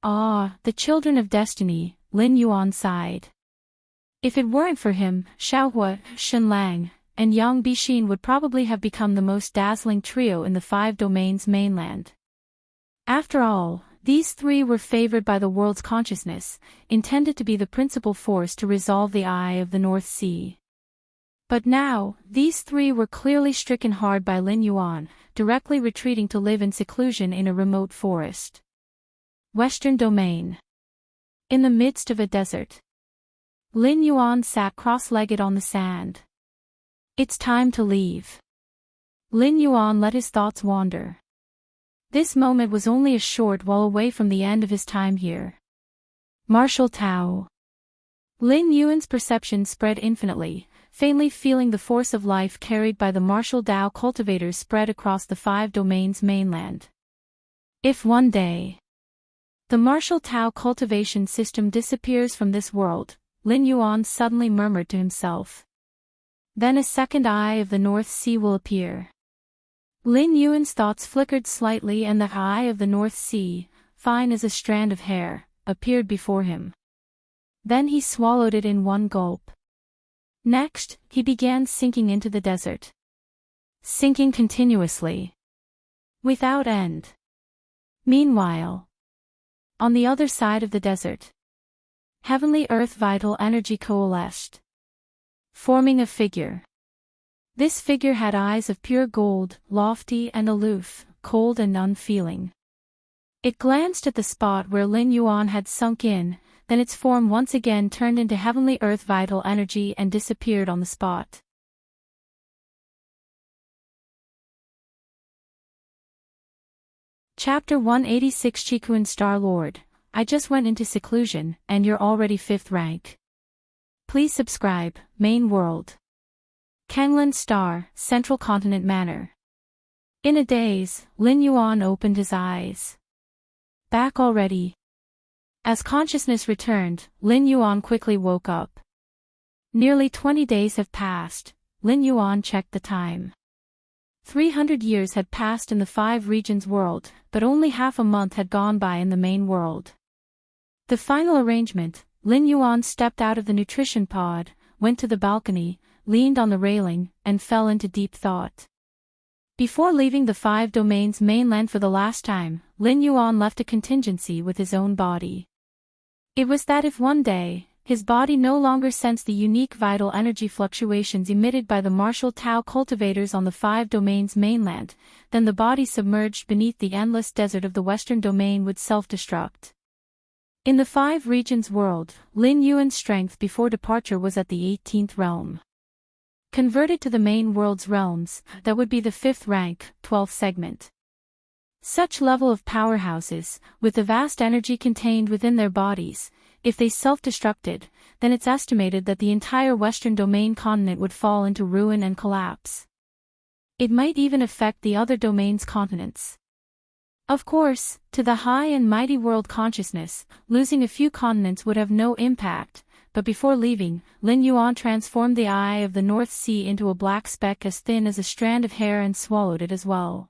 A: Ah, the children of destiny, Lin Yuan sighed. If it weren't for him, Xiaohua, Shenlang, and Yang Bixin would probably have become the most dazzling trio in the 5 domains mainland. After all, these 3 were favored by the world's consciousness, intended to be the principal force to resolve the Eye of the North Sea. But now, these 3 were clearly stricken hard by Lin Yuan, directly retreating to live in seclusion in a remote forest. Western Domain. In the midst of a desert, Lin Yuan sat cross-legged on the sand. It's time to leave. Lin Yuan let his thoughts wander. This moment was only a short while away from the end of his time here. Martial Tao. Lin Yuan's perception spread infinitely, faintly feeling the force of life carried by the martial Tao cultivators spread across the 5 domains mainland. If one day the martial Tao cultivation system disappears from this world, Lin Yuan suddenly murmured to himself, then a second Eye of the North Sea will appear. Lin Yuan's thoughts flickered slightly and the Eye of the North Sea, fine as a strand of hair, appeared before him. Then he swallowed it in one gulp. Next, he began sinking into the desert. Sinking continuously, without end. Meanwhile, on the other side of the desert, heavenly earth vital energy coalesced, forming a figure. This figure had eyes of pure gold, lofty and aloof, cold and unfeeling. It glanced at the spot where Lin Yuan had sunk in, then its form once again turned into heavenly earth vital energy and disappeared on the spot. Chapter 186 Chikuan Star Lord, I just went into seclusion, and you're already 5th rank. Please subscribe, Main World. Kanglan Star, Central Continent Manor. In a daze, Lin Yuan opened his eyes. Back already. As consciousness returned, Lin Yuan quickly woke up. Nearly 20 days have passed. Lin Yuan checked the time. 300 years had passed in the 5 regions world, but only half a month had gone by in the main world. The final arrangement, Lin Yuan stepped out of the nutrition pod, went to the balcony, leaned on the railing, and fell into deep thought. Before leaving the 5 domains mainland for the last time, Lin Yuan left a contingency with his own body. It was that if one day, his body no longer sensed the unique vital energy fluctuations emitted by the martial Tao cultivators on the 5 domains mainland, then the body submerged beneath the endless desert of the western domain would self-destruct. In the 5 regions world, Lin Yuan's strength before departure was at the 18th realm. converted to the main world's realms, that would be the 5th rank, 12th segment. Such level of powerhouses, with the vast energy contained within their bodies, if they self-destructed, then it's estimated that the entire Western domain continent would fall into ruin and collapse. It might even affect the other domain's continents. Of course, to the high and mighty world consciousness, losing a few continents would have no impact, but before leaving, Lin Yuan transformed the eye of the North Sea into a black speck as thin as a strand of hair and swallowed it as well.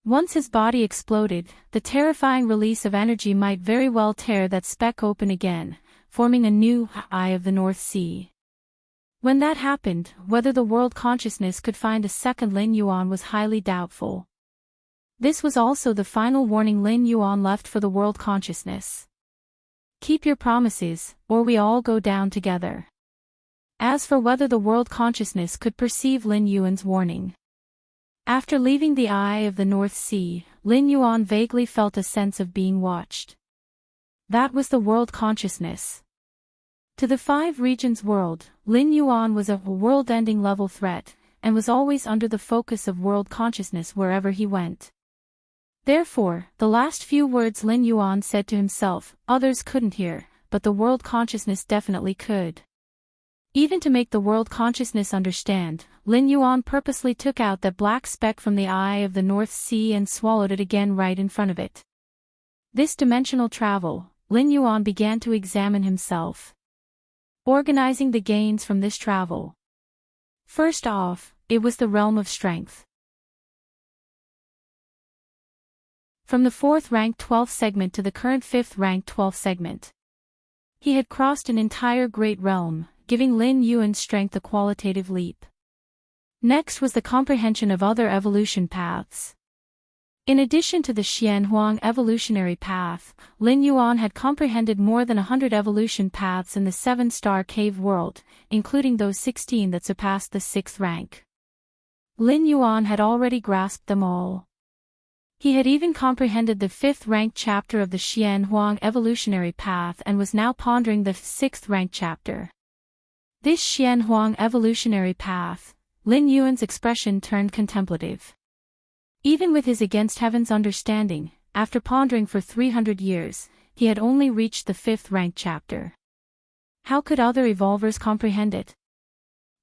A: Once his body exploded, the terrifying release of energy might very well tear that speck open again, forming a new eye of the North Sea. When that happened, whether the world consciousness could find a second Lin Yuan was highly doubtful. This was also the final warning Lin Yuan left for the world consciousness. Keep your promises, or we all go down together. As for whether the world consciousness could perceive Lin Yuan's warning. After leaving the eye of the North Sea, Lin Yuan vaguely felt a sense of being watched. That was the world consciousness. To the 5 regions world, Lin Yuan was a world-ending level threat, and was always under the focus of world consciousness wherever he went. Therefore, the last few words Lin Yuan said to himself, others couldn't hear, but the world consciousness definitely could. Even to make the world consciousness understand, Lin Yuan purposely took out that black speck from the eye of the North Sea and swallowed it again right in front of it. This dimensional travel, Lin Yuan began to examine himself. Organizing the gains from this travel. First off, it was the realm of strength. From the 4th rank 12th segment to the current 5th rank 12th segment. He had crossed an entire great realm, giving Lin Yuan's strength a qualitative leap. Next was the comprehension of other evolution paths. In addition to the Xianhuang evolutionary path, Lin Yuan had comprehended more than 100 evolution paths in the 7-star cave world, including those 16 that surpassed the 6th rank. Lin Yuan had already grasped them all. He had even comprehended the 5th ranked chapter of the Xianhuang evolutionary path and was now pondering the 6th ranked chapter. This Xianhuang evolutionary path, Lin Yuan's expression turned contemplative. Even with his against heaven's understanding, after pondering for 300 years, he had only reached the 5th ranked chapter. How could other evolvers comprehend it?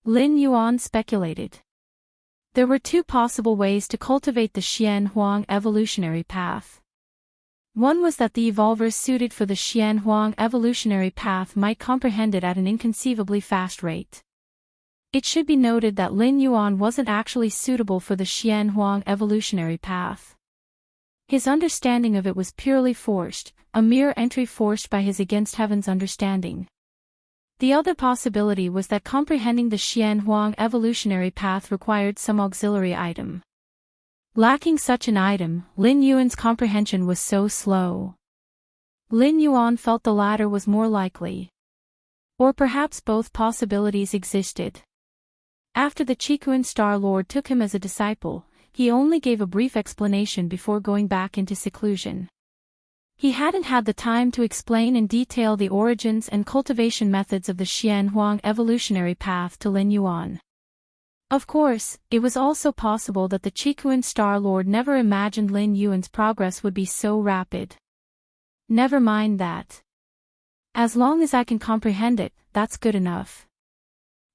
A: Lin Yuan speculated. There were 2 possible ways to cultivate the Xianhuang evolutionary path. One was that the evolvers suited for the Xianhuang evolutionary path might comprehend it at an inconceivably fast rate. It should be noted that Lin Yuan wasn't actually suitable for the Xianhuang evolutionary path. His understanding of it was purely forced, a mere entry forced by his against heaven's understanding. The other possibility was that comprehending the Xianhuang evolutionary path required some auxiliary item. Lacking such an item, Lin Yuan's comprehension was so slow. Lin Yuan felt the latter was more likely. Or perhaps both possibilities existed. After the Qikuan Star Lord took him as a disciple, he only gave a brief explanation before going back into seclusion. He hadn't had the time to explain in detail the origins and cultivation methods of the Xianhuang evolutionary path to Lin Yuan. Of course, it was also possible that the Qikuan Star Lord never imagined Lin Yuan's progress would be so rapid. Never mind that. As long as I can comprehend it, that's good enough.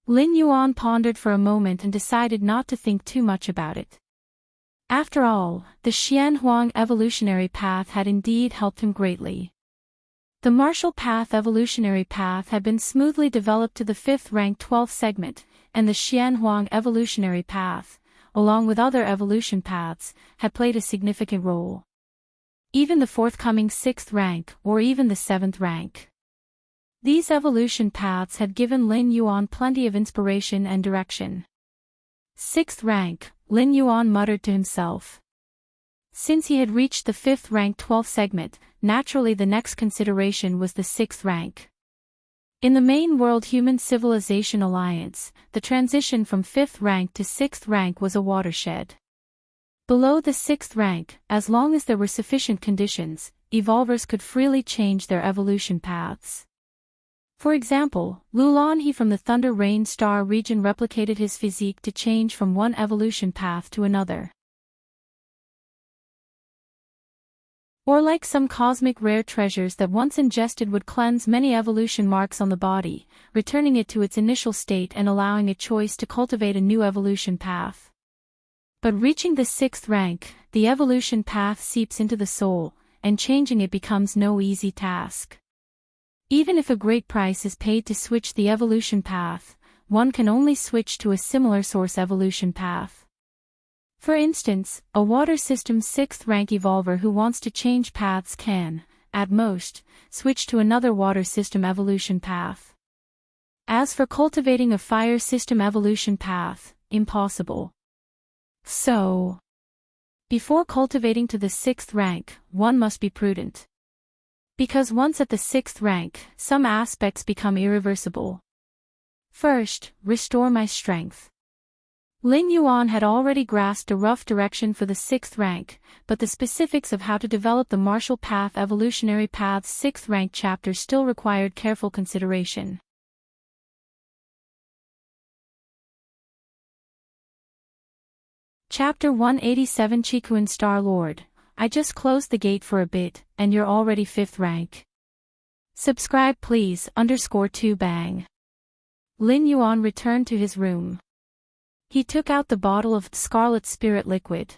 A: Lin Yuan pondered for a moment and decided not to think too much about it. After all, the Xianhuang evolutionary path had indeed helped him greatly. The martial path evolutionary path had been smoothly developed to the 5th rank 12th segment, and the Xianhuang evolutionary path, along with other evolution paths, had played a significant role. Even the forthcoming 6th rank, or even the 7th rank. These evolution paths had given Lin Yuan plenty of inspiration and direction. 6th rank, Lin Yuan muttered to himself. Since he had reached the 5th rank 12th segment, naturally the next consideration was the 6th rank. In the main World Human Civilization Alliance, the transition from 5th rank to 6th rank was a watershed. Below the 6th rank, as long as there were sufficient conditions, evolvers could freely change their evolution paths. For example, Lulan He from the Thunder Rain Star region replicated his physique to change from one evolution path to another. Or like some cosmic rare treasures that once ingested would cleanse many evolution marks on the body, returning it to its initial state and allowing a choice to cultivate a new evolution path. But reaching the 6th rank, the evolution path seeps into the soul, and changing it becomes no easy task. Even if a great price is paid to switch the evolution path, one can only switch to a similar source evolution path. For instance, a water system 6th rank evolver who wants to change paths can, at most, switch to another water system evolution path. As for cultivating a fire system evolution path, impossible. So, before cultivating to the 6th rank, one must be prudent. Because once at the 6th rank, some aspects become irreversible. First, restore my strength. Lin Yuan had already grasped a rough direction for the 6th rank, but the specifics of how to develop the martial path evolutionary path's 6th rank chapter still required careful consideration. Chapter 187 Chikuan Star Lord. I just closed the gate for a bit, and you're already 5th rank. Subscribe please, _2 bang. Lin Yuan returned to his room. He took out the bottle of Scarlet Spirit Liquid.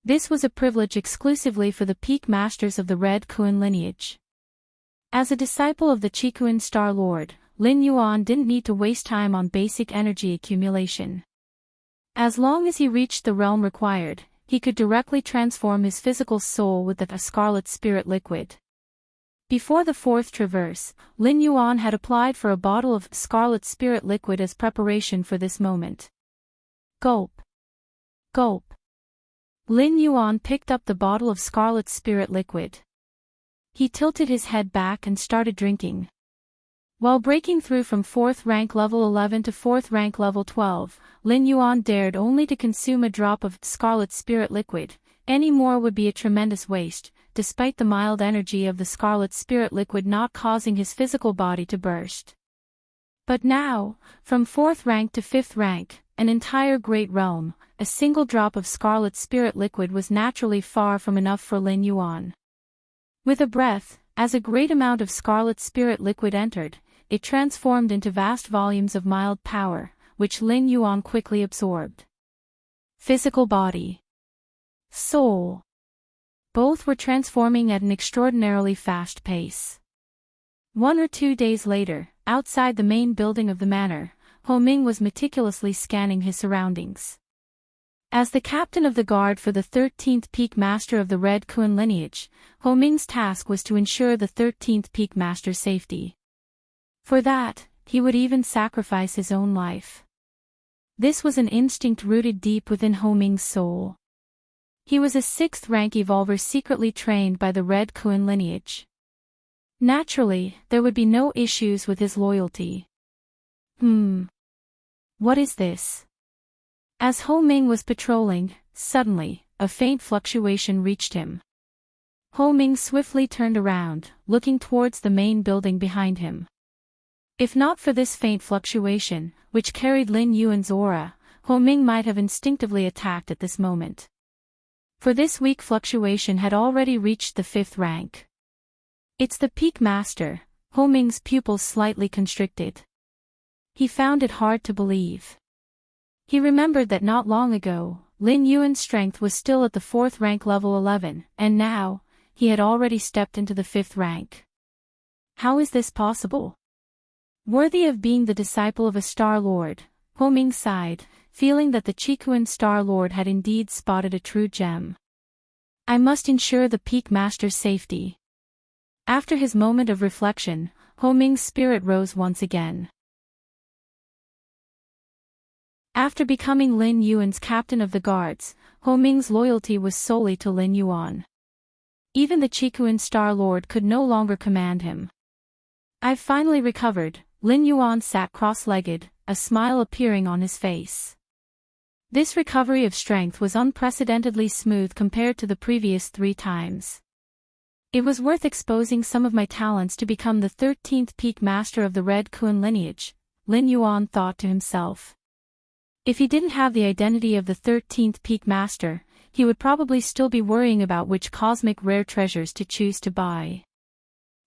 A: This was a privilege exclusively for the peak masters of the Red Kuan lineage. As a disciple of the Chikuan Star Lord, Lin Yuan didn't need to waste time on basic energy accumulation. As long as he reached the realm required, he could directly transform his physical soul with the Scarlet Spirit Liquid. Before the 4th traverse, Lin Yuan had applied for a bottle of Scarlet Spirit Liquid as preparation for this moment. Gulp. Gulp. Lin Yuan picked up the bottle of Scarlet Spirit Liquid. He tilted his head back and started drinking. While breaking through from 4th rank level 11 to 4th rank level 12, Lin Yuan dared only to consume a drop of Scarlet Spirit Liquid. Any more would be a tremendous waste, despite the mild energy of the Scarlet Spirit Liquid not causing his physical body to burst. But now, from 4th rank to 5th rank, an entire great realm, a single drop of Scarlet Spirit Liquid was naturally far from enough for Lin Yuan. With a breath, as a great amount of Scarlet Spirit Liquid entered, it transformed into vast volumes of mild power, which Lin Yuan quickly absorbed. Physical body. Soul. Both were transforming at an extraordinarily fast pace. 1 or 2 days later, outside the main building of the manor, Ho Ming was meticulously scanning his surroundings. As the captain of the guard for the 13th peak master of the Red Kuan lineage, Ho Ming's task was to ensure the 13th peak master's safety. For that, he would even sacrifice his own life. This was an instinct rooted deep within Ho Ming's soul. He was a 6th rank evolver secretly trained by the Red Kuan lineage. Naturally, there would be no issues with his loyalty. What is this? As Ho Ming was patrolling, suddenly, a faint fluctuation reached him. Ho Ming swiftly turned around, looking towards the main building behind him. If not for this faint fluctuation, which carried Lin Yuan's aura, Ho Ming might have instinctively attacked at this moment. For this weak fluctuation had already reached the 5th rank. It's the peak master. Ho Ming's pupils slightly constricted. He found it hard to believe. He remembered that not long ago, Lin Yuan's strength was still at the 4th rank level 11, and now, he had already stepped into the 5th rank. How is this possible? Worthy of being the disciple of a Star Lord, Ho Ming sighed, feeling that the Chikuan Star Lord had indeed spotted a true gem. I must ensure the peak master's safety. After his moment of reflection, Ho Ming's spirit rose once again. After becoming Lin Yuan's captain of the guards, Ho Ming's loyalty was solely to Lin Yuan. Even the Chikuan Star Lord could no longer command him. I've finally recovered. Lin Yuan sat cross-legged, a smile appearing on his face. This recovery of strength was unprecedentedly smooth compared to the previous 3 times. It was worth exposing some of my talents to become the 13th peak master of the Red Kun lineage, Lin Yuan thought to himself. If he didn't have the identity of the 13th peak master, he would probably still be worrying about which cosmic rare treasures to choose to buy.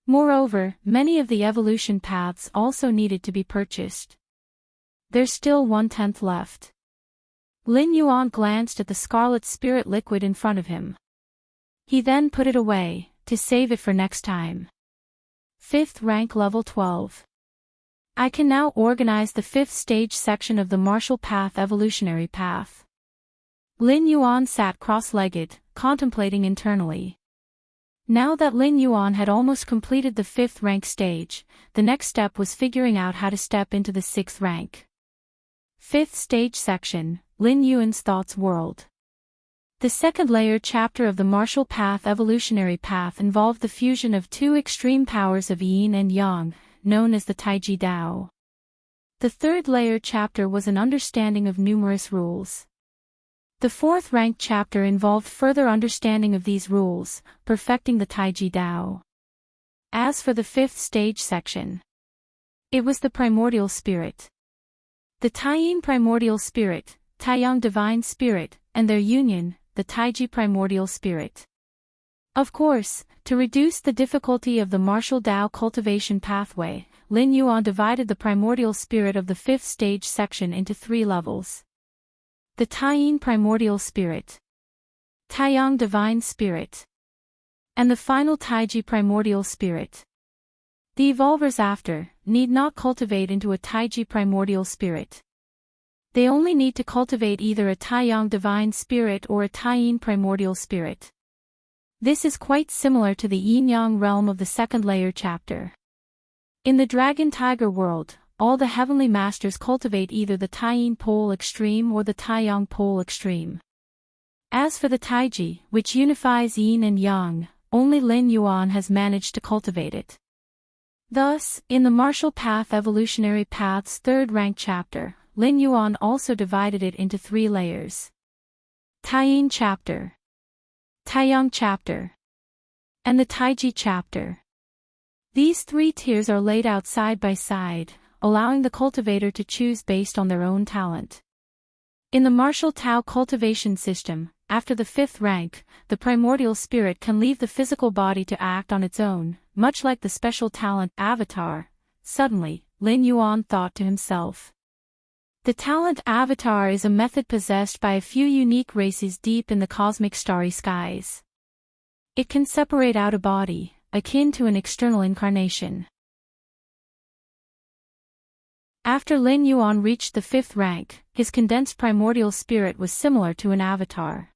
A: Moreover, many of the evolution paths also needed to be purchased. There's still 1/10 left. Lin Yuan glanced at the scarlet spirit liquid in front of him. He then put it away, to save it for next time. 5th rank level 12. I can now organize the 5th stage section of the martial path evolutionary path. Lin Yuan sat cross-legged, contemplating internally. Now that Lin Yuan had almost completed the 5th rank stage, the next step was figuring out how to step into the 6th rank. 5th stage section, Lin Yuan's Thoughts World. The second layer chapter of the martial path evolutionary path involved the fusion of two extreme powers of yin and yang, known as the Taiji Dao. The third layer chapter was an understanding of numerous rules. The 4th rank chapter involved further understanding of these rules, perfecting the Taiji Dao. As for the 5th stage section, it was the primordial spirit. The Taiyin primordial spirit, Taiyang divine spirit, and their union, the Taiji primordial spirit. Of course, to reduce the difficulty of the martial Dao cultivation pathway, Lin Yuan divided the primordial spirit of the 5th stage section into 3 levels. The Taiyin primordial spirit, Taiyang divine spirit, and the final Taiji primordial spirit. The evolvers after need not cultivate into a Taiji primordial spirit. They only need to cultivate either a Taiyang divine spirit or a Taiyin primordial spirit. This is quite similar to the yin-yang realm of the second layer chapter. In the Dragon Tiger world, all the heavenly masters cultivate either the Taiyin pole extreme or the Taiyang pole extreme. As for the Taiji, which unifies yin and yang, only Lin Yuan has managed to cultivate it. Thus, in the martial path evolutionary path's 3rd rank chapter, Lin Yuan also divided it into 3 layers. Taiyin chapter, Taiyang chapter, and the Taiji chapter. These 3 tiers are laid out side by side, allowing the cultivator to choose based on their own talent. In the martial Tao cultivation system, after the 5th rank, the primordial spirit can leave the physical body to act on its own, much like the special talent avatar. Suddenly, Lin Yuan thought to himself. The talent avatar is a method possessed by a few unique races deep in the cosmic starry skies. It can separate out a body, akin to an external incarnation. After Lin Yuan reached the 5th rank, his condensed primordial spirit was similar to an avatar.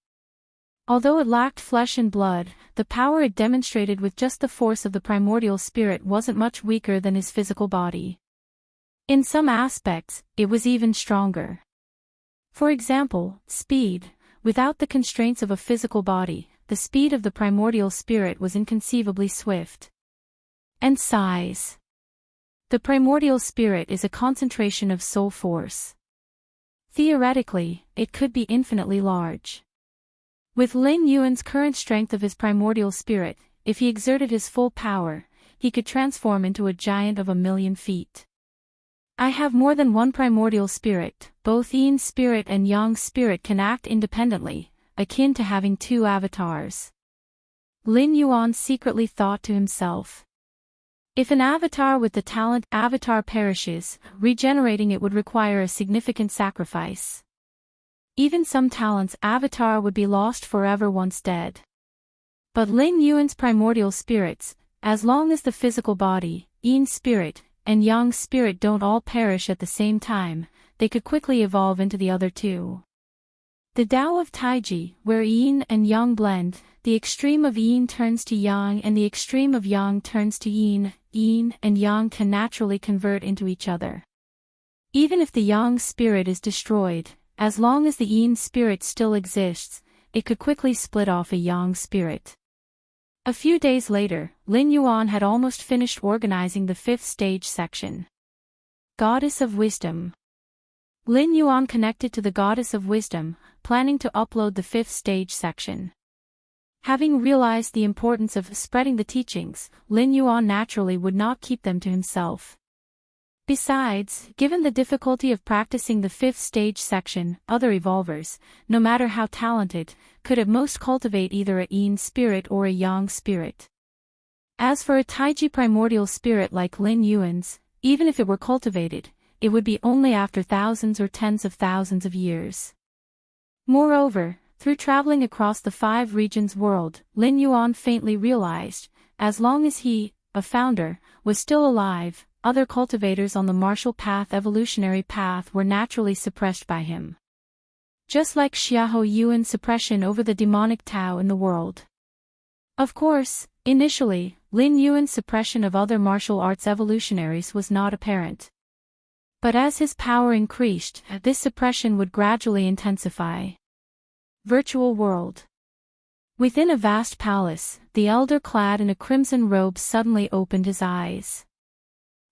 A: Although it lacked flesh and blood, the power it demonstrated with just the force of the primordial spirit wasn't much weaker than his physical body. In some aspects, it was even stronger. For example, speed. Without the constraints of a physical body, the speed of the primordial spirit was inconceivably swift. And size. The primordial spirit is a concentration of soul force. Theoretically, it could be infinitely large. With Lin Yuan's current strength of his primordial spirit, if he exerted his full power, he could transform into a giant of 1,000,000 feet. I have more than one primordial spirit. Both yin spirit and yang spirit can act independently, akin to having 2 avatars. Lin Yuan secretly thought to himself. If an avatar with the talent avatar perishes, regenerating it would require a significant sacrifice. Even some talents avatar would be lost forever once dead. But Lin Yuan's primordial spirits, as long as the physical body, yin spirit, and yang spirit don't all perish at the same time, they could quickly evolve into the other 2. The Tao of Taiji, where yin and yang blend, the extreme of yin turns to yang and the extreme of yang turns to yin, yin and yang can naturally convert into each other. Even if the yang spirit is destroyed, as long as the yin spirit still exists, it could quickly split off a yang spirit. A few days later, Lin Yuan had almost finished organizing the 5th stage section. Goddess of Wisdom. Lin Yuan connected to the Goddess of Wisdom, planning to upload the 5th stage section. Having realized the importance of spreading the teachings, Lin Yuan naturally would not keep them to himself. Besides, given the difficulty of practicing the fifth stage section, other evolvers, no matter how talented, could at most cultivate either a yin spirit or a yang spirit. As for a Taiji primordial spirit like Lin Yuan's, even if it were cultivated, it would be only after thousands or tens of thousands of years. Moreover, through traveling across the 5 regions world, Lin Yuan faintly realized, as long as he, a founder, was still alive, other cultivators on the martial path evolutionary path were naturally suppressed by him. Just like Xiahou Yuan's suppression over the demonic Tao in the world. Of course, initially, Lin Yuan's suppression of other martial arts evolutionaries was not apparent. But as his power increased, this suppression would gradually intensify. Virtual world. Within a vast palace, the elder clad in a crimson robe suddenly opened his eyes.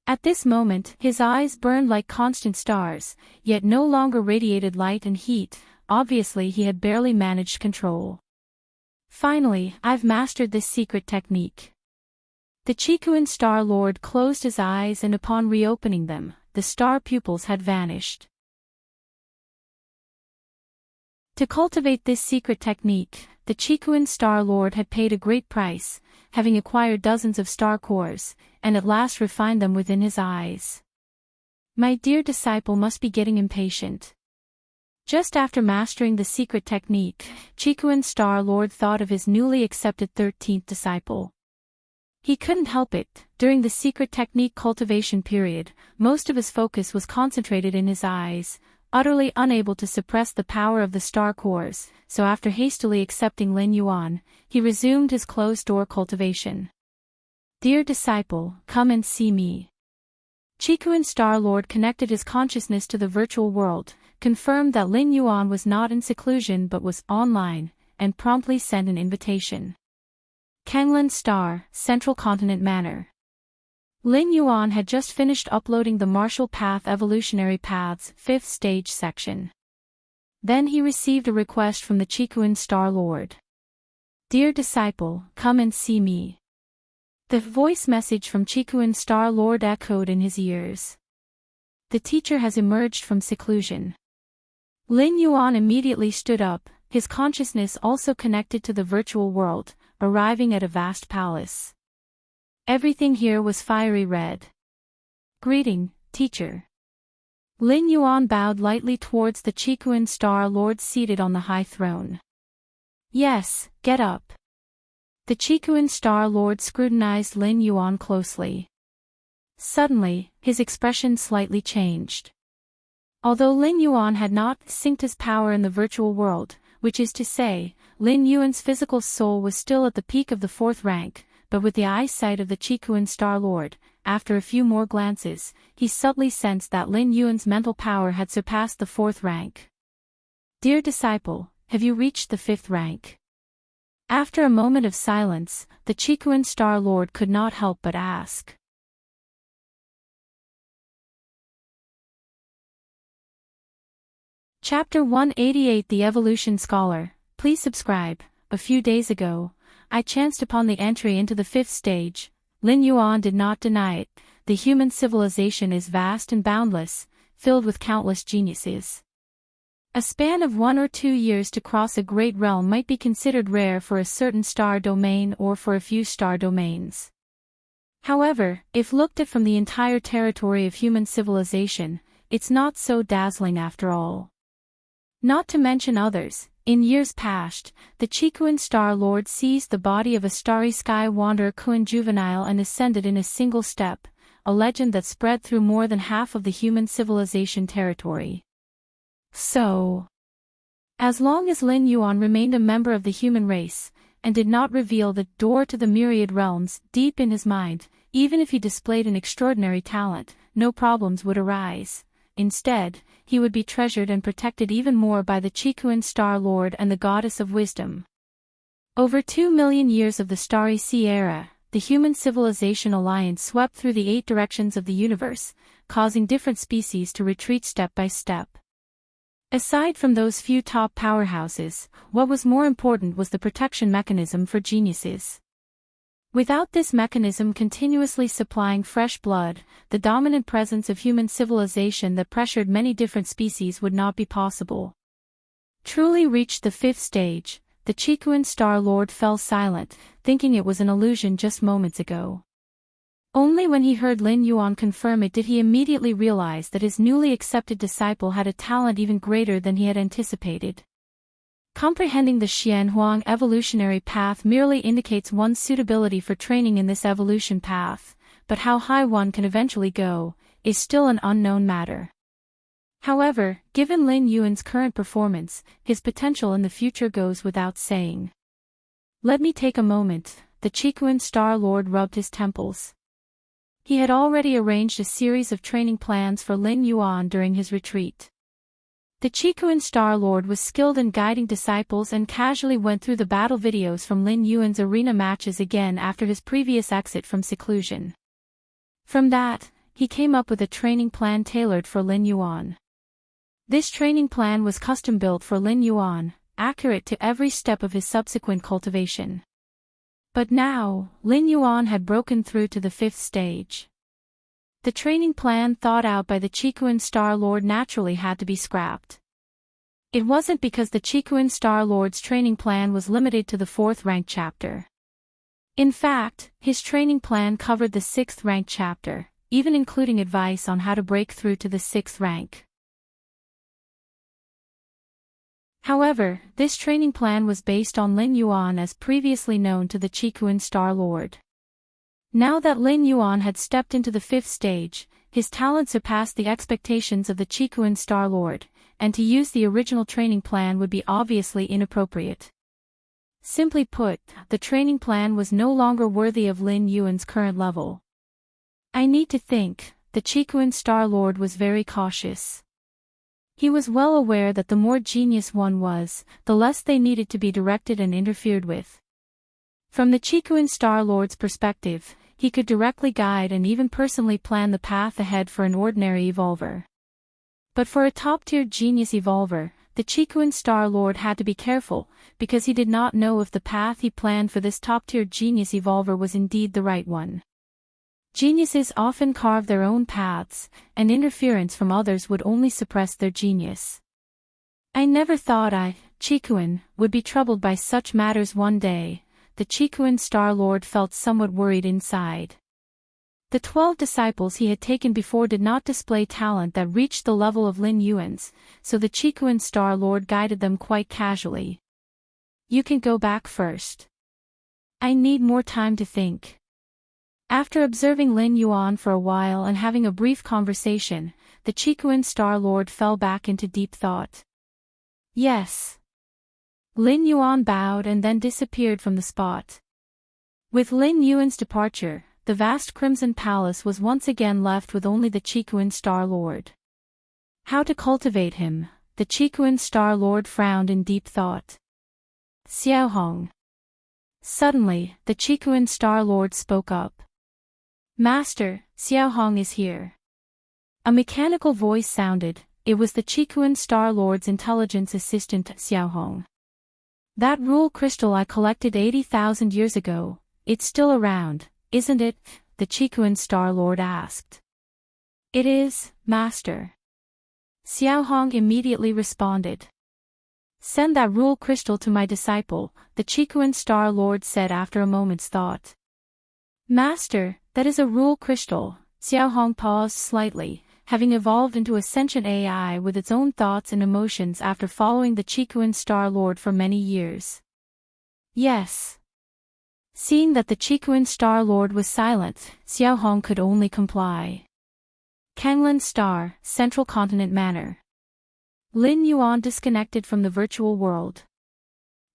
A: At this moment, his eyes burned like constant stars, yet no longer radiated light and heat. Obviously he had barely managed control. Finally, I've mastered this secret technique. The Qikuan Star Lord closed his eyes and upon reopening them, the star pupils had vanished. To cultivate this secret technique, the Qikuan Star Lord had paid a great price, having acquired dozens of star cores, and at last refined them within his eyes. My dear disciple must be getting impatient. Just after mastering the secret technique, Qikuan Star Lord thought of his newly accepted 13th disciple. He couldn't help it. During the secret technique cultivation period, most of his focus was concentrated in his eyes, utterly unable to suppress the power of the star cores, so after hastily accepting Lin Yuan, he resumed his closed-door cultivation. Dear disciple, come and see me. Qikuan Star Lord connected his consciousness to the virtual world, confirmed that Lin Yuan was not in seclusion but was online, and promptly sent an invitation. Kanglan Star, Central Continent Manor. Lin Yuan had just finished uploading the Martial Path Evolutionary Path's 5th stage section. Then he received a request from the Qikuan Star Lord. Dear disciple, come and see me. The voice message from Qikuan Star Lord echoed in his ears. The teacher has emerged from seclusion. Lin Yuan immediately stood up, his consciousness also connected to the virtual world, arriving at a vast palace. Everything here was fiery red. Greeting, teacher. Lin Yuan bowed lightly towards the Qikuan Star Lord seated on the high throne. Yes, get up. The Qikuan Star Lord scrutinized Lin Yuan closely. Suddenly, his expression slightly changed. Although Lin Yuan had not synced his power in the virtual world, which is to say, Lin Yuan's physical soul was still at the peak of the 4th rank, but with the eyesight of the Qikuan Star Lord, after a few more glances, he subtly sensed that Lin Yuan's mental power had surpassed the 4th rank. Dear disciple, have you reached the 5th rank? After a moment of silence, the Qikuan Star Lord could not help but ask. Chapter 188 The Evolution Scholar. Please subscribe. A few days ago, I chanced upon the entry into the 5th stage. Lin Yuan did not deny it. The human civilization is vast and boundless, filled with countless geniuses. A span of 1 or 2 years to cross a great realm might be considered rare for a certain star domain or for a few star domains. However, if looked at from the entire territory of human civilization, it's not so dazzling after all. Not to mention others, in years past, the Qikuan Star Lord seized the body of a starry sky wanderer Kuan juvenile and ascended in a single step, a legend that spread through more than half of the human civilization territory. So, as long as Lin Yuan remained a member of the human race, and did not reveal the door to the myriad realms deep in his mind, even if he displayed an extraordinary talent, no problems would arise. Instead, he would be treasured and protected even more by the Qikuan Star Lord and the Goddess of Wisdom. Over 2 million years of the Starry Sea era, the human civilization alliance swept through the 8 directions of the universe, causing different species to retreat step by step. Aside from those few top powerhouses, what was more important was the protection mechanism for geniuses. Without this mechanism continuously supplying fresh blood, the dominant presence of human civilization that pressured many different species would not be possible. Truly reached the fifth stage, the Chikuan Star Lord fell silent, thinking it was an illusion just moments ago. Only when he heard Lin Yuan confirm it did he immediately realize that his newly accepted disciple had a talent even greater than he had anticipated. Comprehending the Xianhuang evolutionary path merely indicates one's suitability for training in this evolution path, but how high one can eventually go is still an unknown matter. However, given Lin Yuan's current performance, his potential in the future goes without saying. Let me take a moment. The Chikuan Star Lord rubbed his temples. He had already arranged a series of training plans for Lin Yuan during his retreat. The Chikuan Star Lord was skilled in guiding disciples and casually went through the battle videos from Lin Yuan's arena matches again after his previous exit from seclusion. From that, he came up with a training plan tailored for Lin Yuan. This training plan was custom-built for Lin Yuan, accurate to every step of his subsequent cultivation. But now, Lin Yuan had broken through to the fifth stage. The training plan thought out by the Chikuan Star Lord naturally had to be scrapped. It wasn't because the Chikuan Star Lord's training plan was limited to the 4th rank chapter. In fact, his training plan covered the 6th rank chapter, even including advice on how to break through to the 6th rank. However, this training plan was based on Lin Yuan as previously known to the Chikuan Star Lord. Now that Lin Yuan had stepped into the 5th stage, his talent surpassed the expectations of the Chikuan Star Lord, and to use the original training plan would be obviously inappropriate. Simply put, the training plan was no longer worthy of Lin Yuan's current level. I need to think, the Chikuan Star Lord was very cautious. He was well aware that the more genius one was, the less they needed to be directed and interfered with. From the Chikuan Star Lord's perspective, he could directly guide and even personally plan the path ahead for an ordinary evolver. But for a top-tier genius evolver, the Chikuan Star Lord had to be careful, because he did not know if the path he planned for this top-tier genius evolver was indeed the right one. Geniuses often carve their own paths, and interference from others would only suppress their genius. I never thought I, Chikuan, would be troubled by such matters one day. The Chikuan Star Lord felt somewhat worried inside. The 12 disciples he had taken before did not display talent that reached the level of Lin Yuan's, so the Chikuan Star Lord guided them quite casually. You can go back first. I need more time to think. After observing Lin Yuan for a while and having a brief conversation, the Chikuan Star Lord fell back into deep thought. Yes. Lin Yuan bowed and then disappeared from the spot. With Lin Yuan's departure, the vast Crimson Palace was once again left with only the Chikuan Star Lord. How to cultivate him? The Chikuan Star Lord frowned in deep thought. Xiaohong. Suddenly, the Chikuan Star Lord spoke up. Master, Xiaohong is here. A mechanical voice sounded. It was the Chikuan Star Lord's intelligence assistant Xiaohong. That rule crystal I collected 80,000 years ago, it's still around, isn't it? The Chikuan Star Lord asked. It is, Master. Xiaohong immediately responded. Send that rule crystal to my disciple, the Chikuan Star Lord said after a moment's thought. Master, that is a rule crystal. Xiaohong paused slightly, having evolved into a sentient AI with its own thoughts and emotions after following the Chikuan Star Lord for many years. Yes. Seeing that the Chikuan Star Lord was silent, Xiaohong could only comply. Kanglan Star, Central Continent Manor. Lin Yuan disconnected from the virtual world.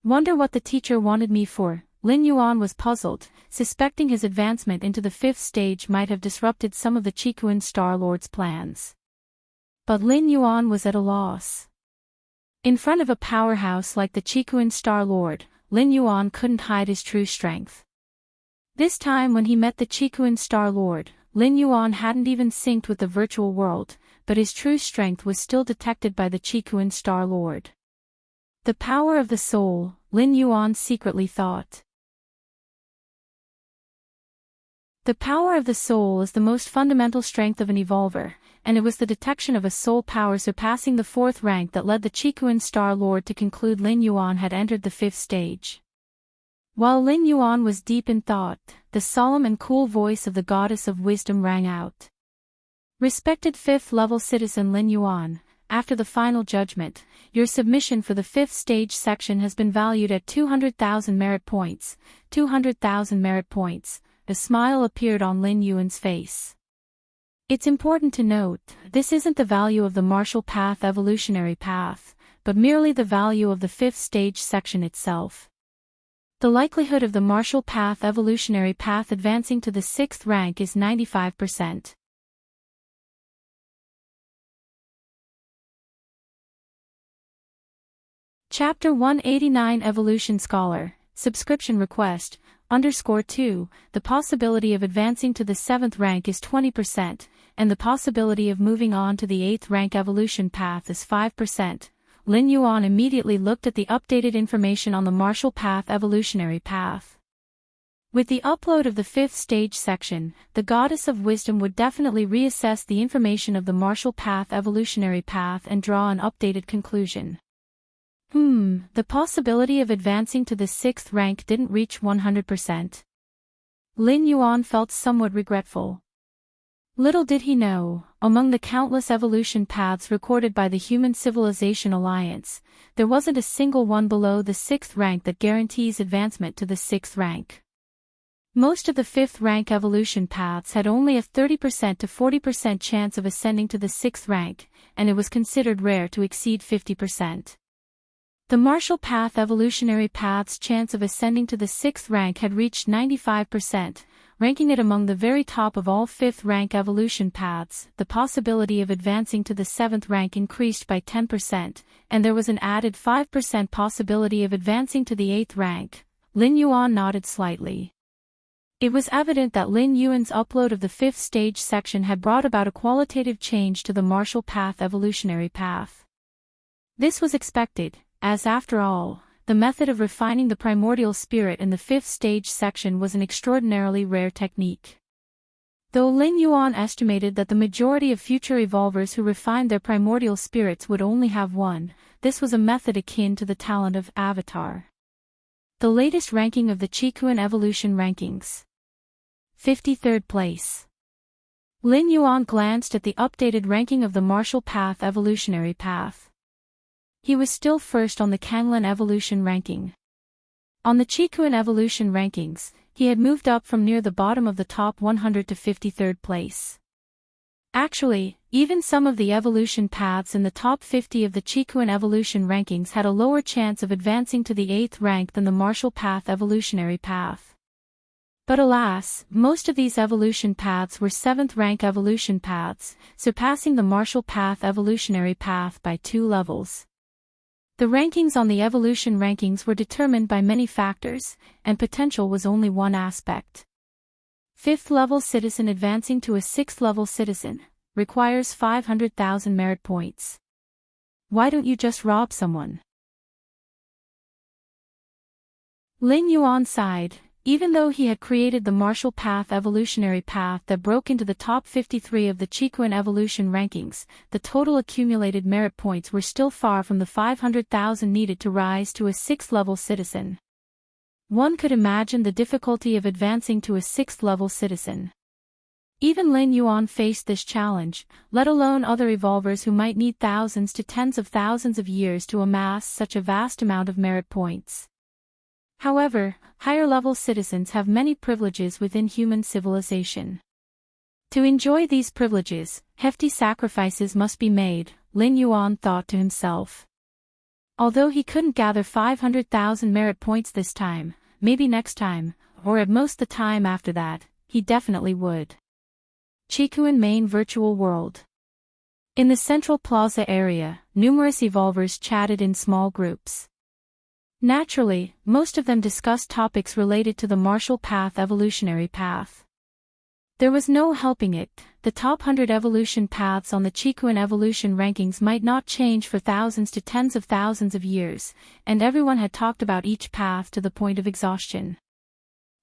A: Wonder what the teacher wanted me for. Lin Yuan was puzzled, suspecting his advancement into the 5th stage might have disrupted some of the Chikuan Star Lord's plans. But Lin Yuan was at a loss. In front of a powerhouse like the Chikuan Star Lord, Lin Yuan couldn't hide his true strength. This time when he met the Chikuan Star Lord, Lin Yuan hadn't even synced with the virtual world, but his true strength was still detected by the Qikuan Star Lord. The power of the soul, Lin Yuan secretly thought. The power of the soul is the most fundamental strength of an evolver, and it was the detection of a soul power surpassing the fourth rank that led the Qikuan Star Lord to conclude Lin Yuan had entered the fifth stage. While Lin Yuan was deep in thought, the solemn and cool voice of the goddess of wisdom rang out. Respected fifth-level citizen Lin Yuan, after the final judgment, your submission for the fifth stage section has been valued at 200,000 merit points. 200,000 merit points. A smile appeared on Lin Yuan's face. It's important to note, this isn't the value of the martial path evolutionary path, but merely the value of the fifth stage section itself. The likelihood of the martial path evolutionary path advancing to the sixth rank is 95%. Chapter 189 Evolution Scholar, Subscription Request, _2, the possibility of advancing to the 7th rank is 20%, and the possibility of moving on to the 8th rank evolution path is 5%. Lin Yuan immediately looked at the updated information on the martial path evolutionary path. With the upload of the 5th stage section, the goddess of wisdom would definitely reassess the information of the martial path evolutionary path and draw an updated conclusion. The possibility of advancing to the 6th rank didn't reach 100%. Lin Yuan felt somewhat regretful. Little did he know, among the countless evolution paths recorded by the Human Civilization Alliance, there wasn't a single one below the 6th rank that guarantees advancement to the 6th rank. Most of the 5th rank evolution paths had only a 30% to 40% chance of ascending to the 6th rank, and it was considered rare to exceed 50%. The martial path evolutionary path's chance of ascending to the 6th rank had reached 95%, ranking it among the very top of all 5th rank evolution paths. The possibility of advancing to the 7th rank increased by 10%, and there was an added 5% possibility of advancing to the 8th rank. Lin Yuan nodded slightly. It was evident that Lin Yuan's upload of the 5th stage section had brought about a qualitative change to the martial path evolutionary path. This was expected, as after all, the method of refining the primordial spirit in the 5th stage section was an extraordinarily rare technique. Though Lin Yuan estimated that the majority of future evolvers who refined their primordial spirits would only have one, this was a method akin to the talent of Avatar. The latest ranking of the Qikuan evolution rankings. 53rd place. Lin Yuan glanced at the updated ranking of the martial path evolutionary path. He was still first on the Kanglan evolution ranking. On the Qikuan evolution rankings, he had moved up from near the bottom of the top 100 to 53rd place. Actually, even some of the evolution paths in the top 50 of the Qikuan evolution rankings had a lower chance of advancing to the 8th rank than the martial path evolutionary path. But alas, most of these evolution paths were 7th rank evolution paths, surpassing the martial path evolutionary path by 2 levels. The rankings on the evolution rankings were determined by many factors, and potential was only one aspect. 5th level citizen advancing to a 6th level citizen requires 500,000 merit points. Why don't you just rob someone? Lin Yuan sighed. Even though he had created the martial path evolutionary path that broke into the top 53 of the Qikuan evolution rankings, the total accumulated merit points were still far from the 500,000 needed to rise to a 6th level citizen. One could imagine the difficulty of advancing to a 6th level citizen. Even Lin Yuan faced this challenge, let alone other evolvers who might need thousands to tens of thousands of years to amass such a vast amount of merit points. However, higher-level citizens have many privileges within human civilization. To enjoy these privileges, hefty sacrifices must be made, Lin Yuan thought to himself. Although he couldn't gather 500,000 merit points this time, maybe next time, or at most the time after that, he definitely would. Qikuan main virtual world. In the central plaza area, numerous evolvers chatted in small groups. Naturally, most of them discussed topics related to the martial path evolutionary path. There was no helping it. The top 100 evolution paths on the Chikuan evolution rankings might not change for thousands to tens of thousands of years, and everyone had talked about each path to the point of exhaustion.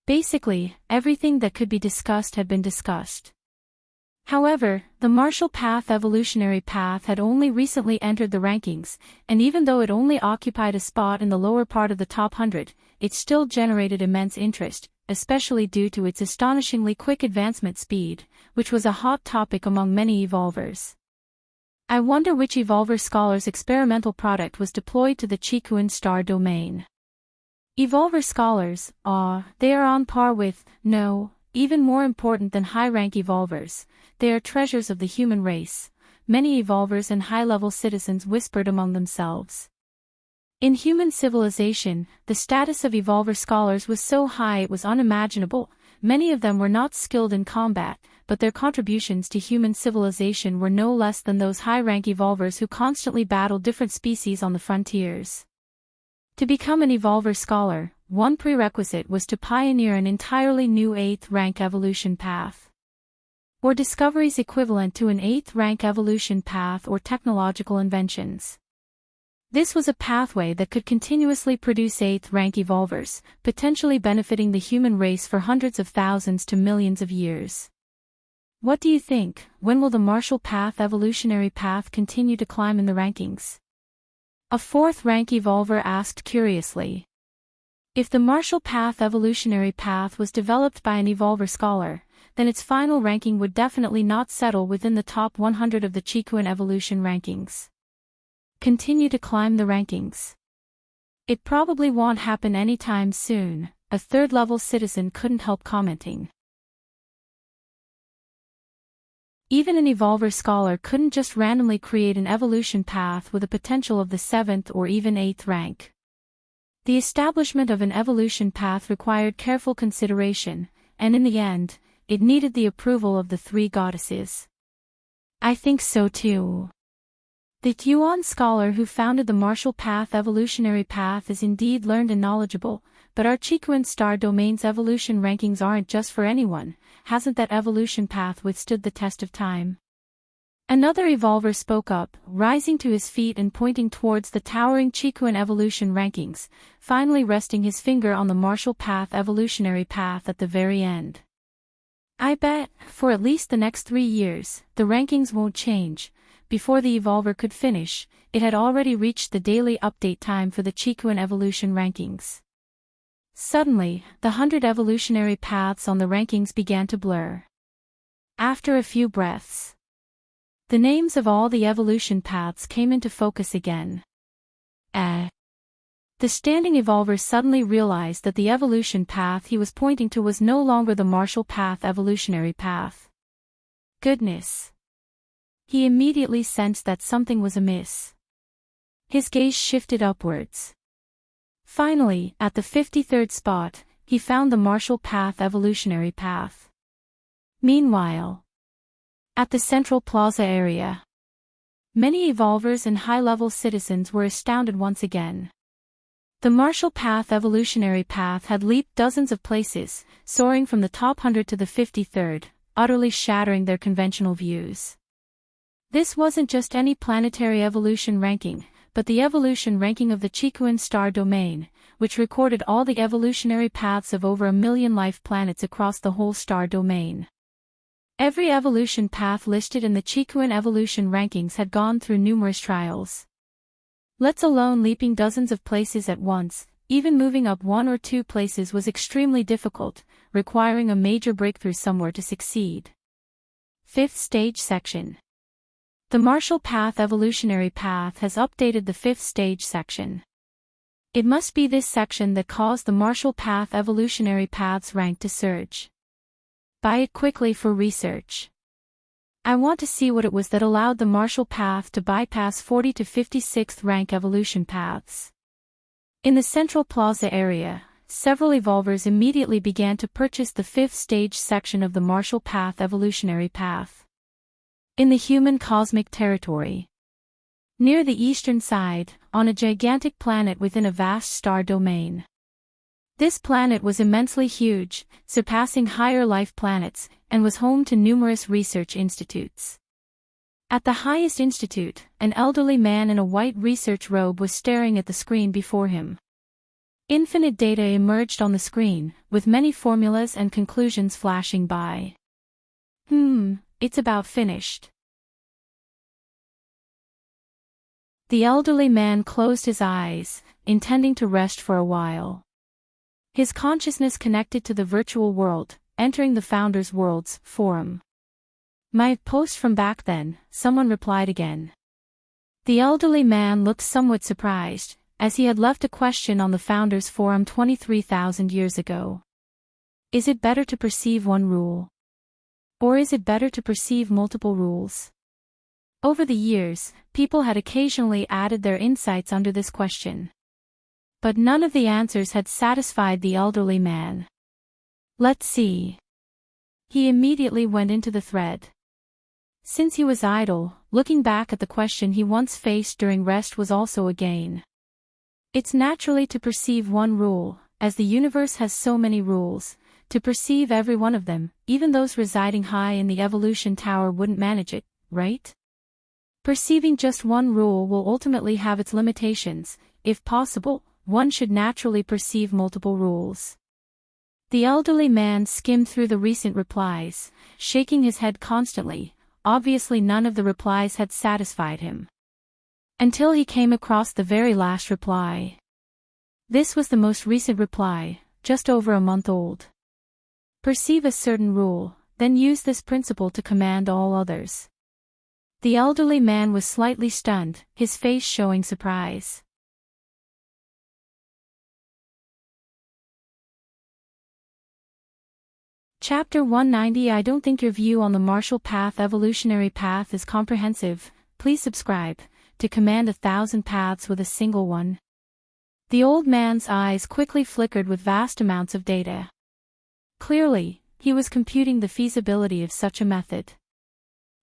A: Basically, everything that could be discussed had been discussed. However, the martial path evolutionary path had only recently entered the rankings, and even though it only occupied a spot in the lower part of the top 100, it still generated immense interest, especially due to its astonishingly quick advancement speed, which was a hot topic among many evolvers. I wonder which evolver scholar's experimental product was deployed to the Chikuan star domain. Evolver scholars, they are on par with, no, even more important than high-rank evolvers. They are treasures of the human race, many evolvers and high-level citizens whispered among themselves. In human civilization, the status of evolver scholars was so high it was unimaginable. Many of them were not skilled in combat, but their contributions to human civilization were no less than those high-rank evolvers who constantly battled different species on the frontiers. To become an evolver scholar, one prerequisite was to pioneer an entirely new 8th rank evolution path, or discoveries equivalent to an 8th rank evolution path or technological inventions. This was a pathway that could continuously produce 8th rank evolvers, potentially benefiting the human race for hundreds of thousands to millions of years. What do you think? When will the martial path evolutionary path continue to climb in the rankings? A 4th rank evolver asked curiously. If the martial path evolutionary path was developed by an evolver scholar, then its final ranking would definitely not settle within the top 100 of the Chikuan evolution rankings. Continue to climb the rankings. It probably won't happen anytime soon, a third-level citizen couldn't help commenting. Even an evolver scholar couldn't just randomly create an evolution path with a potential of the 7th or even 8th rank. The establishment of an evolution path required careful consideration, and in the end, it needed the approval of the 3 goddesses. I think so too. The Yuan scholar who founded the martial path evolutionary path is indeed learned and knowledgeable, but our Chikuan star domain's evolution rankings aren't just for anyone. Hasn't that evolution path withstood the test of time? Another evolver spoke up, rising to his feet and pointing towards the towering Chikuan evolution rankings, finally resting his finger on the martial path evolutionary path at the very end. I bet, for at least the next 3 years, the rankings won't change. Before the evolver could finish, it had already reached the daily update time for the Chikuan evolution rankings. Suddenly, the 100 evolutionary paths on the rankings began to blur. After a few breaths, the names of all the evolution paths came into focus again. The standing evolver suddenly realized that the evolution path he was pointing to was no longer the martial path evolutionary path. Goodness! He immediately sensed that something was amiss. His gaze shifted upwards. Finally, at the 53rd spot, he found the martial path evolutionary path. Meanwhile, at the central plaza area, many evolvers and high-level citizens were astounded once again. The martial path evolutionary path had leaped dozens of places, soaring from the top 100 to the 53rd, utterly shattering their conventional views. This wasn't just any planetary evolution ranking, but the evolution ranking of the Chikuan star domain, which recorded all the evolutionary paths of over 1 million life planets across the whole star domain. Every evolution path listed in the Chikuan evolution rankings had gone through numerous trials. Let alone leaping dozens of places at once, even moving up 1 or 2 places was extremely difficult, requiring a major breakthrough somewhere to succeed. 5th stage section. The martial path evolutionary path has updated the 5th stage section. It must be this section that caused the martial path evolutionary path's rank to surge. Buy it quickly for research. I want to see what it was that allowed the martial path to bypass 40 to 56th rank evolution paths. In the central plaza area, several evolvers immediately began to purchase the 5th stage section of the martial path evolutionary path. In the human cosmic territory, near the eastern side, on a gigantic planet within a vast star domain. This planet was immensely huge, surpassing higher life planets, and was home to numerous research institutes. At the highest institute, an elderly man in a white research robe was staring at the screen before him. Infinite data emerged on the screen, with many formulas and conclusions flashing by. It's about finished. The elderly man closed his eyes, intending to rest for a while. His consciousness connected to the virtual world, entering the Founders World's forum. My post from back then, someone replied again. The elderly man looked somewhat surprised, as he had left a question on the Founders Forum 23,000 years ago. Is it better to perceive one rule? Or is it better to perceive multiple rules? Over the years, people had occasionally added their insights under this question. But none of the answers had satisfied the elderly man. Let's see. He immediately went into the thread. Since he was idle, looking back at the question he once faced during rest was also a gain. It's naturally to perceive one rule, as the universe has so many rules. To perceive every one of them, even those residing high in the evolution tower wouldn't manage it, right? Perceiving just one rule will ultimately have its limitations. If possible, one should naturally perceive multiple rules. The elderly man skimmed through the recent replies, shaking his head constantly. Obviously none of the replies had satisfied him. Until he came across the very last reply. This was the most recent reply, just over a month old. Perceive a certain rule, then use this principle to command all others. The elderly man was slightly stunned, his face showing surprise. Chapter 190. I don't think your view on the martial path evolutionary path is comprehensive. Please subscribe to command 1,000 paths with a single one. The old man's eyes quickly flickered with vast amounts of data. Clearly, he was computing the feasibility of such a method.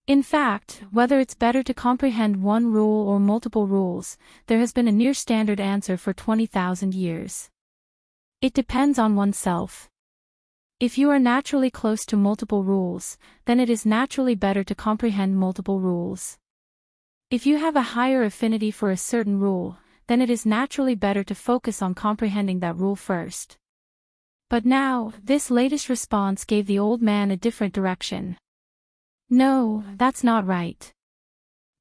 A: In fact, whether it's better to comprehend one rule or multiple rules, there has been a near-standard answer for 20,000 years. It depends on oneself. If you are naturally close to multiple rules, then it is naturally better to comprehend multiple rules. If you have a higher affinity for a certain rule, then it is naturally better to focus on comprehending that rule first. But now, this latest response gave the old man a different direction. No, that's not right.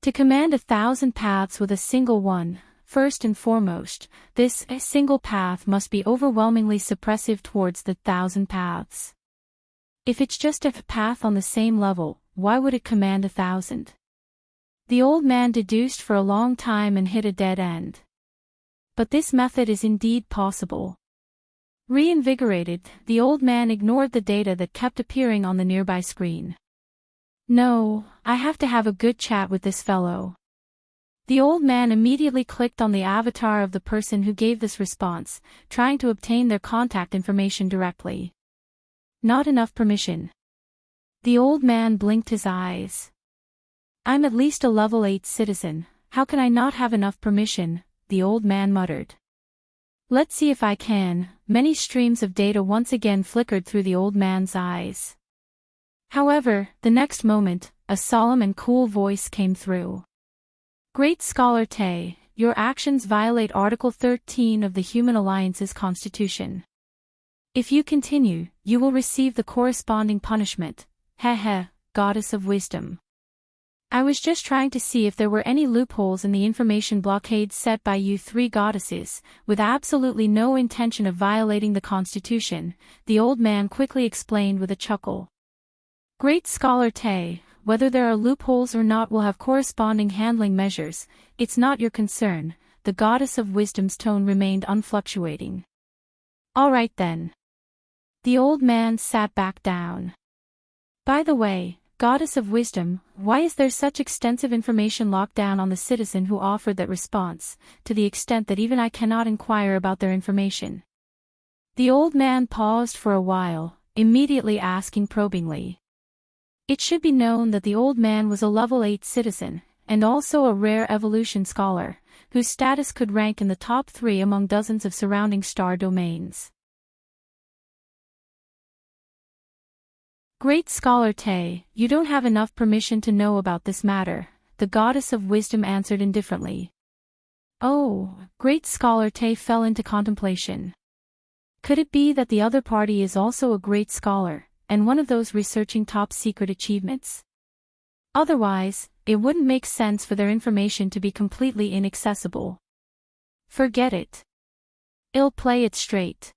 A: To command 1,000 paths with a single one, first and foremost, this single path must be overwhelmingly suppressive towards the 1,000 paths. If it's just a path on the same level, why would it command 1,000? The old man deduced for a long time and hit a dead end. But this method is indeed possible. Reinvigorated, the old man ignored the data that kept appearing on the nearby screen. No, I have to have a good chat with this fellow. The old man immediately clicked on the avatar of the person who gave this response, trying to obtain their contact information directly. Not enough permission. The old man blinked his eyes. I'm at least a level 8 citizen, how can I not have enough permission? The old man muttered. Let's see if I can. Many streams of data once again flickered through the old man's eyes. However, the next moment, a solemn and cool voice came through. Great Scholar Te, your actions violate Article 13 of the Human Alliance's Constitution. If you continue, you will receive the corresponding punishment. Heh, Goddess of Wisdom. I was just trying to see if there were any loopholes in the information blockade set by you three goddesses, with absolutely no intention of violating the Constitution, the old man quickly explained with a chuckle. Great Scholar Te, whether there are loopholes or not will have corresponding handling measures, it's not your concern, the Goddess of Wisdom's tone remained unfluctuating. All right then. The old man sat back down. By the way, Goddess of Wisdom, why is there such extensive information locked down on the citizen who offered that response, to the extent that even I cannot inquire about their information? The old man paused for a while, immediately asking probingly. It should be known that the old man was a level 8 citizen, and also a rare evolution scholar, whose status could rank in the top 3 among dozens of surrounding star domains. Great scholar Te, you don't have enough permission to know about this matter, the goddess of wisdom answered indifferently. Oh, great scholar Te fell into contemplation. Could it be that the other party is also a great scholar, and one of those researching top-secret achievements? Otherwise, it wouldn't make sense for their information to be completely inaccessible. Forget it. I'll play it straight.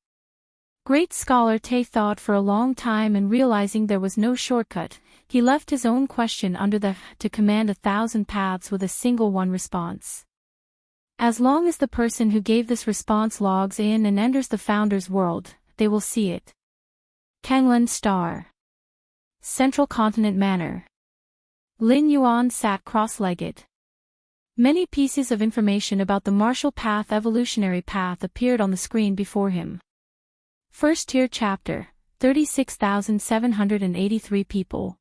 A: Great scholar Te thought for a long time, and realizing there was no shortcut, he left his own question under the to command 1,000 paths with a single one response. As long as the person who gave this response logs in and enters the founder's world, they will see it. Kanglan Star. Central Continent Manor. Lin Yuan sat cross-legged. Many pieces of information about the martial path evolutionary path appeared on the screen before him. First tier chapter, 36,783 people.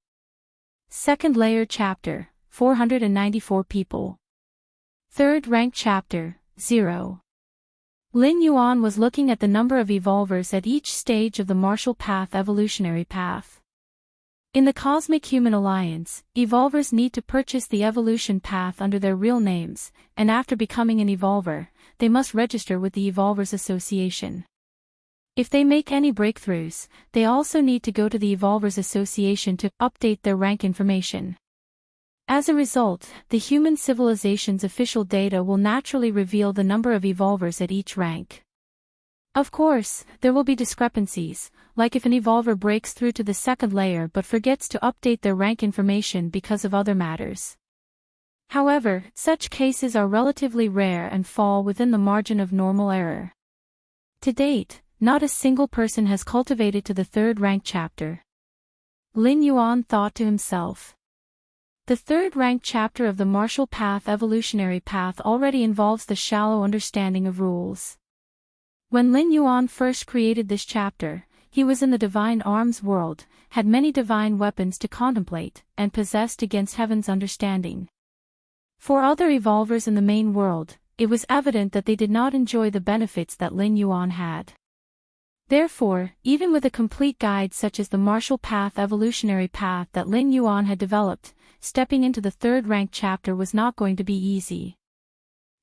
A: Second layer chapter, 494 people. Third rank chapter, 0. Lin Yuan was looking at the number of evolvers at each stage of the martial path evolutionary path. In the Cosmic Human Alliance, evolvers need to purchase the evolution path under their real names, and after becoming an evolver, they must register with the Evolvers Association. If they make any breakthroughs, they also need to go to the Evolvers Association to update their rank information. As a result, the human civilization's official data will naturally reveal the number of evolvers at each rank. Of course, there will be discrepancies, like if an evolver breaks through to the second layer but forgets to update their rank information because of other matters. However, such cases are relatively rare and fall within the margin of normal error. To date, not a single person has cultivated to the third rank chapter. Lin Yuan thought to himself. The third rank chapter of the martial path evolutionary path already involves the shallow understanding of rules. When Lin Yuan first created this chapter, he was in the divine arms world, had many divine weapons to contemplate, and possessed against heaven's understanding. For other evolvers in the main world, it was evident that they did not enjoy the benefits that Lin Yuan had. Therefore, even with a complete guide such as the martial path evolutionary path that Lin Yuan had developed, stepping into the third rank chapter was not going to be easy.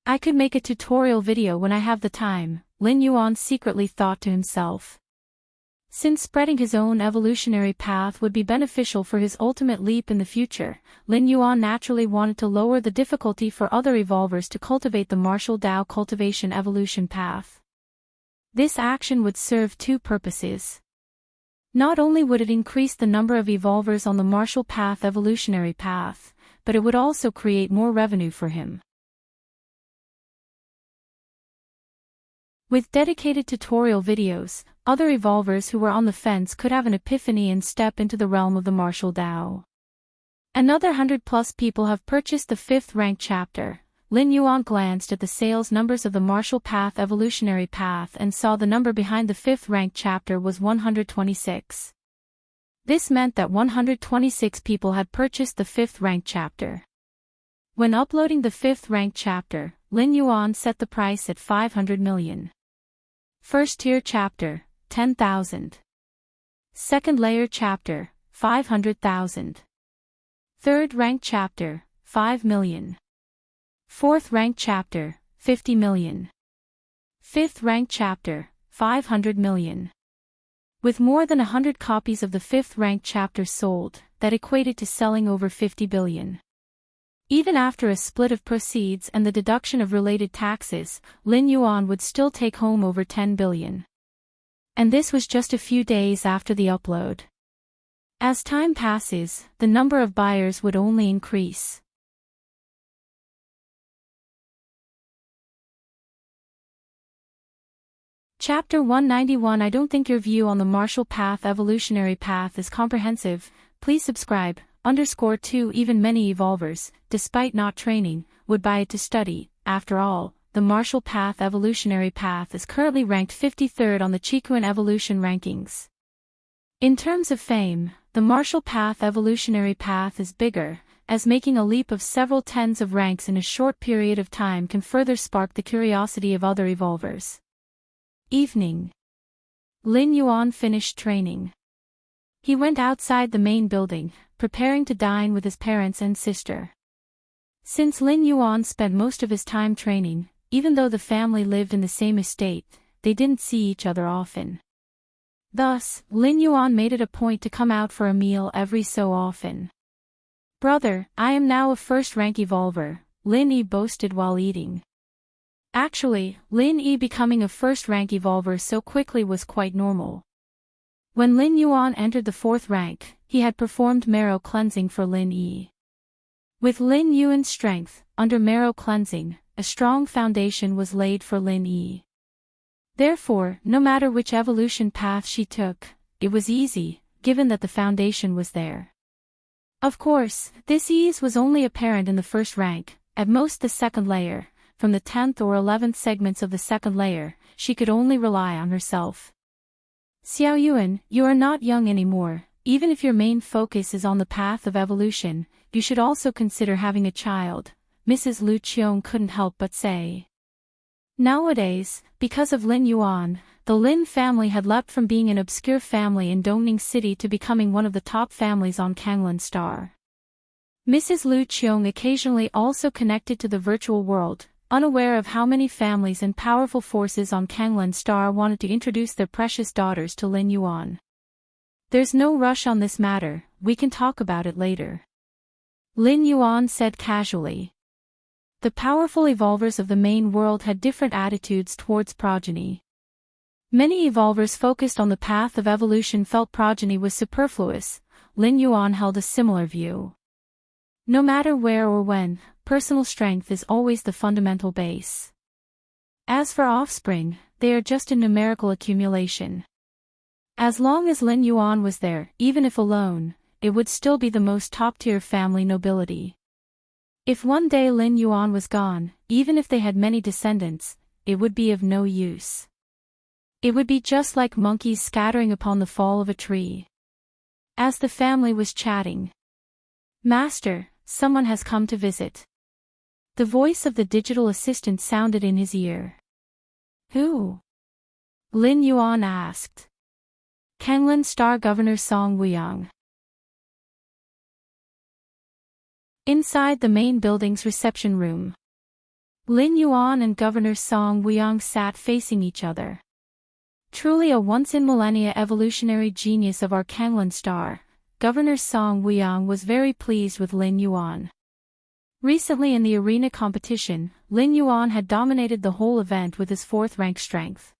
A: I could make a tutorial video when I have the time, Lin Yuan secretly thought to himself. Since spreading his own evolutionary path would be beneficial for his ultimate leap in the future, Lin Yuan naturally wanted to lower the difficulty for other evolvers to cultivate the martial Dao cultivation evolution path. This action would serve two purposes. Not only would it increase the number of evolvers on the martial path evolutionary path, but it would also create more revenue for him. With dedicated tutorial videos, other evolvers who were on the fence could have an epiphany and step into the realm of the martial Dao. Another 100+ people have purchased the 5th rank chapter. Lin Yuan glanced at the sales numbers of the martial path evolutionary path and saw the number behind the 5th rank chapter was 126. This meant that 126 people had purchased the 5th rank chapter. When uploading the 5th rank chapter, Lin Yuan set the price at 500 million. First tier chapter, 10,000. Second layer chapter, 500,000. Third rank chapter, 5 million. Fourth rank chapter, 50 million. Fifth rank chapter, 500 million. With more than 100 copies of the 5th rank chapter sold, that equated to selling over 50 billion. Even after a split of proceeds and the deduction of related taxes, Lin Yuan would still take home over 10 billion. And this was just a few days after the upload. As time passes, the number of buyers would only increase. Chapter 191. I don't think your view on the martial path evolutionary path is comprehensive. Please subscribe. _2 Even many evolvers, despite not training, would buy it to study. After all, the martial path evolutionary path is currently ranked 53rd on the Chikuan evolution rankings. In terms of fame, the martial path evolutionary path is bigger, as making a leap of several tens of ranks in a short period of time can further spark the curiosity of other evolvers. Evening. Lin Yuan finished training. He went outside the main building, preparing to dine with his parents and sister. Since Lin Yuan spent most of his time training, even though the family lived in the same estate, they didn't see each other often. Thus, Lin Yuan made it a point to come out for a meal every so often. "Brother, I am now a first-rank evolver," Lin Yi boasted while eating. Actually, Lin Yi becoming a first-rank evolver so quickly was quite normal. When Lin Yuan entered the 4th rank, he had performed marrow cleansing for Lin Yi. With Lin Yuan's strength, under marrow cleansing, a strong foundation was laid for Lin Yi. Therefore, no matter which evolution path she took, it was easy, given that the foundation was there. Of course, this ease was only apparent in the 1st rank, at most the 2nd layer. From the 10th or 11th segments of the 2nd layer, she could only rely on herself. "Xiao Yuan, you are not young anymore. Even if your main focus is on the path of evolution, you should also consider having a child," Mrs. Lu Qiong couldn't help but say. Nowadays, because of Lin Yuan, the Lin family had leapt from being an obscure family in Dongning City to becoming one of the top families on Kanglan Star. Mrs. Lu Qiong occasionally also connected to the virtual world, unaware of how many families and powerful forces on Kanglan Star wanted to introduce their precious daughters to Lin Yuan. "There's no rush on this matter, we can talk about it later," Lin Yuan said casually. The powerful evolvers of the main world had different attitudes towards progeny. Many evolvers focused on the path of evolution felt progeny was superfluous. Lin Yuan held a similar view. No matter where or when, personal strength is always the fundamental base. As for offspring, they are just a numerical accumulation. As long as Lin Yuan was there, even if alone, it would still be the most top-tier family nobility. If one day Lin Yuan was gone, even if they had many descendants, it would be of no use. It would be just like monkeys scattering upon the fall of a tree. As the family was chatting, "Master, someone has come to visit." The voice of the digital assistant sounded in his ear. "Who?" Lin Yuan asked. "Kanglan Star Governor Song Wuyang." Inside the main building's reception room, Lin Yuan and Governor Song Wuyang sat facing each other. Truly a once-in-millennia evolutionary genius of our Kanglan Star, Governor Song Wuyang was very pleased with Lin Yuan. Recently in the arena competition, Lin Yuan had dominated the whole event with his 4th rank strength.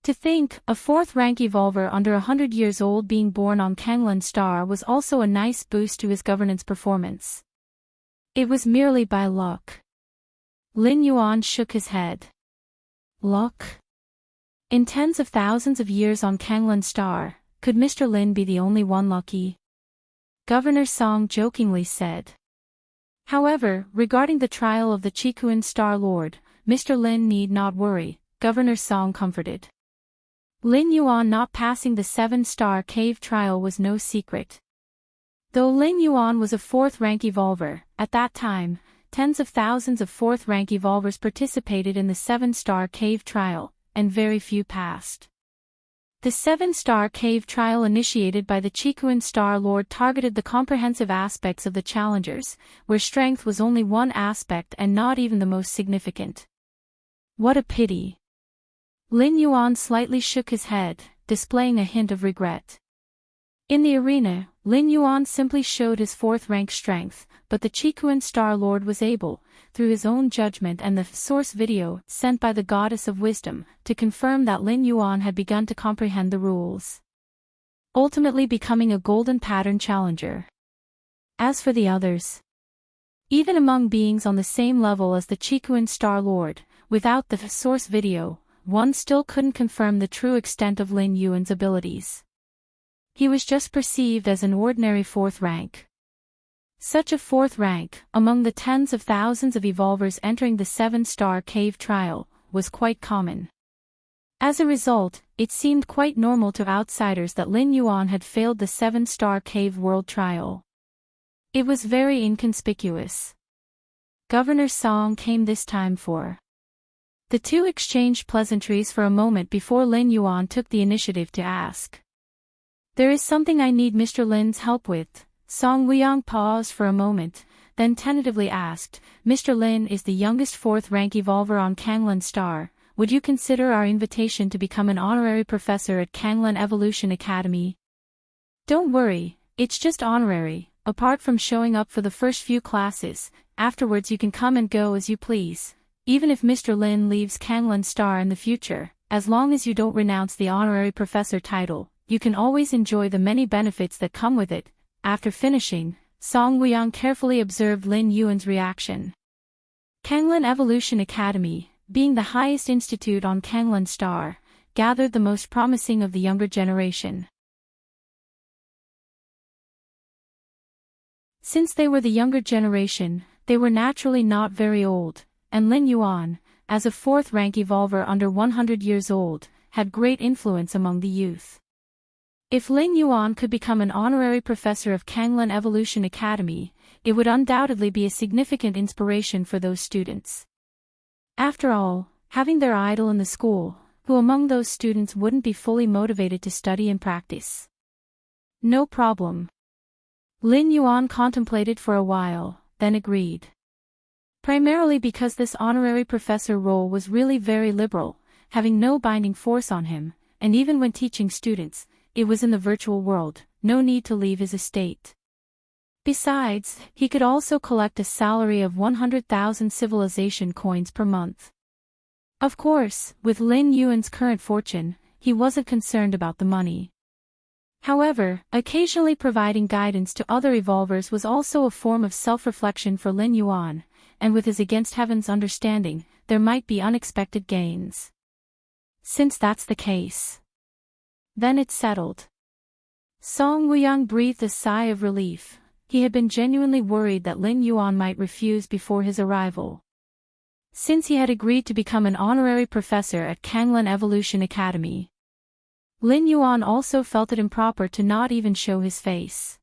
A: To think, a 4th rank evolver under 100 years old being born on Kanglan Star was also a nice boost to his governance performance. It was merely by luck. Lin Yuan shook his head. Luck? In tens of thousands of years on Kanglan Star, could Mr. Lin be the only one lucky? Governor Song jokingly said. However, regarding the trial of the Chikuan Star Lord, Mr. Lin need not worry, Governor Song comforted. Lin Yuan not passing the 7-star cave trial was no secret. Though Lin Yuan was a 4th rank evolver, at that time, tens of thousands of 4th rank evolvers participated in the 7-star cave trial, and very few passed. The 7-star cave trial initiated by the Chikuan Star Lord targeted the comprehensive aspects of the challengers, where strength was only one aspect and not even the most significant. What a pity. Lin Yuan slightly shook his head, displaying a hint of regret. In the arena, Lin Yuan simply showed his 4th rank strength, but the Chikuan Star Lord was able, through his own judgment and the source video sent by the Goddess of Wisdom, to confirm that Lin Yuan had begun to comprehend the rules, ultimately becoming a golden pattern challenger. As for the others, even among beings on the same level as the Chikuan Star Lord, without the source video, one still couldn't confirm the true extent of Lin Yuan's abilities. He was just perceived as an ordinary 4th rank. Such a 4th rank, among the tens of thousands of evolvers entering the 7-star cave trial, was quite common. As a result, it seemed quite normal to outsiders that Lin Yuan had failed the 7-star cave world trial. It was very inconspicuous. Governor Song came this time for. The two exchanged pleasantries for a moment before Lin Yuan took the initiative to ask. There is something I need Mr. Lin's help with. Song Wuyang paused for a moment, then tentatively asked, Mr. Lin is the youngest fourth-rank evolver on Kanglan Star. Would you consider our invitation to become an honorary professor at Kanglan Evolution Academy? Don't worry, it's just honorary. Apart from showing up for the first few classes, afterwards you can come and go as you please. Even if Mr. Lin leaves Kanglan Star in the future, as long as you don't renounce the honorary professor title, you can always enjoy the many benefits that come with it. After finishing, Song Wuyang carefully observed Lin Yuan's reaction. Kanglan Evolution Academy, being the highest institute on Kanglan Star, gathered the most promising of the younger generation. Since they were the younger generation, they were naturally not very old, and Lin Yuan, as a fourth-rank evolver under 100 years old, had great influence among the youth. If Lin Yuan could become an honorary professor of Kanglan Evolution Academy, it would undoubtedly be a significant inspiration for those students. After all, having their idol in the school, who among those students wouldn't be fully motivated to study and practice? No problem. Lin Yuan contemplated for a while, then agreed. Primarily because this honorary professor role was really very liberal, having no binding force on him, and even when teaching students, it was in the virtual world, no need to leave his estate. Besides, he could also collect a salary of 100,000 civilization coins per month. Of course, with Lin Yuan's current fortune, he wasn't concerned about the money. However, occasionally providing guidance to other evolvers was also a form of self-reflection for Lin Yuan, and with his against heaven's understanding, there might be unexpected gains. Since that's the case, then it's settled. Song Wuyang breathed a sigh of relief. He had been genuinely worried that Lin Yuan might refuse before his arrival. Since he had agreed to become an honorary professor at Kanglan Evolution Academy, Lin Yuan also felt it improper to not even show his face.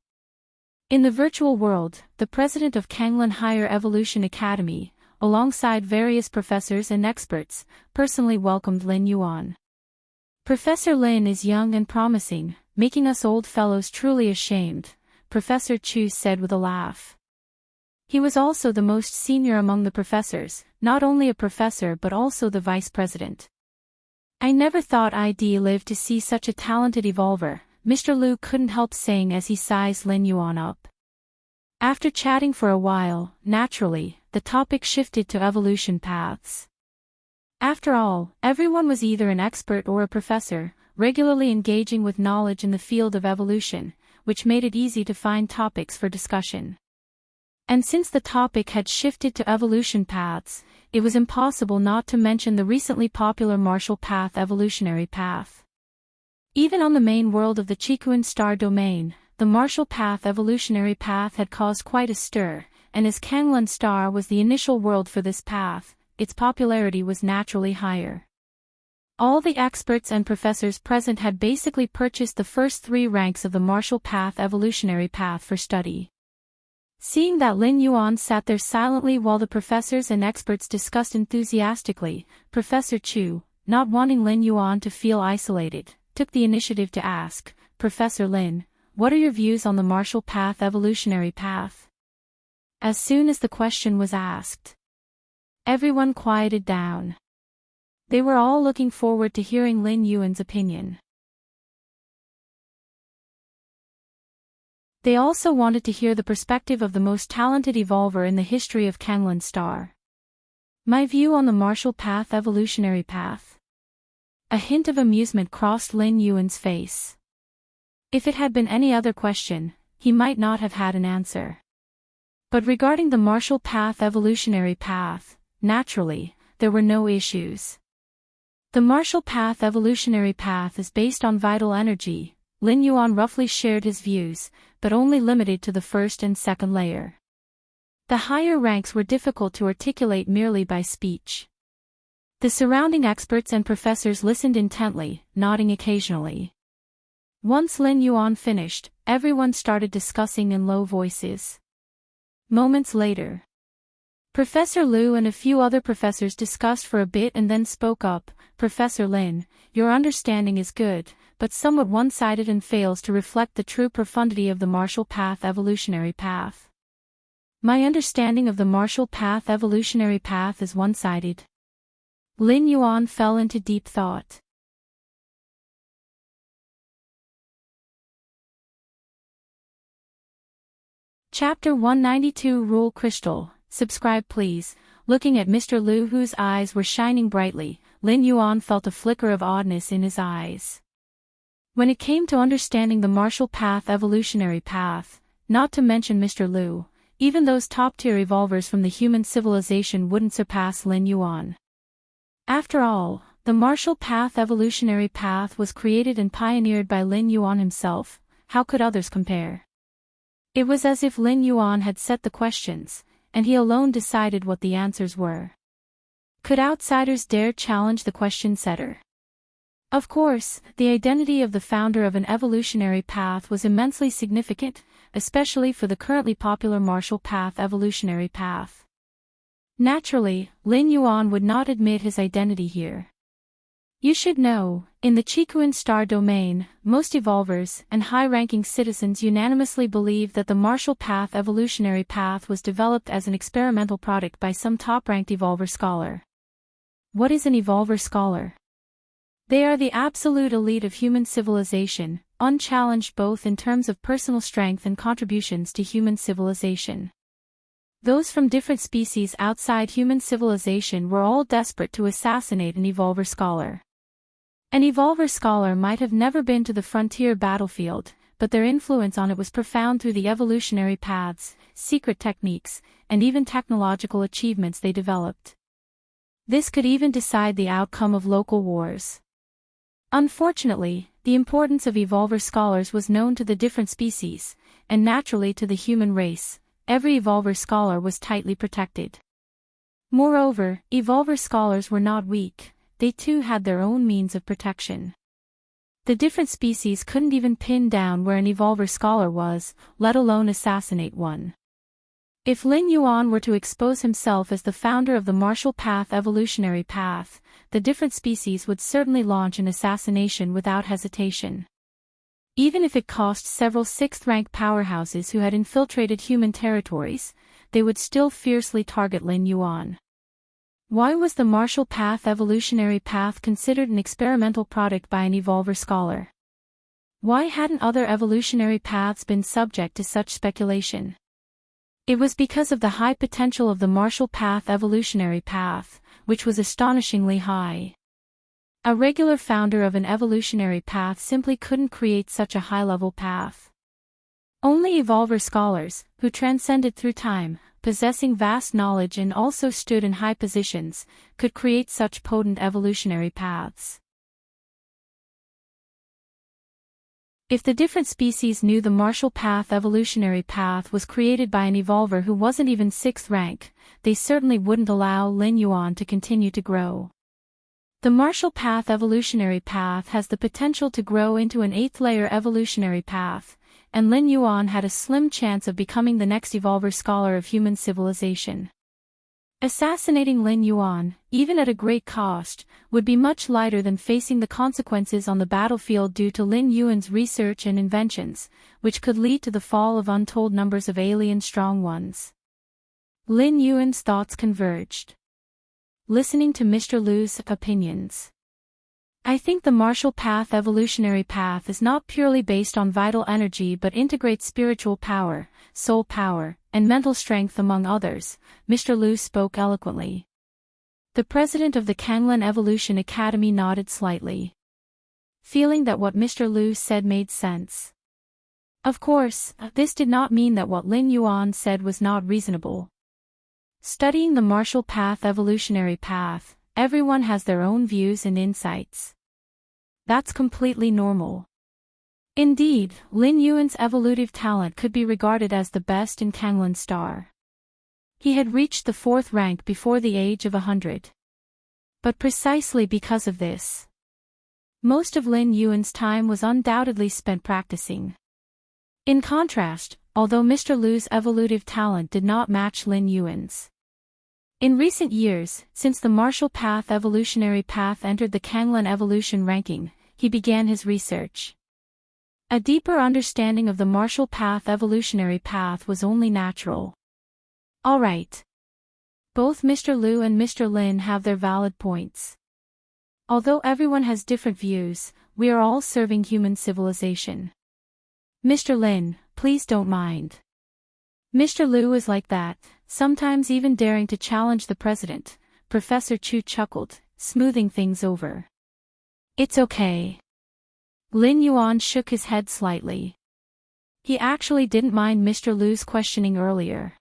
A: In the virtual world, the president of Kanglan Higher Evolution Academy, alongside various professors and experts, personally welcomed Lin Yuan. Professor Lin is young and promising, making us old fellows truly ashamed, Professor Chu said with a laugh. He was also the most senior among the professors, not only a professor but also the vice president. I never thought I'd live to see such a talented evolver, Mr. Liu couldn't help saying as he sized Lin Yuan up. After chatting for a while, naturally, the topic shifted to evolution paths. After all, everyone was either an expert or a professor, regularly engaging with knowledge in the field of evolution, which made it easy to find topics for discussion. And since the topic had shifted to evolution paths, it was impossible not to mention the recently popular Martial Path evolutionary path. Even on the main world of the Chikuan star domain, the Martial Path evolutionary path had caused quite a stir, and as Kanglan Star was the initial world for this path, its popularity was naturally higher. All the experts and professors present had basically purchased the first 3 ranks of the Martial Path evolutionary path for study. Seeing that Lin Yuan sat there silently while the professors and experts discussed enthusiastically, Professor Chu, not wanting Lin Yuan to feel isolated, took the initiative to ask, Professor Lin, what are your views on the Martial Path evolutionary path? As soon as the question was asked, everyone quieted down. They were all looking forward to hearing Lin Yuan's opinion. They also wanted to hear the perspective of the most talented evolver in the history of Kanglan Star. My view on the Martial Path evolutionary path. A hint of amusement crossed Lin Yuan's face. If it had been any other question, he might not have had an answer. But regarding the Martial Path evolutionary path, naturally, there were no issues. The Martial Path evolutionary path is based on vital energy. Lin Yuan roughly shared his views, but only limited to the first and second layer. The higher ranks were difficult to articulate merely by speech. The surrounding experts and professors listened intently, nodding occasionally. Once Lin Yuan finished, everyone started discussing in low voices. Moments later, Professor Liu and a few other professors discussed for a bit and then spoke up. Professor Lin, your understanding is good, but somewhat one-sided and fails to reflect the true profundity of the martial path evolutionary path. My understanding of the martial path evolutionary path is one-sided. Lin Yuan fell into deep thought. Chapter 192 Rule Crystal. Subscribe please. Looking at Mr. Liu, whose eyes were shining brightly, Lin Yuan felt a flicker of oddness in his eyes. When it came to understanding the martial path evolutionary path, not to mention Mr. Liu, even those top-tier evolvers from the human civilization wouldn't surpass Lin Yuan. After all, the martial path evolutionary path was created and pioneered by Lin Yuan himself. How could others compare? It was as if Lin Yuan had set the questions, and he alone decided what the answers were. Could outsiders dare challenge the question setter? Of course, the identity of the founder of an evolutionary path was immensely significant, especially for the currently popular martial path evolutionary path. Naturally, Lin Yuan would not admit his identity here. You should know, in the Qikuan star domain, most evolvers and high-ranking citizens unanimously believe that the martial path evolutionary path was developed as an experimental product by some top-ranked evolver scholar. What is an evolver scholar? They are the absolute elite of human civilization, unchallenged both in terms of personal strength and contributions to human civilization. Those from different species outside human civilization were all desperate to assassinate an evolver scholar. An evolver scholar might have never been to the frontier battlefield, but their influence on it was profound through the evolutionary paths, secret techniques, and even technological achievements they developed. This could even decide the outcome of local wars. Unfortunately, the importance of evolver scholars was known to the different species, and naturally to the human race. Every evolver scholar was tightly protected. Moreover, evolver scholars were not weak. They too had their own means of protection. The different species couldn't even pin down where an evolver scholar was, let alone assassinate one. If Lin Yuan were to expose himself as the founder of the martial path evolutionary path, the different species would certainly launch an assassination without hesitation. Even if it cost several sixth-rank powerhouses who had infiltrated human territories, they would still fiercely target Lin Yuan. Why was the martial path evolutionary path considered an experimental product by an evolver scholar? Why hadn't other evolutionary paths been subject to such speculation? It was because of the high potential of the martial path evolutionary path, which was astonishingly high. A regular founder of an evolutionary path simply couldn't create such a high-level path. Only evolver scholars, who transcended through time, possessing vast knowledge and also stood in high positions, could create such potent evolutionary paths. If the different species knew the martial path evolutionary path was created by an evolver who wasn't even 6th rank, they certainly wouldn't allow Lin Yuan to continue to grow. The martial path evolutionary path has the potential to grow into an 8th-layer evolutionary path, and Lin Yuan had a slim chance of becoming the next evolver scholar of human civilization. Assassinating Lin Yuan, even at a great cost, would be much lighter than facing the consequences on the battlefield due to Lin Yuan's research and inventions, which could lead to the fall of untold numbers of alien strong ones. Lin Yuan's thoughts converged. Listening to Mr. Liu's opinions. I think the martial path evolutionary path is not purely based on vital energy but integrates spiritual power, soul power, and mental strength among others. Mr. Liu spoke eloquently. The president of the Kanglan Evolution Academy nodded slightly, feeling that what Mr. Liu said made sense. Of course, this did not mean that what Lin Yuan said was not reasonable. Studying the martial path evolutionary path, everyone has their own views and insights. That's completely normal. Indeed, Lin Yuan's evolutive talent could be regarded as the best in Kanglan Star. He had reached the 4th rank before the age of 100. But precisely because of this, most of Lin Yuan's time was undoubtedly spent practicing. In contrast, although Mr. Liu's evolutive talent did not match Lin Yuan's, In recent years, since the martial path evolutionary path entered the Kanglan evolution ranking, he began his research. A deeper understanding of the martial path evolutionary path was only natural. Alright. Both Mr. Liu and Mr. Lin have their valid points. Although everyone has different views, we are all serving human civilization. Mr. Lin, please don't mind. Mr. Liu is like that, sometimes even daring to challenge the president, Professor Chu chuckled, smoothing things over. It's okay. Lin Yuan shook his head slightly. He actually didn't mind Mr. Liu's questioning earlier.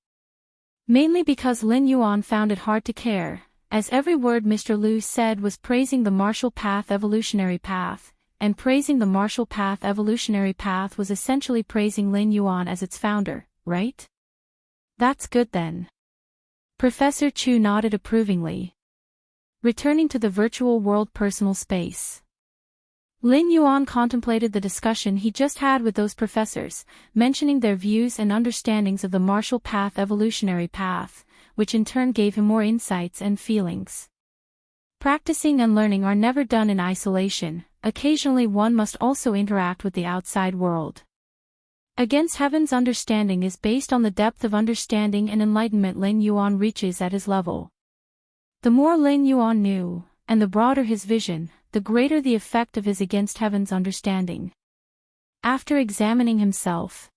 A: Mainly because Lin Yuan found it hard to care, as every word Mr. Liu said was praising the martial path evolutionary path, and praising the martial path evolutionary path was essentially praising Lin Yuan as its founder, right? That's good then. Professor Chu nodded approvingly. Returning to the virtual world personal space. Lin Yuan contemplated the discussion he just had with those professors, mentioning their views and understandings of the martial path evolutionary path, which in turn gave him more insights and feelings. Practicing and learning are never done in isolation, occasionally one must also interact with the outside world. Against Heaven's understanding is based on the depth of understanding and enlightenment Lin Yuan reaches at his level. The more Lin Yuan knew, and the broader his vision, the greater the effect of his Against Heaven's understanding. After examining himself,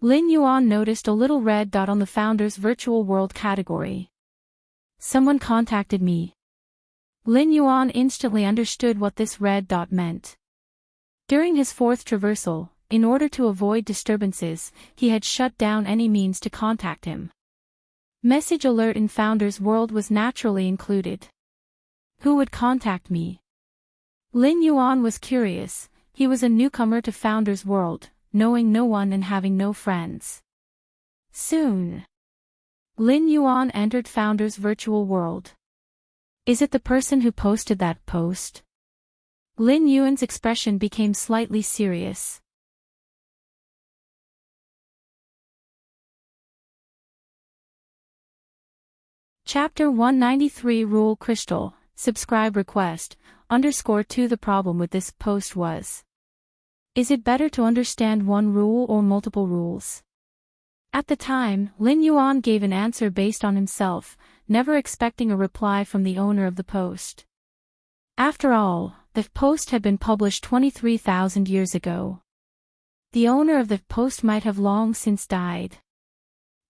A: Lin Yuan noticed a little red dot on the Founder's Virtual World category. Someone contacted me. Lin Yuan instantly understood what this red dot meant. During his fourth traversal, in order to avoid disturbances, he had shut down any means to contact him. Message alert in Founder's World was naturally included. Who would contact me? Lin Yuan was curious. He was a newcomer to Founder's World, knowing no one and having no friends. Soon, Lin Yuan entered Founder's Virtual World. Is it the person who posted that post? Lin Yuan's expression became slightly serious. Chapter 193 Rule Crystal, Subscribe Request, _2 The problem with this post was: is it better to understand one rule or multiple rules? At the time, Lin Yuan gave an answer based on himself, never expecting a reply from the owner of the post. After all, the post had been published 23,000 years ago. The owner of the post might have long since died.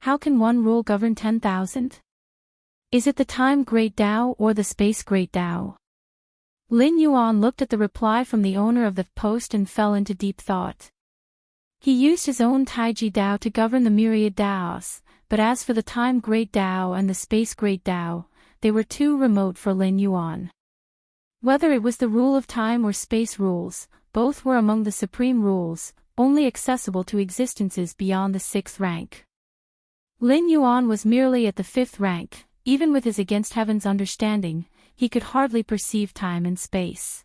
A: How can one rule govern 10,000? Is it the time Great Tao or the space Great Tao? Lin Yuan looked at the reply from the owner of the post and fell into deep thought. He used his own Taiji Tao to govern the myriad Taos, but as for the time Great Tao and the space Great Tao, they were too remote for Lin Yuan. Whether it was the rule of time or space rules, both were among the supreme rules, only accessible to existences beyond the 6th rank. Lin Yuan was merely at the 5th rank. Even with his Against Heaven's understanding, he could hardly perceive time and space.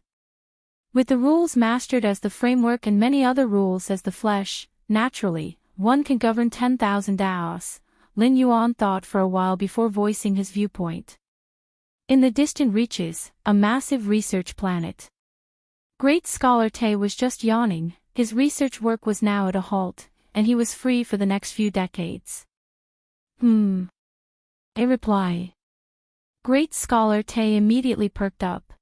A: With the rules mastered as the framework and many other rules as the flesh, naturally, one can govern 10,000 Taos, Lin Yuan thought for a while before voicing his viewpoint. In the distant reaches, a massive research planet. Great Scholar Te was just yawning, his research work was now at a halt, and he was free for the next few decades. A reply. Great Scholar Te immediately perked up.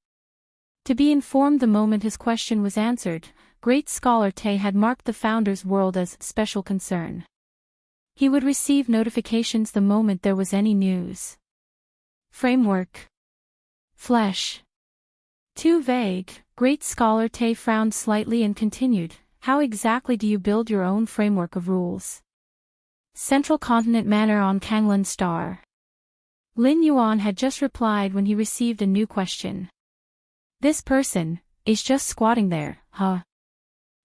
A: To be informed the moment his question was answered, Great Scholar Te had marked the Founder's World as special concern. He would receive notifications the moment there was any news. Framework. Flesh. Too vague. Great Scholar Te frowned slightly and continued, how exactly do you build your own framework of rules? Central Continent Manor on Kanglan Star. Lin Yuan had just replied when he received a new question. This person is just squatting there, huh?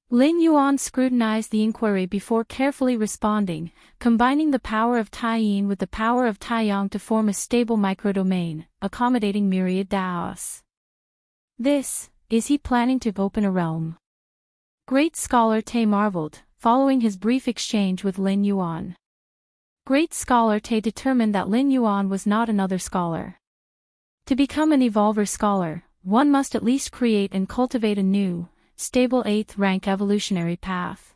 A: Lin Yuan scrutinized the inquiry before carefully responding, combining the power of Taiyin with the power of Taiyang to form a stable microdomain, accommodating myriad Taos. Is he planning to open a realm? Great Scholar Te marveled, following his brief exchange with Lin Yuan. Great Scholar Te determined that Lin Yuan was not another scholar. To become an Evolver scholar, one must at least create and cultivate a new, stable 8th rank evolutionary path.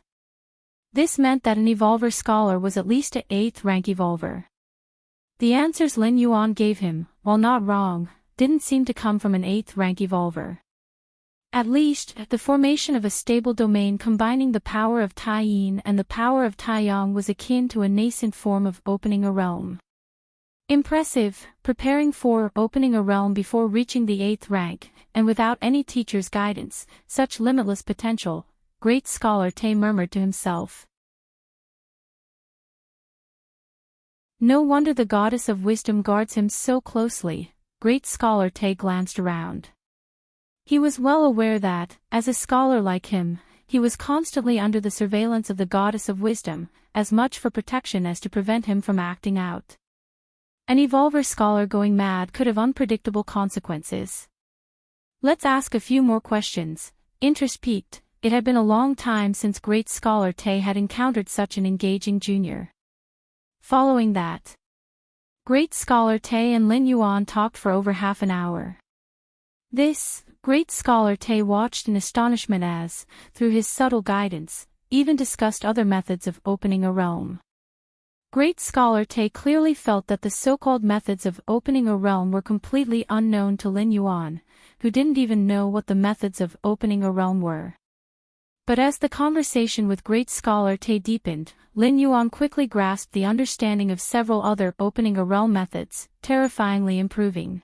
A: This meant that an Evolver scholar was at least a 8th rank Evolver. The answers Lin Yuan gave him, while not wrong, didn't seem to come from an 8th rank Evolver. At least, the formation of a stable domain combining the power of Tai Yin and the power of Tai Yang was akin to a nascent form of opening a realm. Impressive, preparing for opening a realm before reaching the 8th rank, and without any teacher's guidance, such limitless potential, Great Scholar Te murmured to himself. No wonder the goddess of wisdom guards him so closely. Great Scholar Te glanced around. He was well aware that, as a scholar like him, he was constantly under the surveillance of the goddess of wisdom, as much for protection as to prevent him from acting out. An Evolver scholar going mad could have unpredictable consequences. Let's ask a few more questions. Interest piqued. It had been a long time since Great Scholar Te had encountered such an engaging junior. Following that, Great Scholar Te and Lin Yuan talked for over half an hour. This, Great Scholar Te watched in astonishment as, through his subtle guidance, even discussed other methods of opening a realm. Great Scholar Te clearly felt that the so-called methods of opening a realm were completely unknown to Lin Yuan, who didn't even know what the methods of opening a realm were. But as the conversation with Great Scholar Te deepened, Lin Yuan quickly grasped the understanding of several other opening a realm methods, terrifyingly improving.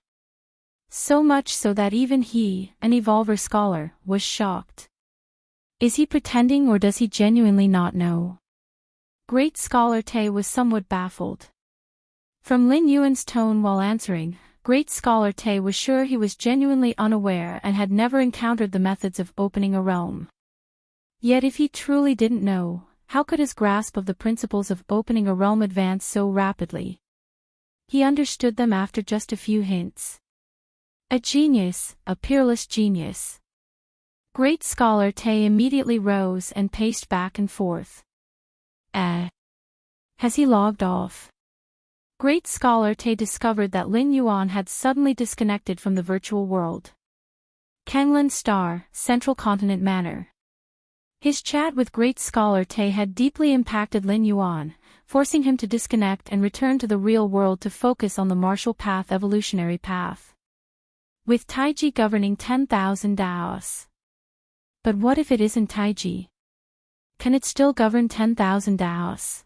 A: So much so that even he, an Evolver scholar, was shocked. Is he pretending or does he genuinely not know? Great Scholar Te was somewhat baffled. From Lin Yuan's tone while answering, Great Scholar Te was sure he was genuinely unaware and had never encountered the methods of opening a realm. Yet if he truly didn't know, how could his grasp of the principles of opening a realm advance so rapidly? He understood them after just a few hints. A genius, a peerless genius. Great Scholar Te immediately rose and paced back and forth. Has he logged off? Great Scholar Te discovered that Lin Yuan had suddenly disconnected from the virtual world. Kanglan Star, Central Continent Manor. His chat with Great Scholar Te had deeply impacted Lin Yuan, forcing him to disconnect and return to the real world to focus on the martial path evolutionary path. With Taiji governing 10,000 Daos. But what if it isn't Taiji? Can it still govern 10,000 Daos?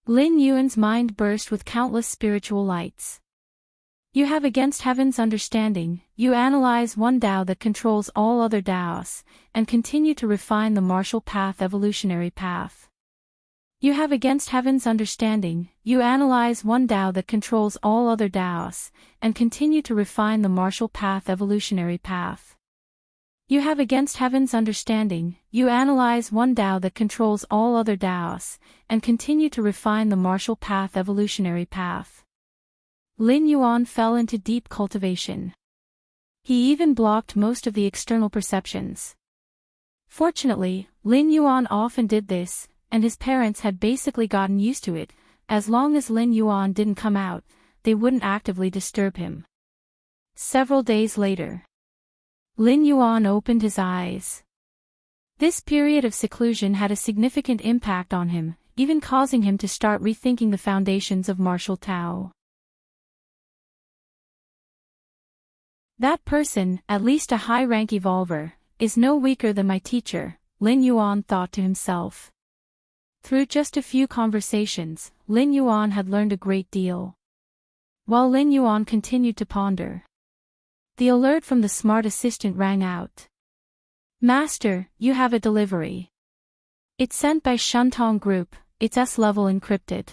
A: Lin Yuan's mind burst with countless spiritual lights. You have against heaven's understanding, you analyze one Dao that controls all other Daos, and continue to refine the martial path evolutionary path. You have against heaven's understanding, you analyze one Dao that controls all other Daos, and continue to refine the martial path evolutionary path. You have against heaven's understanding, you analyze one Dao that controls all other Daos, and continue to refine the martial path evolutionary path. Lin Yuan fell into deep cultivation. He even blocked most of the external perceptions. Fortunately, Lin Yuan often did this, and his parents had basically gotten used to it. As long as Lin Yuan didn't come out, they wouldn't actively disturb him. Several days later, Lin Yuan opened his eyes. This period of seclusion had a significant impact on him, even causing him to start rethinking the foundations of martial Tao. That person, at least a high-rank Evolver, is no weaker than my teacher, Lin Yuan thought to himself. Through just a few conversations, Lin Yuan had learned a great deal. While Lin Yuan continued to ponder, the alert from the smart assistant rang out. Master, you have a delivery. It's sent by Shuntong Group, it's S-level encrypted.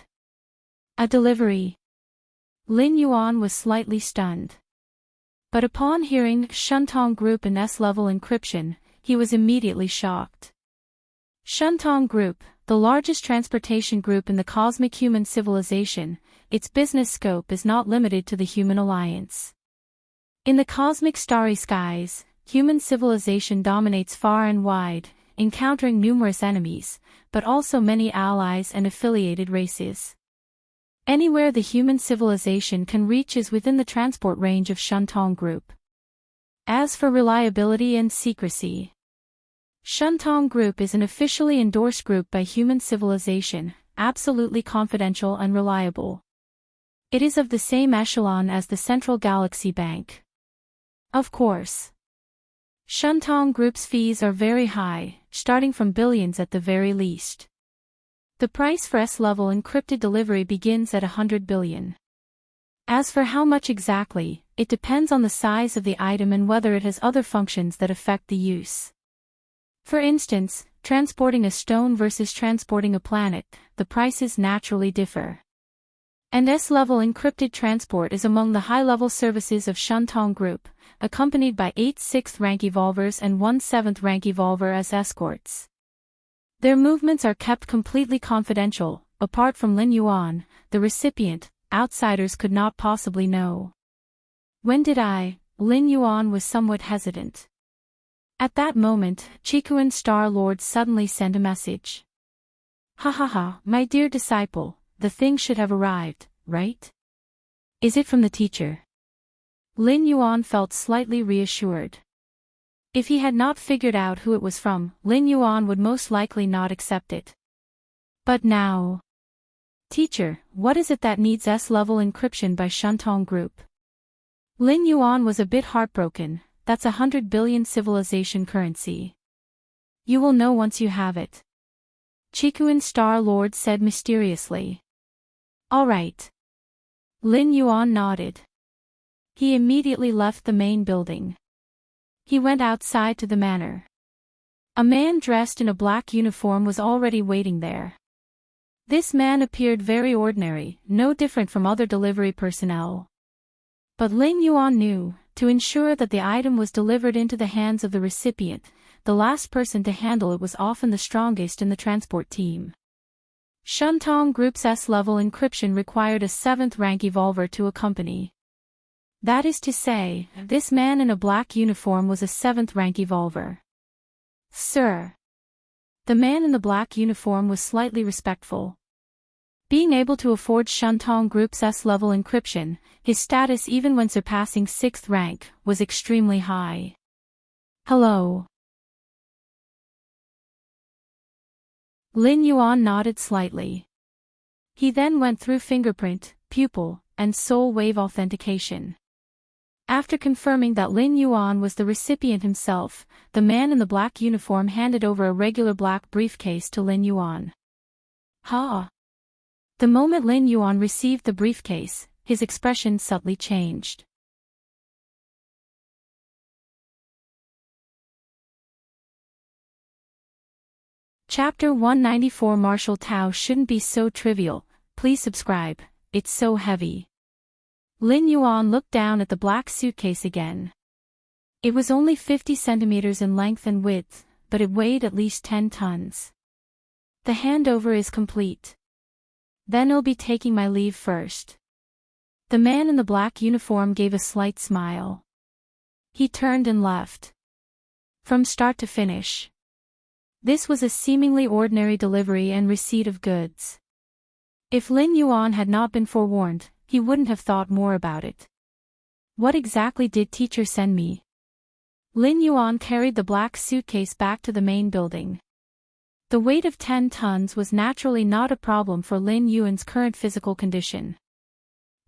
A: A delivery. Lin Yuan was slightly stunned. But upon hearing Shuntong Group and S-level encryption, he was immediately shocked. Shuntong Group, the largest transportation group in the cosmic human civilization, its business scope is not limited to the human alliance. In the cosmic starry skies, human civilization dominates far and wide, encountering numerous enemies, but also many allies and affiliated races. Anywhere the human civilization can reach is within the transport range of Shuntong Group. As for reliability and secrecy, Shuntong Group is an officially endorsed group by human civilization, absolutely confidential and reliable. It is of the same echelon as the Central Galaxy Bank. Of course, Shuntong Group's fees are very high, starting from billions at the very least. The price for S-level encrypted delivery begins at 100 billion. As for how much exactly, it depends on the size of the item and whether it has other functions that affect the use. For instance, transporting a stone versus transporting a planet, the prices naturally differ. And S-level encrypted transport is among the high-level services of Shuntong Group, accompanied by 8 6th-rank evolvers and 1 7th-rank evolver as escorts. Their movements are kept completely confidential. Apart from Lin Yuan, the recipient, outsiders could not possibly know. When did Lin Yuan was somewhat hesitant. At that moment, Chikuan Star Lord suddenly sent a message. Ha ha ha, my dear disciple, the thing should have arrived, right? Is it from the teacher? Lin Yuan felt slightly reassured. If he had not figured out who it was from, Lin Yuan would most likely not accept it. But now... Teacher, what is it that needs S-level encryption by Shuntong Group? Lin Yuan was a bit heartbroken. That's 100 billion civilization currency. You will know once you have it. Chikuan Star Lord said mysteriously. All right. Lin Yuan nodded. He immediately left the main building. He went outside to the manor. A man dressed in a black uniform was already waiting there. This man appeared very ordinary, no different from other delivery personnel. But Lin Yuan knew, to ensure that the item was delivered into the hands of the recipient, the last person to handle it was often the strongest in the transport team. Shuntong Group's S-level encryption required a 7th-rank evolver to accompany. That is to say, this man in a black uniform was a 7th-rank evolver. Sir. The man in the black uniform was slightly respectful. Being able to afford Shuntong Group's S-level encryption, his status even when surpassing 6th rank, was extremely high. Hello. Lin Yuan nodded slightly. He then went through fingerprint, pupil, and soul wave authentication. After confirming that Lin Yuan was the recipient himself, the man in the black uniform handed over a regular black briefcase to Lin Yuan. Ha! The moment Lin Yuan received the briefcase, his expression subtly changed. Chapter 194 Martial Tao shouldn't be so trivial, please subscribe, it's so heavy. Lin Yuan looked down at the black suitcase again. It was only 50 centimeters in length and width, but it weighed at least 10 tons. The handover is complete. Then I'll be taking my leave first. The man in the black uniform gave a slight smile. He turned and left. From start to finish. This was a seemingly ordinary delivery and receipt of goods. If Lin Yuan had not been forewarned, he wouldn't have thought more about it. What exactly did teacher send me? Lin Yuan carried the black suitcase back to the main building. The weight of 10 tons was naturally not a problem for Lin Yuan's current physical condition.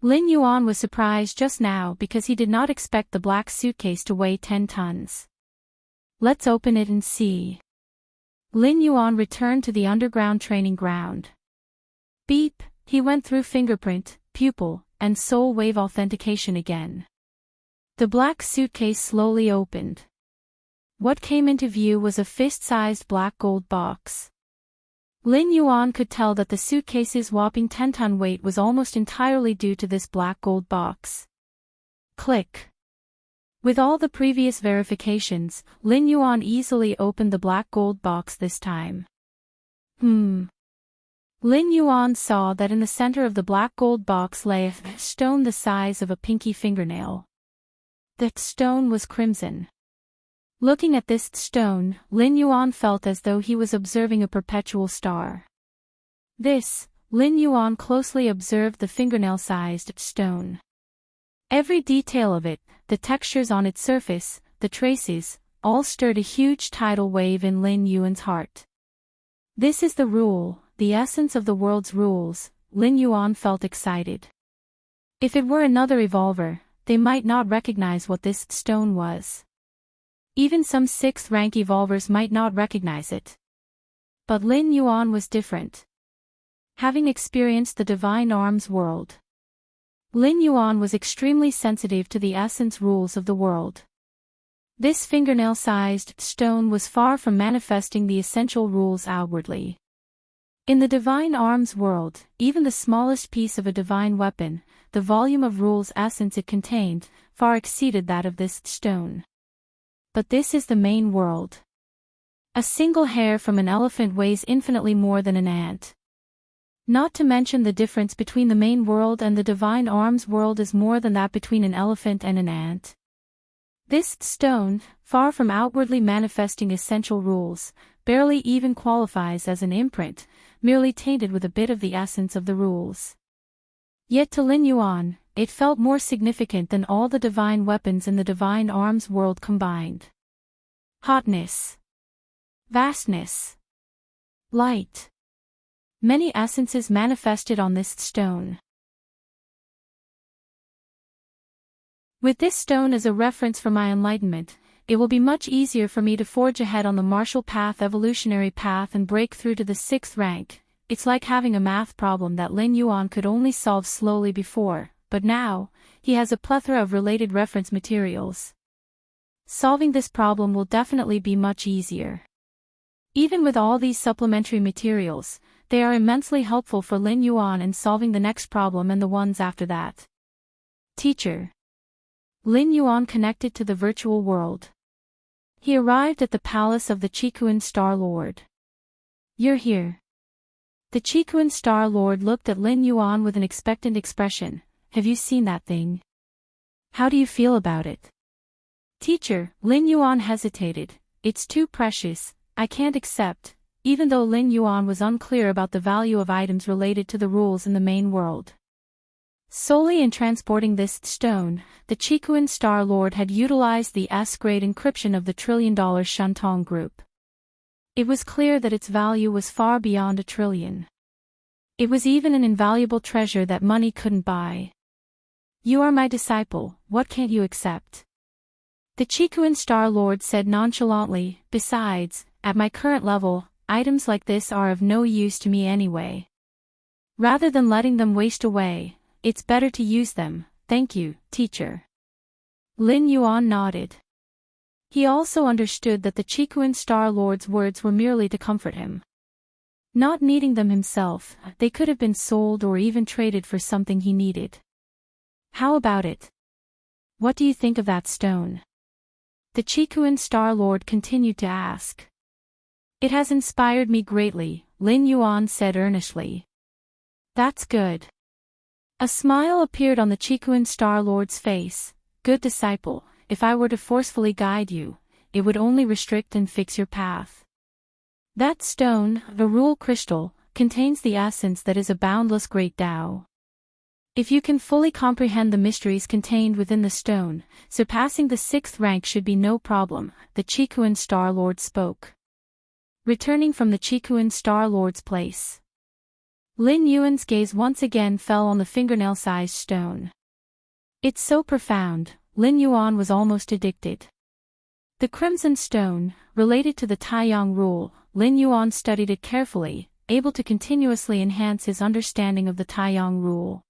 A: Lin Yuan was surprised just now because he did not expect the black suitcase to weigh 10 tons. Let's open it and see. Lin Yuan returned to the underground training ground. Beep, he went through fingerprint, pupil, and soul wave authentication again. The black suitcase slowly opened. What came into view was a fist-sized black gold box. Lin Yuan could tell that the suitcase's whopping 10-ton weight was almost entirely due to this black gold box. Click. With all the previous verifications, Lin Yuan easily opened the black gold box this time. Lin Yuan saw that in the center of the black gold box lay a stone the size of a pinky fingernail. The stone was crimson. Looking at this stone, Lin Yuan felt as though he was observing a perpetual star. This, Lin Yuan closely observed the fingernail-sized stone. Every detail of it, the textures on its surface, the traces, all stirred a huge tidal wave in Lin Yuan's heart. This is the rule, the essence of the world's rules, Lin Yuan felt excited. If it were another evolver, they might not recognize what this stone was. Even some 6th rank evolvers might not recognize it. But Lin Yuan was different. Having experienced the divine arms world, Lin Yuan was extremely sensitive to the essence rules of the world. This fingernail-sized stone was far from manifesting the essential rules outwardly. In the divine arms world, even the smallest piece of a divine weapon, the volume of rules essence it contained, far exceeded that of this stone. But this is the main world. A single hair from an elephant weighs infinitely more than an ant. Not to mention the difference between the main world and the divine arms world is more than that between an elephant and an ant. This stone, far from outwardly manifesting essential rules, barely even qualifies as an imprint, merely tainted with a bit of the essence of the rules. Yet to Lin Yuan, it felt more significant than all the divine weapons in the divine arms world combined. Hotness. Vastness. Light. Many essences manifested on this stone. With this stone as a reference for my enlightenment, it will be much easier for me to forge ahead on the martial path, evolutionary path, and break through to the 6th rank. It's like having a math problem that Lin Yuan could only solve slowly before, but now, he has a plethora of related reference materials. Solving this problem will definitely be much easier. Even with all these supplementary materials, they are immensely helpful for Lin Yuan in solving the next problem and the ones after that. Teacher. Lin Yuan connected to the virtual world. He arrived at the palace of the Chikuan Star Lord. You're here. The Chikuan Star Lord looked at Lin Yuan with an expectant expression. Have you seen that thing? How do you feel about it? Teacher, Lin Yuan hesitated. It's too precious, I can't accept, even though Lin Yuan was unclear about the value of items related to the rules in the main world. Solely in transporting this stone, the Chikuan Star Lord had utilized the S-grade encryption of the $1 trillion Shuntong group. It was clear that its value was far beyond $1 trillion. It was even an invaluable treasure that money couldn't buy. You are my disciple, what can't you accept? The Chikuan Star Lord said nonchalantly, besides, at my current level, items like this are of no use to me anyway. Rather than letting them waste away, it's better to use them, thank you, teacher. Lin Yuan nodded. He also understood that the Chikuan Star Lord's words were merely to comfort him. Not needing them himself, they could have been sold or even traded for something he needed. How about it? What do you think of that stone? The Chikuan Star Lord continued to ask. It has inspired me greatly, Lin Yuan said earnestly. That's good. A smile appeared on the Chikuan Star Lord's face. Good disciple, if I were to forcefully guide you, it would only restrict and fix your path. That stone, the rule crystal, contains the essence that is a boundless great Tao. If you can fully comprehend the mysteries contained within the stone, surpassing the 6th rank should be no problem, the Chikuan Star Lord spoke. Returning from the Chikuan Star Lord's place, Lin Yuan's gaze once again fell on the fingernail-sized stone. It's so profound, Lin Yuan was almost addicted. The Crimson Stone, related to the Taiyang rule, Lin Yuan studied it carefully, able to continuously enhance his understanding of the Taiyang rule.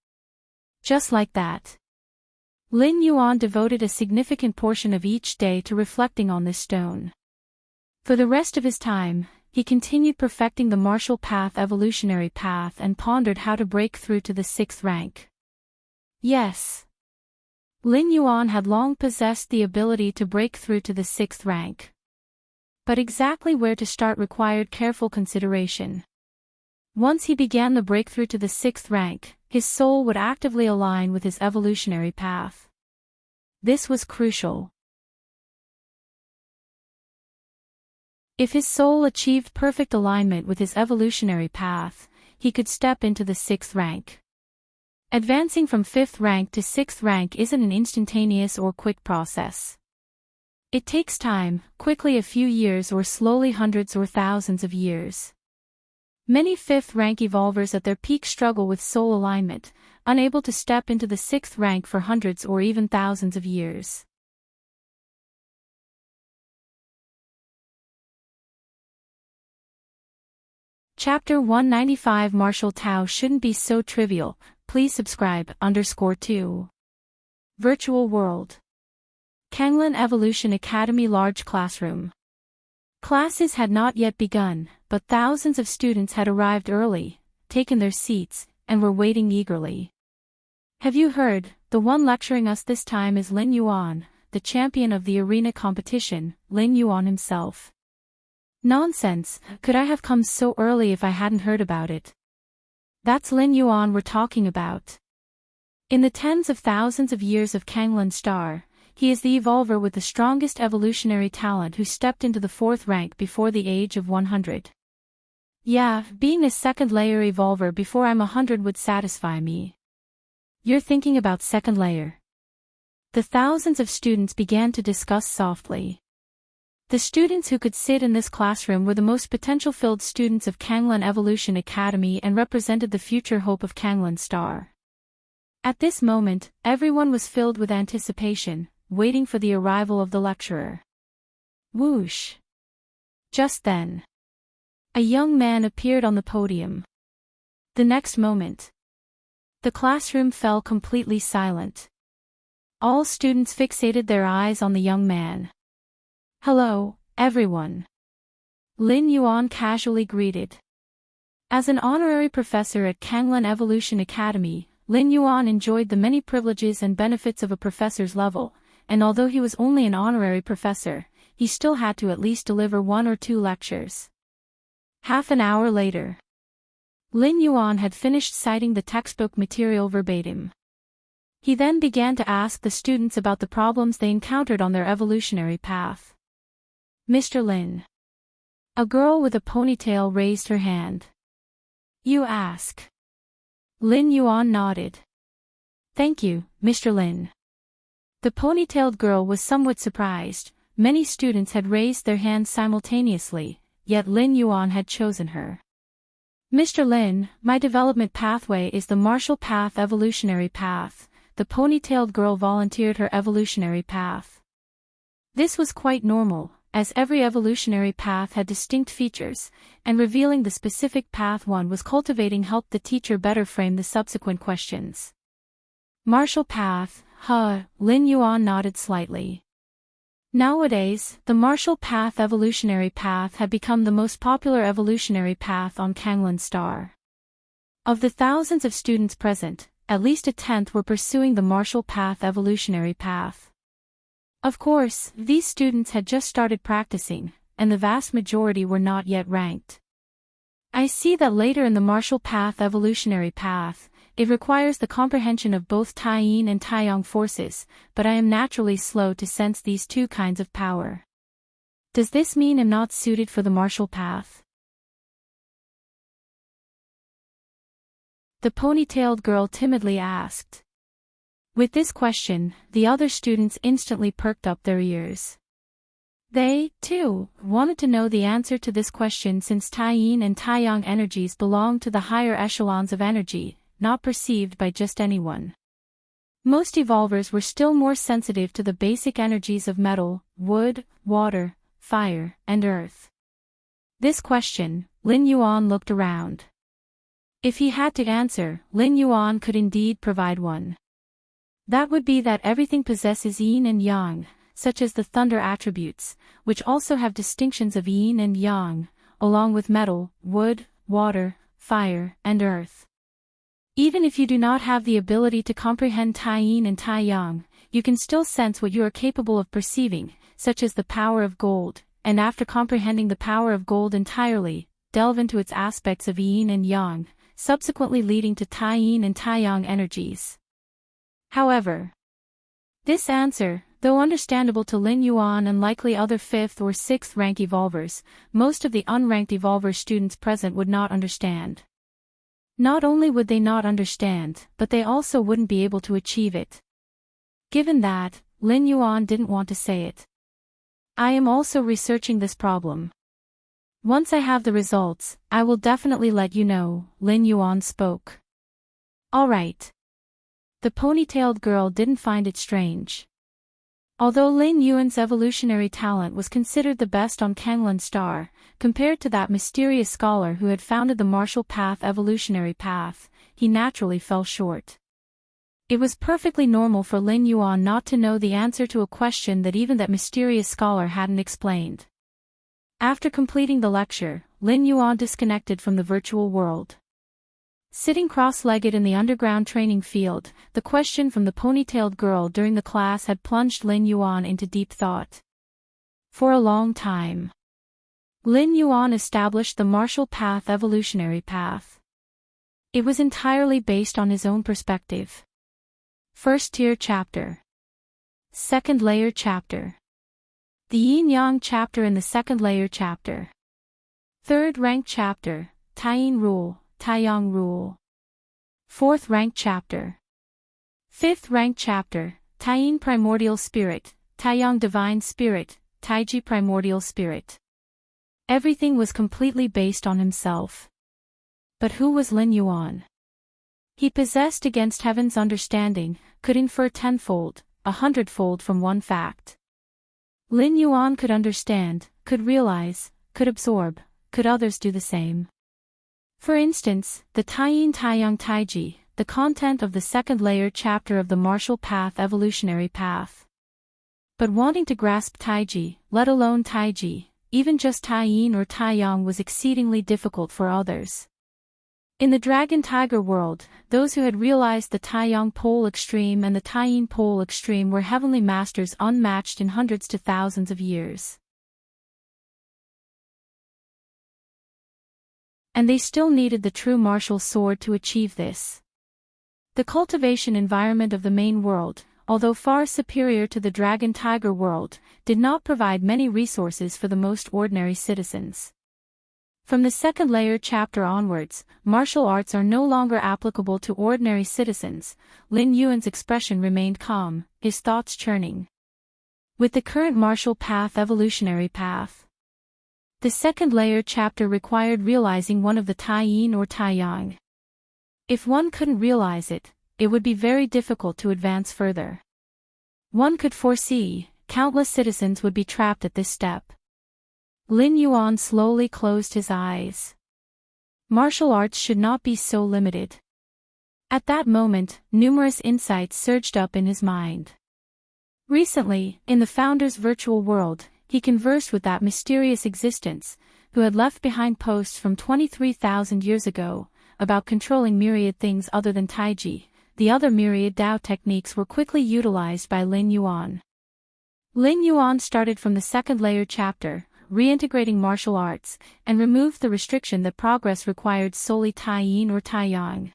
A: Just like that, Lin Yuan devoted a significant portion of each day to reflecting on this stone. For the rest of his time, he continued perfecting the martial path, evolutionary path, and pondered how to break through to the 6th rank. Yes, Lin Yuan had long possessed the ability to break through to the 6th rank. But exactly where to start required careful consideration. Once he began the breakthrough to the 6th rank, his soul would actively align with his evolutionary path. This was crucial. If his soul achieved perfect alignment with his evolutionary path, he could step into the 6th rank. Advancing from 5th rank to 6th rank isn't an instantaneous or quick process. It takes time, quickly a few years or slowly hundreds or thousands of years. Many 5th rank evolvers at their peak struggle with soul alignment, unable to step into the 6th rank for hundreds or even thousands of years. Chapter 195 Martial Tao shouldn't be so trivial. Please subscribe, _2. Virtual World. Kanglan Evolution Academy Large Classroom. Classes had not yet begun, but thousands of students had arrived early, taken their seats, and were waiting eagerly. Have you heard? The one lecturing us this time is Lin Yuan, the champion of the arena competition, Lin Yuan himself. Nonsense, could I have come so early if I hadn't heard about it? That's Lin Yuan we're talking about. In the tens of thousands of years of Kanglan Star, he is the evolver with the strongest evolutionary talent who stepped into the 4th rank before the age of 100. Yeah, being a 2nd layer evolver before I'm 100 would satisfy me. You're thinking about 2nd layer. The thousands of students began to discuss softly. The students who could sit in this classroom were the most potential-filled students of Kanglan Evolution Academy and represented the future hope of Kanglan Star. At this moment, everyone was filled with anticipation, waiting for the arrival of the lecturer. Whoosh! Just then, a young man appeared on the podium. The next moment, the classroom fell completely silent. All students fixated their eyes on the young man. Hello, everyone. Lin Yuan casually greeted. As an honorary professor at Kanglan Evolution Academy, Lin Yuan enjoyed the many privileges and benefits of a professor's level, and although he was only an honorary professor, he still had to at least deliver 1 or 2 lectures. Half an hour later, Lin Yuan had finished citing the textbook material verbatim. He then began to ask the students about the problems they encountered on their evolutionary path. Mr. Lin. A girl with a ponytail raised her hand. You ask. Lin Yuan nodded. Thank you, Mr. Lin. The ponytailed girl was somewhat surprised. Many students had raised their hands simultaneously, yet Lin Yuan had chosen her. Mr. Lin, my development pathway is the martial path evolutionary path. The ponytailed girl volunteered her evolutionary path. This was quite normal, as every evolutionary path had distinct features, and revealing the specific path one was cultivating helped the teacher better frame the subsequent questions. Martial path, Lin Yuan nodded slightly. Nowadays, the martial path evolutionary path had become the most popular evolutionary path on Kanglan Star. Of the thousands of students present, at least 1/10 were pursuing the martial path evolutionary path. Of course, these students had just started practicing, and the vast majority were not yet ranked. I see that later in the martial path evolutionary path, it requires the comprehension of both Tai Yin and Tai Yang forces, but I am naturally slow to sense these 2 kinds of power. Does this mean I'm not suited for the martial path? The ponytailed girl timidly asked. With this question, the other students instantly perked up their ears. They, too, wanted to know the answer to this question since Tai Yin and Tai Yang energies belong to the higher echelons of energy, not perceived by just anyone. Most evolvers were still more sensitive to the basic energies of metal, wood, water, fire, and earth. This question, Lin Yuan looked around. If he had to answer, Lin Yuan could indeed provide one. That would be that everything possesses yin and yang, such as the thunder attributes, which also have distinctions of yin and yang, along with metal, wood, water, fire, and earth. Even if you do not have the ability to comprehend Tai Yin and Tai Yang, you can still sense what you are capable of perceiving, such as the power of gold, and after comprehending the power of gold entirely, delve into its aspects of yin and yang, subsequently leading to Tai Yin and Tai Yang energies. However, this answer, though understandable to Lin Yuan and likely other 5th or 6th rank evolvers, most of the unranked evolver students present would not understand. Not only would they not understand, but they also wouldn't be able to achieve it. Given that, Lin Yuan didn't want to say it. I am also researching this problem. Once I have the results, I will definitely let you know, Lin Yuan spoke. Alright. The ponytailed girl didn't find it strange. Although Lin Yuan's evolutionary talent was considered the best on Kanglan Star, compared to that mysterious scholar who had founded the martial path evolutionary path, he naturally fell short. It was perfectly normal for Lin Yuan not to know the answer to a question that even that mysterious scholar hadn't explained. After completing the lecture, Lin Yuan disconnected from the virtual world. Sitting cross-legged in the underground training field, the question from the ponytailed girl during the class had plunged Lin Yuan into deep thought. For a long time, Lin Yuan established the martial path evolutionary path. It was entirely based on his own perspective. First tier chapter. Second layer chapter. The yin-yang chapter in the second layer chapter. Third rank chapter, Taiyin rule, Taiyang rule. Fourth rank chapter. Fifth rank chapter, Taiyin primordial spirit, Taiyang divine spirit, Taiji primordial spirit. Everything was completely based on himself. But who was Lin Yuan? He possessed against heaven's understanding, could infer tenfold, 100-fold from one fact. Lin Yuan could understand, could realize, could absorb, could others do the same? For instance, the Taiyin Taiyang Taiji, the content of the second layer chapter of the martial path evolutionary path. But wanting to grasp Taiji, let alone Taiji, even just Taiyin or Taiyang was exceedingly difficult for others. In the Dragon Tiger world, those who had realized the Taiyang pole extreme and the Taiyin pole extreme were heavenly masters unmatched in hundreds to thousands of years. And they still needed the true martial sword to achieve this. The cultivation environment of the main world, although far superior to the Dragon Tiger world, did not provide many resources for the most ordinary citizens. From the second layer chapter onwards, martial arts are no longer applicable to ordinary citizens. Lin Yuan's expression remained calm, his thoughts churning. With the current martial path evolutionary path, the second layer chapter required realizing one of the Taiyin or Taiyang. If one couldn't realize it, it would be very difficult to advance further. One could foresee, countless citizens would be trapped at this step. Lin Yuan slowly closed his eyes. Martial arts should not be so limited. At that moment, numerous insights surged up in his mind. Recently, in the founder's virtual world, he conversed with that mysterious existence, who had left behind posts from 23,000 years ago, about controlling myriad things other than Taiji. The other myriad Dao techniques were quickly utilized by Lin Yuan. Lin Yuan started from the second layer chapter, reintegrating martial arts, and removed the restriction that progress required solely Taiyin or Taiyang.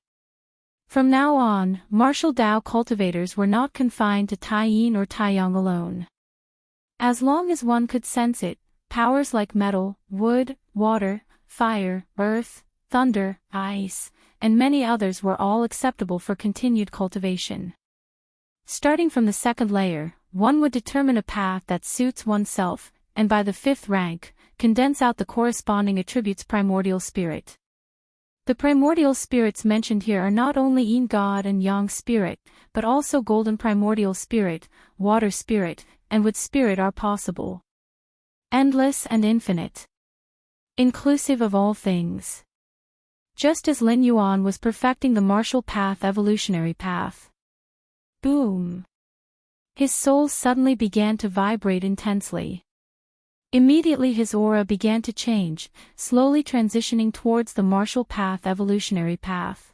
A: From now on, martial Dao cultivators were not confined to Taiyin or Taiyang alone. As long as one could sense it, powers like metal, wood, water, fire, earth, thunder, ice, and many others were all acceptable for continued cultivation. Starting from the second layer, one would determine a path that suits oneself, and by the fifth rank, condense out the corresponding attributes primordial spirit. The primordial spirits mentioned here are not only Yin God and Yang spirit, but also golden primordial spirit, water spirit, and wood spirit are possible. Endless and infinite. Inclusive of all things. Just as Lin Yuan was perfecting the martial path evolutionary path. Boom! His soul suddenly began to vibrate intensely. Immediately his aura began to change, slowly transitioning towards the martial path evolutionary path.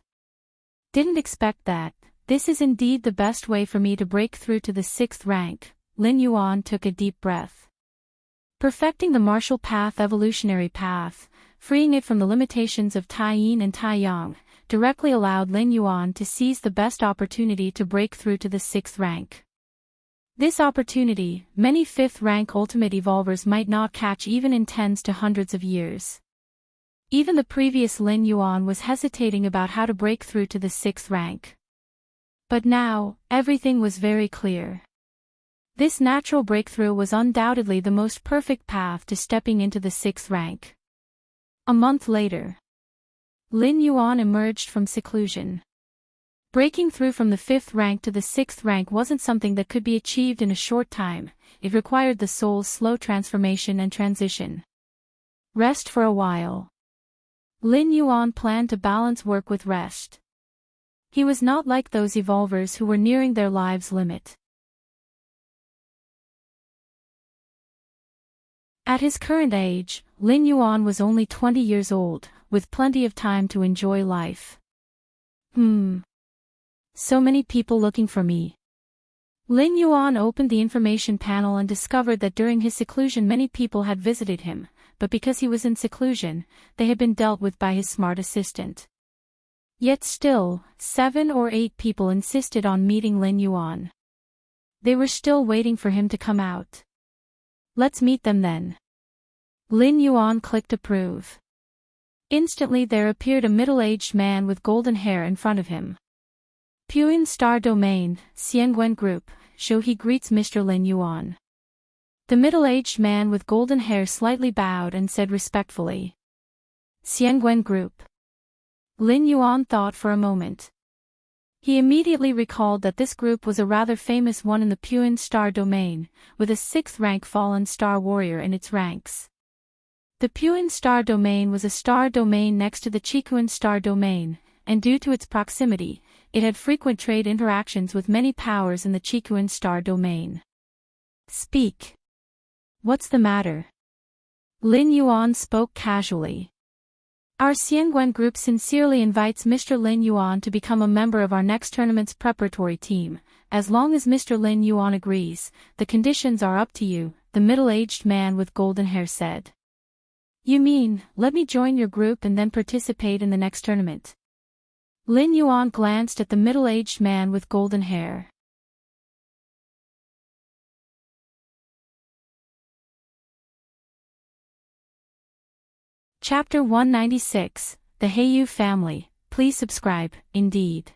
A: Didn't expect that. This is indeed the best way for me to break through to the sixth rank. Lin Yuan took a deep breath. Perfecting the martial path evolutionary path, freeing it from the limitations of Taiyin and Taiyang, directly allowed Lin Yuan to seize the best opportunity to break through to the sixth rank. This opportunity, many fifth rank ultimate evolvers might not catch even in tens to hundreds of years. Even the previous Lin Yuan was hesitating about how to break through to the 6th rank. But now, everything was very clear. This natural breakthrough was undoubtedly the most perfect path to stepping into the 6th rank. A month later, Lin Yuan emerged from seclusion. Breaking through from the 5th rank to the 6th rank wasn't something that could be achieved in a short time. It required the soul's slow transformation and transition. Rest for a while. Lin Yuan planned to balance work with rest. He was not like those evolvers who were nearing their lives' limit. At his current age, Lin Yuan was only 20 years old, with plenty of time to enjoy life. So many people looking for me. Lin Yuan opened the information panel and discovered that during his seclusion many people had visited him, but because he was in seclusion, they had been dealt with by his smart assistant. Yet still, 7 or 8 people insisted on meeting Lin Yuan. They were still waiting for him to come out. Let's meet them then. Lin Yuan clicked approve. Instantly there appeared a middle-aged man with golden hair in front of him. Puyin Star Domain, Xiangwen Group, show he greets Mr. Lin Yuan. The middle-aged man with golden hair slightly bowed and said respectfully, Xiangwen Group. Lin Yuan thought for a moment. He immediately recalled that this group was a rather famous one in the Puyin Star Domain, with a 6th rank fallen star warrior in its ranks. The Puyin Star Domain was a star domain next to the Qikuan Star Domain, and due to its proximity, it had frequent trade interactions with many powers in the Qikuan Star Domain. Speak. What's the matter? Lin Yuan spoke casually. Our Xiangwen Group sincerely invites Mr. Lin Yuan to become a member of our next tournament's preparatory team. As long as Mr. Lin Yuan agrees, the conditions are up to you, the middle-aged man with golden hair said. You mean, let me join your group and then participate in the next tournament? Lin Yuan glanced at the middle-aged man with golden hair. Chapter 196, The Heiyu Family. Please subscribe, indeed.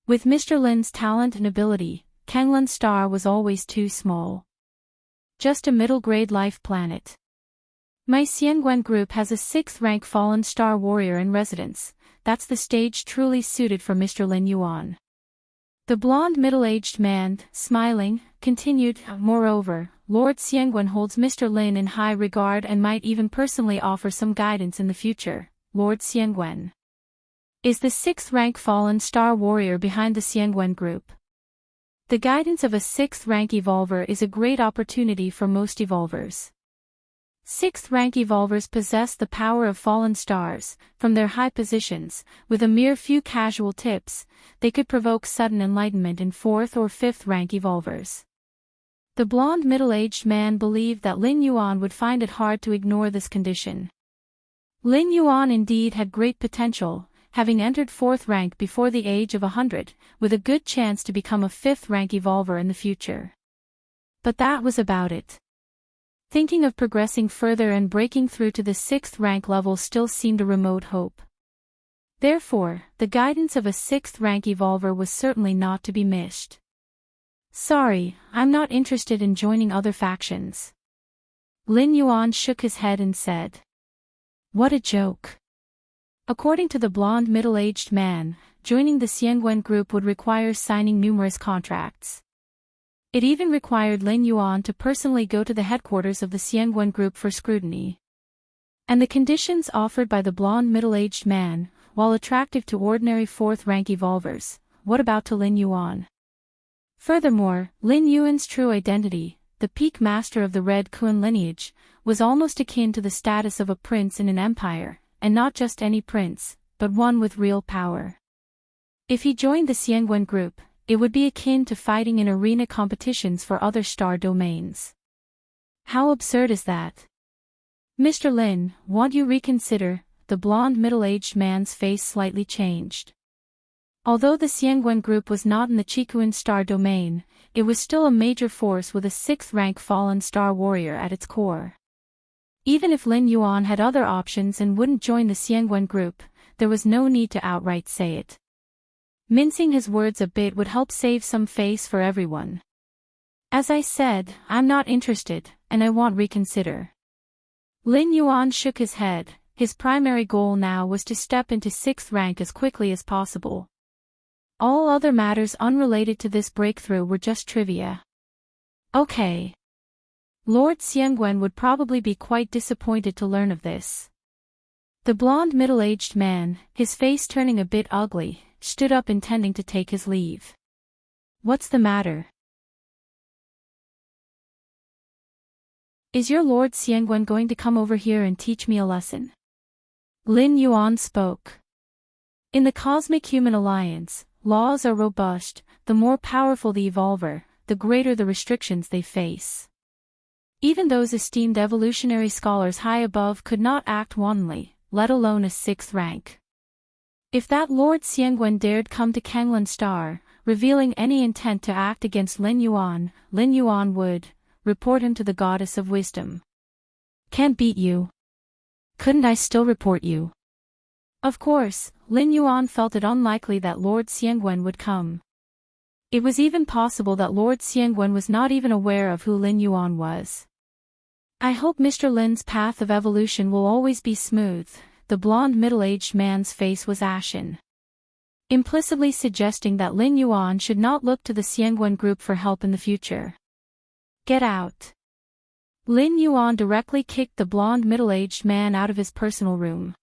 A: With Mr. Lin's talent and ability, Kanglan Star was always too small. Just a middle-grade life planet. My Xiangwen Group has a 6th rank fallen star warrior in residence. That's the stage truly suited for Mr. Lin Yuan. The blonde middle-aged man, smiling, continued, moreover, Lord Xiangwen holds Mr. Lin in high regard and might even personally offer some guidance in the future. Lord Xiangwen is the 6th rank fallen star warrior behind the Xiangwen Group. The guidance of a 6th rank evolver is a great opportunity for most evolvers. 6th rank evolvers possess the power of fallen stars. From their high positions, with a mere few casual tips, they could provoke sudden enlightenment in 4th or 5th rank evolvers. The blonde middle-aged man believed that Lin Yuan would find it hard to ignore this condition. Lin Yuan indeed had great potential, having entered 4th rank before the age of 100, with a good chance to become a 5th rank evolver in the future. But that was about it. Thinking of progressing further and breaking through to the 6th rank level still seemed a remote hope. Therefore, the guidance of a 6th rank evolver was certainly not to be missed. Sorry, I'm not interested in joining other factions. Lin Yuan shook his head and said. What a joke. According to the blonde middle-aged man, joining the Xiangwen Group would require signing numerous contracts. It even required Lin Yuan to personally go to the headquarters of the Xiangwen Group for scrutiny. And the conditions offered by the blonde middle-aged man, while attractive to ordinary 4th rank evolvers, what about to Lin Yuan? Furthermore, Lin Yuan's true identity, the peak master of the Red Kun lineage, was almost akin to the status of a prince in an empire, and not just any prince, but one with real power. If he joined the Xiangwen Group, it would be akin to fighting in arena competitions for other star domains. How absurd is that? Mr. Lin, won't you reconsider? The blonde middle-aged man's face slightly changed. Although the Xiangwen Group was not in the Qikuan star domain, it was still a major force with a 6th rank fallen star warrior at its core. Even if Lin Yuan had other options and wouldn't join the Xiangwen group, there was no need to outright say it. Mincing his words a bit would help save some face for everyone. As I said, I'm not interested, and I won't reconsider. Lin Yuan shook his head. His primary goal now was to step into 6th rank as quickly as possible. All other matters unrelated to this breakthrough were just trivia. Okay. Lord Xiangwen would probably be quite disappointed to learn of this. The blond middle-aged man, his face turning a bit ugly, stood up intending to take his leave. What's the matter? Is your Lord Xiangwen going to come over here and teach me a lesson? Lin Yuan spoke. In the Cosmic Human Alliance, laws are robust. The more powerful the evolver, the greater the restrictions they face. Even those esteemed evolutionary scholars high above could not act wantonly, let alone a 6th rank. If that Lord Xiangwen dared come to Kanglan Star, revealing any intent to act against Lin Yuan would report him to the Goddess of Wisdom. Can't beat you. Couldn't I still report you? Of course, Lin Yuan felt it unlikely that Lord Xiangwen would come. It was even possible that Lord Xiangwen was not even aware of who Lin Yuan was. I hope Mr. Lin's path of evolution will always be smooth. The blond middle-aged man's face was ashen, implicitly suggesting that Lin Yuan should not look to the Xiangwen group for help in the future. Get out. Lin Yuan directly kicked the blond middle-aged man out of his personal room.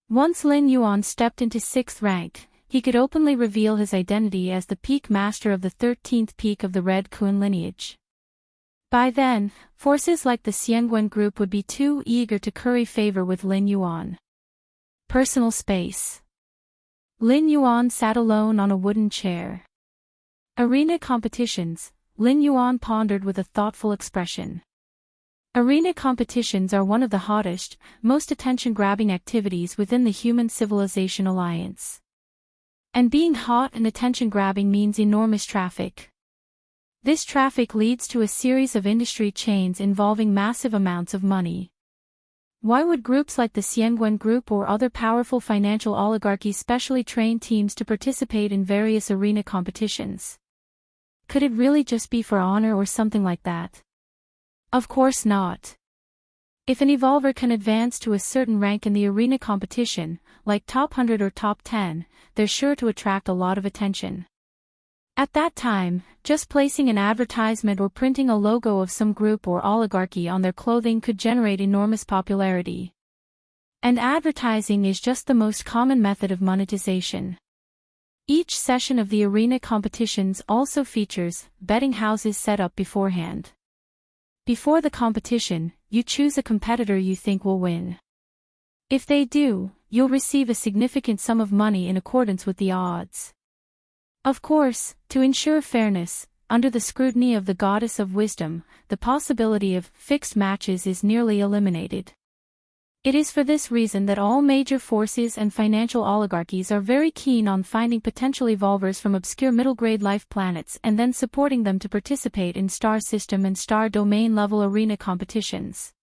A: Once Lin Yuan stepped into 6th rank, he could openly reveal his identity as the peak master of the 13th peak of the Red Kun lineage. By then, forces like the Xiangwen group would be too eager to curry favor with Lin Yuan. Personal space. Lin Yuan sat alone on a wooden chair. Arena competitions, Lin Yuan pondered with a thoughtful expression. Arena competitions are one of the hottest, most attention-grabbing activities within the Human Civilization Alliance. And being hot and attention-grabbing means enormous traffic. This traffic leads to a series of industry chains involving massive amounts of money. Why would groups like the Xiangwen Group or other powerful financial oligarchies specially train teams to participate in various arena competitions? Could it really just be for honor or something like that? Of course not. If an evolver can advance to a certain rank in the arena competition, like top 100 or top 10, they're sure to attract a lot of attention. At that time, just placing an advertisement or printing a logo of some group or oligarchy on their clothing could generate enormous popularity. And advertising is just the most common method of monetization. Each session of the arena competitions also features betting houses set up beforehand. Before the competition, you choose a competitor you think will win. If they do, you'll receive a significant sum of money in accordance with the odds. Of course, to ensure fairness, under the scrutiny of the Goddess of Wisdom, the possibility of fixed matches is nearly eliminated. It is for this reason that all major forces and financial oligarchies are very keen on finding potential evolvers from obscure middle-grade life planets and then supporting them to participate in star system and star domain level arena competitions.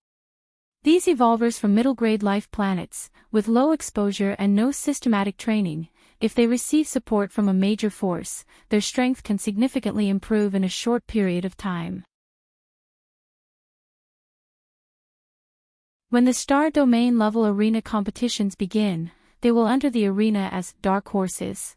A: These evolvers from middle-grade life planets, with low exposure and no systematic training, if they receive support from a major force, their strength can significantly improve in a short period of time. When the star domain level arena competitions begin, they will enter the arena as dark horses.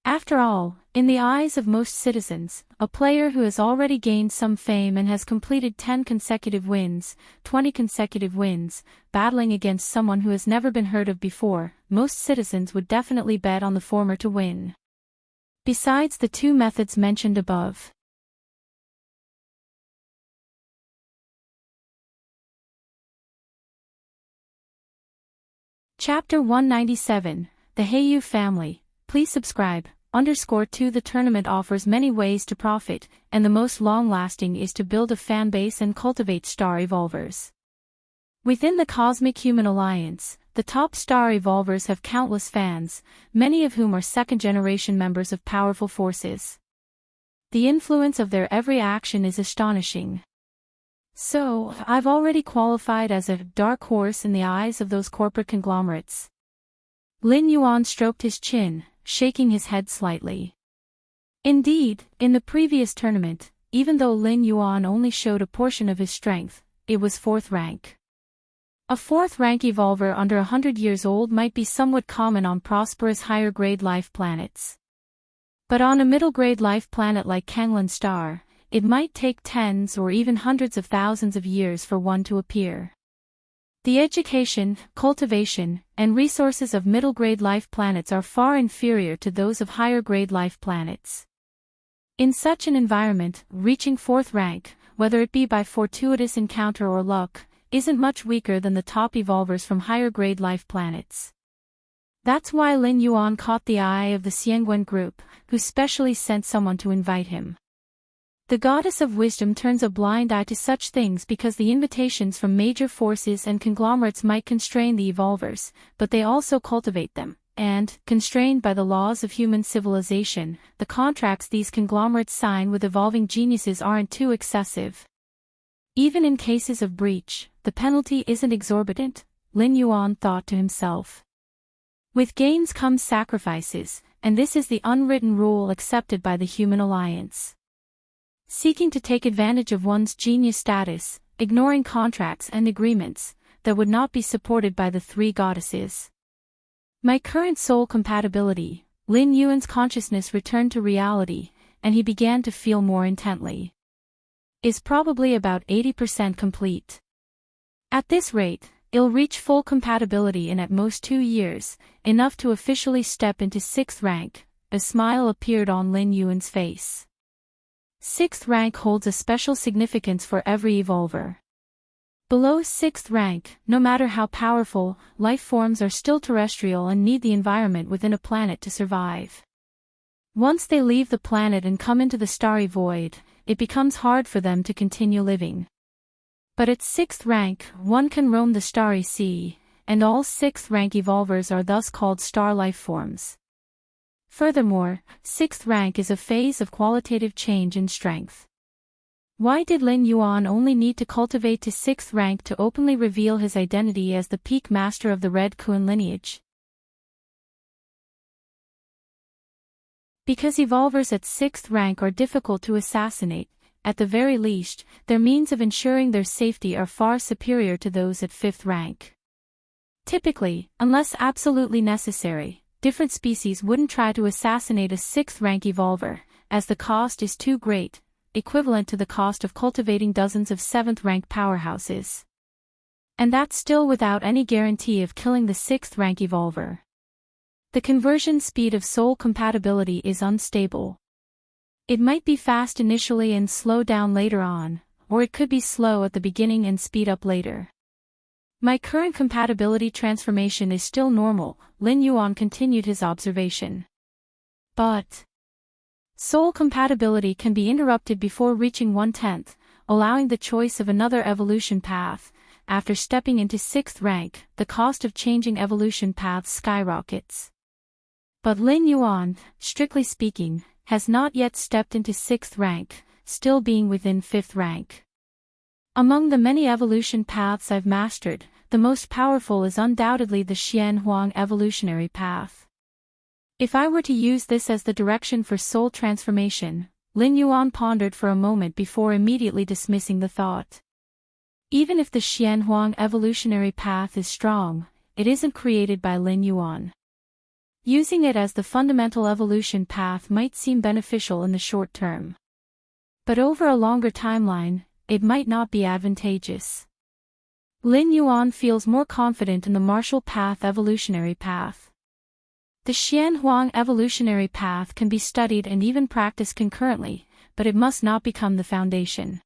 A: After all, in the eyes of most citizens, a player who has already gained some fame and has completed 10 consecutive wins, 20 consecutive wins, battling against someone who has never been heard of before, most citizens would definitely bet on the former to win. Besides the two methods mentioned above. Chapter 197, The Heiyu Family. Please subscribe. _2 The tournament offers many ways to profit, and the most long-lasting is to build a fan base and cultivate star evolvers. Within the Cosmic Human Alliance, the top star evolvers have countless fans, many of whom are second-generation members of powerful forces. The influence of their every action is astonishing. So, I've already qualified as a dark horse in the eyes of those corporate conglomerates. Lin Yuan stroked his chin, shaking his head slightly. Indeed, in the previous tournament, even though Lin Yuan only showed a portion of his strength, it was 4th rank. A 4th rank evolver under 100 years old might be somewhat common on prosperous higher-grade life planets. But on a middle-grade life planet like Kanglan Star, it might take tens or even hundreds of thousands of years for one to appear. The education, cultivation, and resources of middle-grade life planets are far inferior to those of higher-grade life planets. In such an environment, reaching 4th rank, whether it be by fortuitous encounter or luck, isn't much weaker than the top evolvers from higher-grade life planets. That's why Lin Yuan caught the eye of the Xiangwen group, who specially sent someone to invite him. The goddess of wisdom turns a blind eye to such things because the invitations from major forces and conglomerates might constrain the evolvers, but they also cultivate them, and, constrained by the laws of human civilization, the contracts these conglomerates sign with evolving geniuses aren't too excessive. Even in cases of breach, the penalty isn't exorbitant, Lin Yuan thought to himself. With gains come sacrifices, and this is the unwritten rule accepted by the human alliance. Seeking to take advantage of one's genius status, ignoring contracts and agreements, that would not be supported by the 3 goddesses. My current soul compatibility, Lin Yuan's consciousness returned to reality, and he began to feel more intently. Is probably about 80% complete. At this rate, it'll reach full compatibility in at most 2 years, enough to officially step into 6th rank. A smile appeared on Lin Yuan's face. 6th rank holds a special significance for every evolver. Below 6th rank, no matter how powerful, life forms are still terrestrial and need the environment within a planet to survive. Once they leave the planet and come into the starry void, it becomes hard for them to continue living. But at 6th rank, one can roam the starry sea, and all 6th rank evolvers are thus called star life forms. Furthermore, 6th rank is a phase of qualitative change in strength. Why did Lin Yuan only need to cultivate to 6th rank to openly reveal his identity as the peak master of the Red Kun lineage? Because evolvers at 6th rank are difficult to assassinate, at the very least, their means of ensuring their safety are far superior to those at 5th rank. Typically, unless absolutely necessary, different species wouldn't try to assassinate a 6th rank evolver, as the cost is too great, equivalent to the cost of cultivating dozens of 7th rank powerhouses. And that's still without any guarantee of killing the 6th rank evolver. The conversion speed of soul compatibility is unstable. It might be fast initially and slow down later on, or it could be slow at the beginning and speed up later. My current compatibility transformation is still normal, Lin Yuan continued his observation. But soul compatibility can be interrupted before reaching 1/10, allowing the choice of another evolution path. After stepping into 6th rank, the cost of changing evolution paths skyrockets. But Lin Yuan, strictly speaking, has not yet stepped into 6th rank, still being within 5th rank. Among the many evolution paths I've mastered, the most powerful is undoubtedly the Xian Huang evolutionary path. If I were to use this as the direction for soul transformation, Lin Yuan pondered for a moment before immediately dismissing the thought. Even if the Xian Huang evolutionary path is strong, it isn't created by Lin Yuan. Using it as the fundamental evolution path might seem beneficial in the short term. But over a longer timeline, it might not be advantageous. Lin Yuan feels more confident in the martial path evolutionary path. The Xian Huang evolutionary path can be studied and even practiced concurrently, but it must not become the foundation.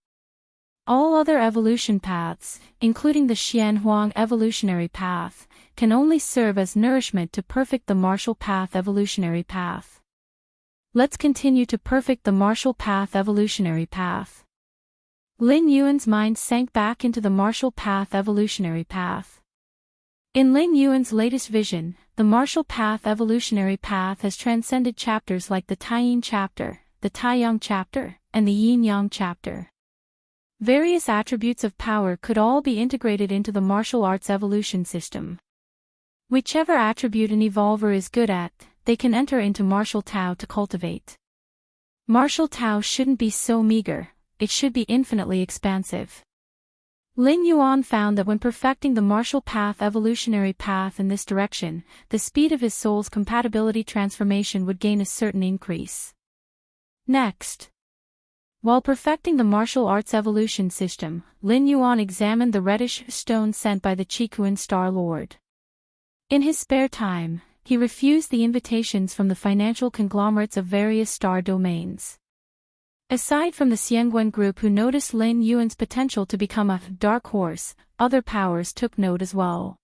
A: All other evolution paths, including the Xian Huang evolutionary path, can only serve as nourishment to perfect the martial path evolutionary path. Let's continue to perfect the martial path evolutionary path. Lin Yuan's mind sank back into the martial path evolutionary path. In Lin Yuan's latest vision, the martial path evolutionary path has transcended chapters like the Taiyin chapter, the Taiyang chapter, and the Yin Yang chapter. Various attributes of power could all be integrated into the martial arts evolution system. Whichever attribute an evolver is good at, they can enter into martial Tao to cultivate. Martial Tao shouldn't be so meager, it should be infinitely expansive. Lin Yuan found that when perfecting the martial path evolutionary path in this direction, the speed of his soul's compatibility transformation would gain a certain increase. Next, while perfecting the martial arts evolution system, Lin Yuan examined the reddish stone sent by the Qikuan Star Lord. In his spare time, he refused the invitations from the financial conglomerates of various star domains. Aside from the Xiangwen group who noticed Lin Yuan's potential to become a dark horse, other powers took note as well.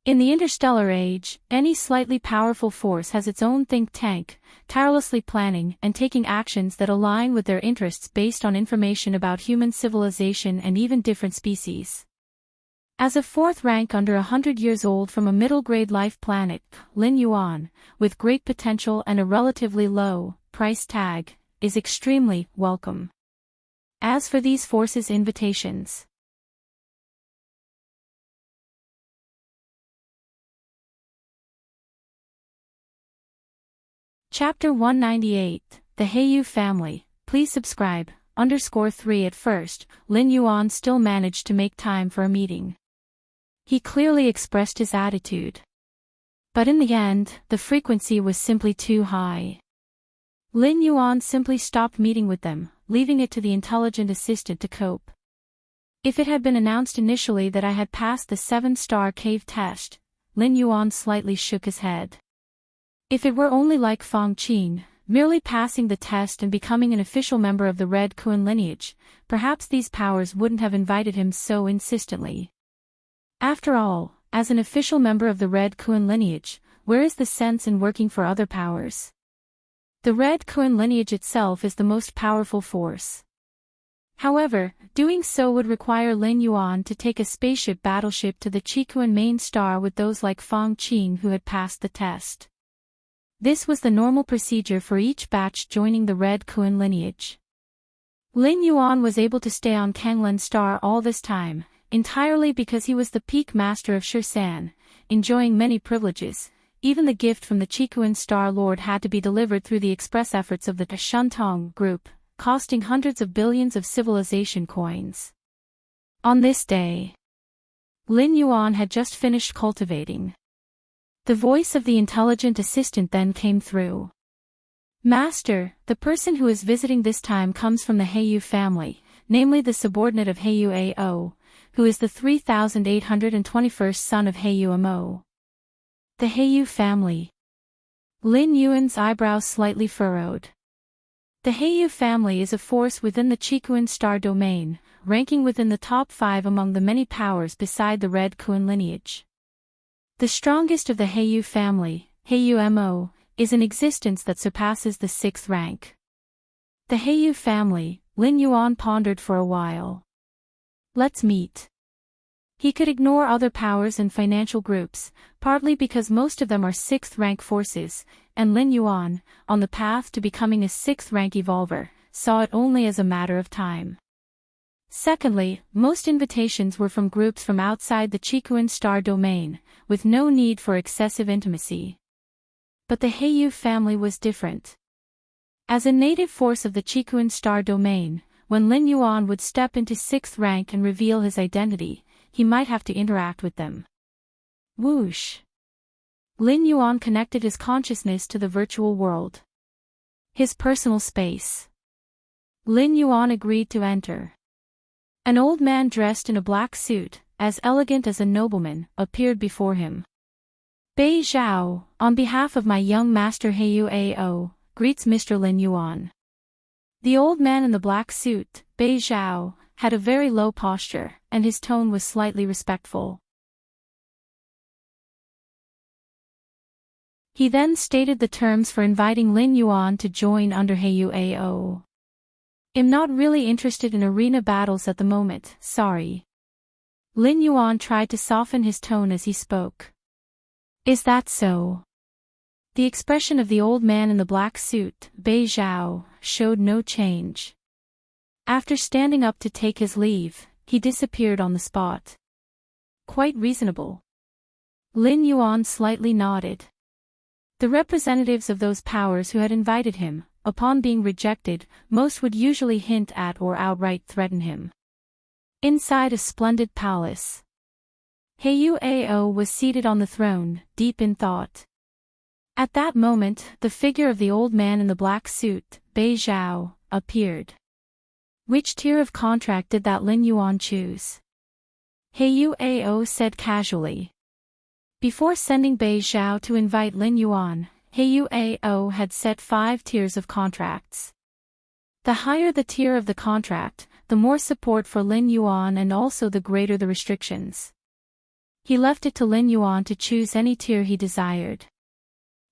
A: In the interstellar age, any slightly powerful force has its own think tank, tirelessly planning and taking actions that align with their interests based on information about human civilization and even different species. As a fourth rank under 100 years old from a middle-grade life planet, Lin Yuan, with great potential and a relatively low price tag, is extremely welcome. As for these forces' invitations, Chapter 198, The Heiyu Family. Please subscribe. _3 At first, Lin Yuan still managed to make time for a meeting. He clearly expressed his attitude. But in the end, the frequency was simply too high. Lin Yuan simply stopped meeting with them, leaving it to the intelligent assistant to cope. If it had been announced initially that I had passed the 7-star cave test, Lin Yuan slightly shook his head. If it were only like Fang Qin, merely passing the test and becoming an official member of the Red Kuan lineage, perhaps these powers wouldn't have invited him so insistently. After all, as an official member of the Red Kuan lineage, where is the sense in working for other powers? The Red Kuan lineage itself is the most powerful force. However, doing so would require Lin Yuan to take a spaceship battleship to the Qikuan main star with those like Fang Qin who had passed the test. This was the normal procedure for each batch joining the Red Kuan lineage. Lin Yuan was able to stay on Kanglen Star all this time, entirely because he was the peak master of Shirsan, enjoying many privileges. Even the gift from the Qikuan Star Lord had to be delivered through the express efforts of the Shuntong group, costing hundreds of billions of civilization coins. On this day, Lin Yuan had just finished cultivating. The voice of the intelligent assistant then came through. Master, the person who is visiting this time comes from the Heiyu family, namely the subordinate of Heiyu Ao, who is the 3821st son of Heiyu Amo. The Heiyu family. Lin Yuan's eyebrows slightly furrowed. The Heiyu family is a force within the Qikuan star domain, ranking within the top 5 among the many powers beside the Red Kuan lineage. The strongest of the Heiyu family, Heiyu Mo, is an existence that surpasses the 6th rank. The Heiyu family, Lin Yuan pondered for a while. Let's meet. He could ignore other powers and financial groups, partly because most of them are 6th rank forces, and Lin Yuan, on the path to becoming a 6th rank evolver, saw it only as a matter of time. Secondly, most invitations were from groups from outside the Qikuan star domain, with no need for excessive intimacy. But the Heiyu family was different. As a native force of the Qikuan star domain, when Lin Yuan would step into 6th rank and reveal his identity, he might have to interact with them. Whoosh! Lin Yuan connected his consciousness to the virtual world. His personal space. Lin Yuan agreed to enter. An old man dressed in a black suit, as elegant as a nobleman, appeared before him. Bei Zhao, on behalf of my young master Heiyu Ao, greets Mr. Lin Yuan. The old man in the black suit, Bei Zhao, had a very low posture, and his tone was slightly respectful. He then stated the terms for inviting Lin Yuan to join under Heiyu Ao. I'm not really interested in arena battles at the moment, sorry. Lin Yuan tried to soften his tone as he spoke. Is that so? The expression of the old man in the black suit, Bei Zhao, showed no change. After standing up to take his leave, he disappeared on the spot. Quite reasonable. Lin Yuan slightly nodded. The representatives of those powers who had invited him, upon being rejected, most would usually hint at or outright threaten him. Inside a splendid palace, Heyu Ao was seated on the throne, deep in thought. At that moment, the figure of the old man in the black suit, Bei Zhao, appeared. Which tier of contract did that Lin Yuan choose? Heyu Ao said casually. Before sending Bei Zhao to invite Lin Yuan, Heyu Ao had set 5 tiers of contracts. The higher the tier of the contract, the more support for Lin Yuan and also the greater the restrictions. He left it to Lin Yuan to choose any tier he desired.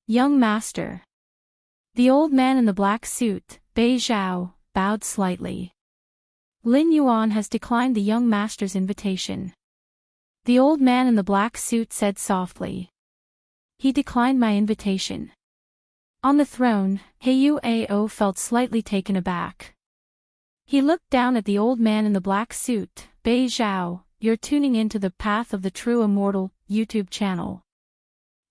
A: Young master. The old man in the black suit, Bei Zhao, bowed slightly. Lin Yuan has declined the young master's invitation. The old man in the black suit said softly. He declined my invitation. On the throne, Heyu Ao felt slightly taken aback. He looked down at the old man in the black suit. Bei Zhao, you're tuning into the Path of the True Immortal YouTube channel.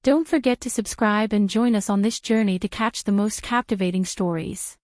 A: Don't forget to subscribe and join us on this journey to catch the most captivating stories.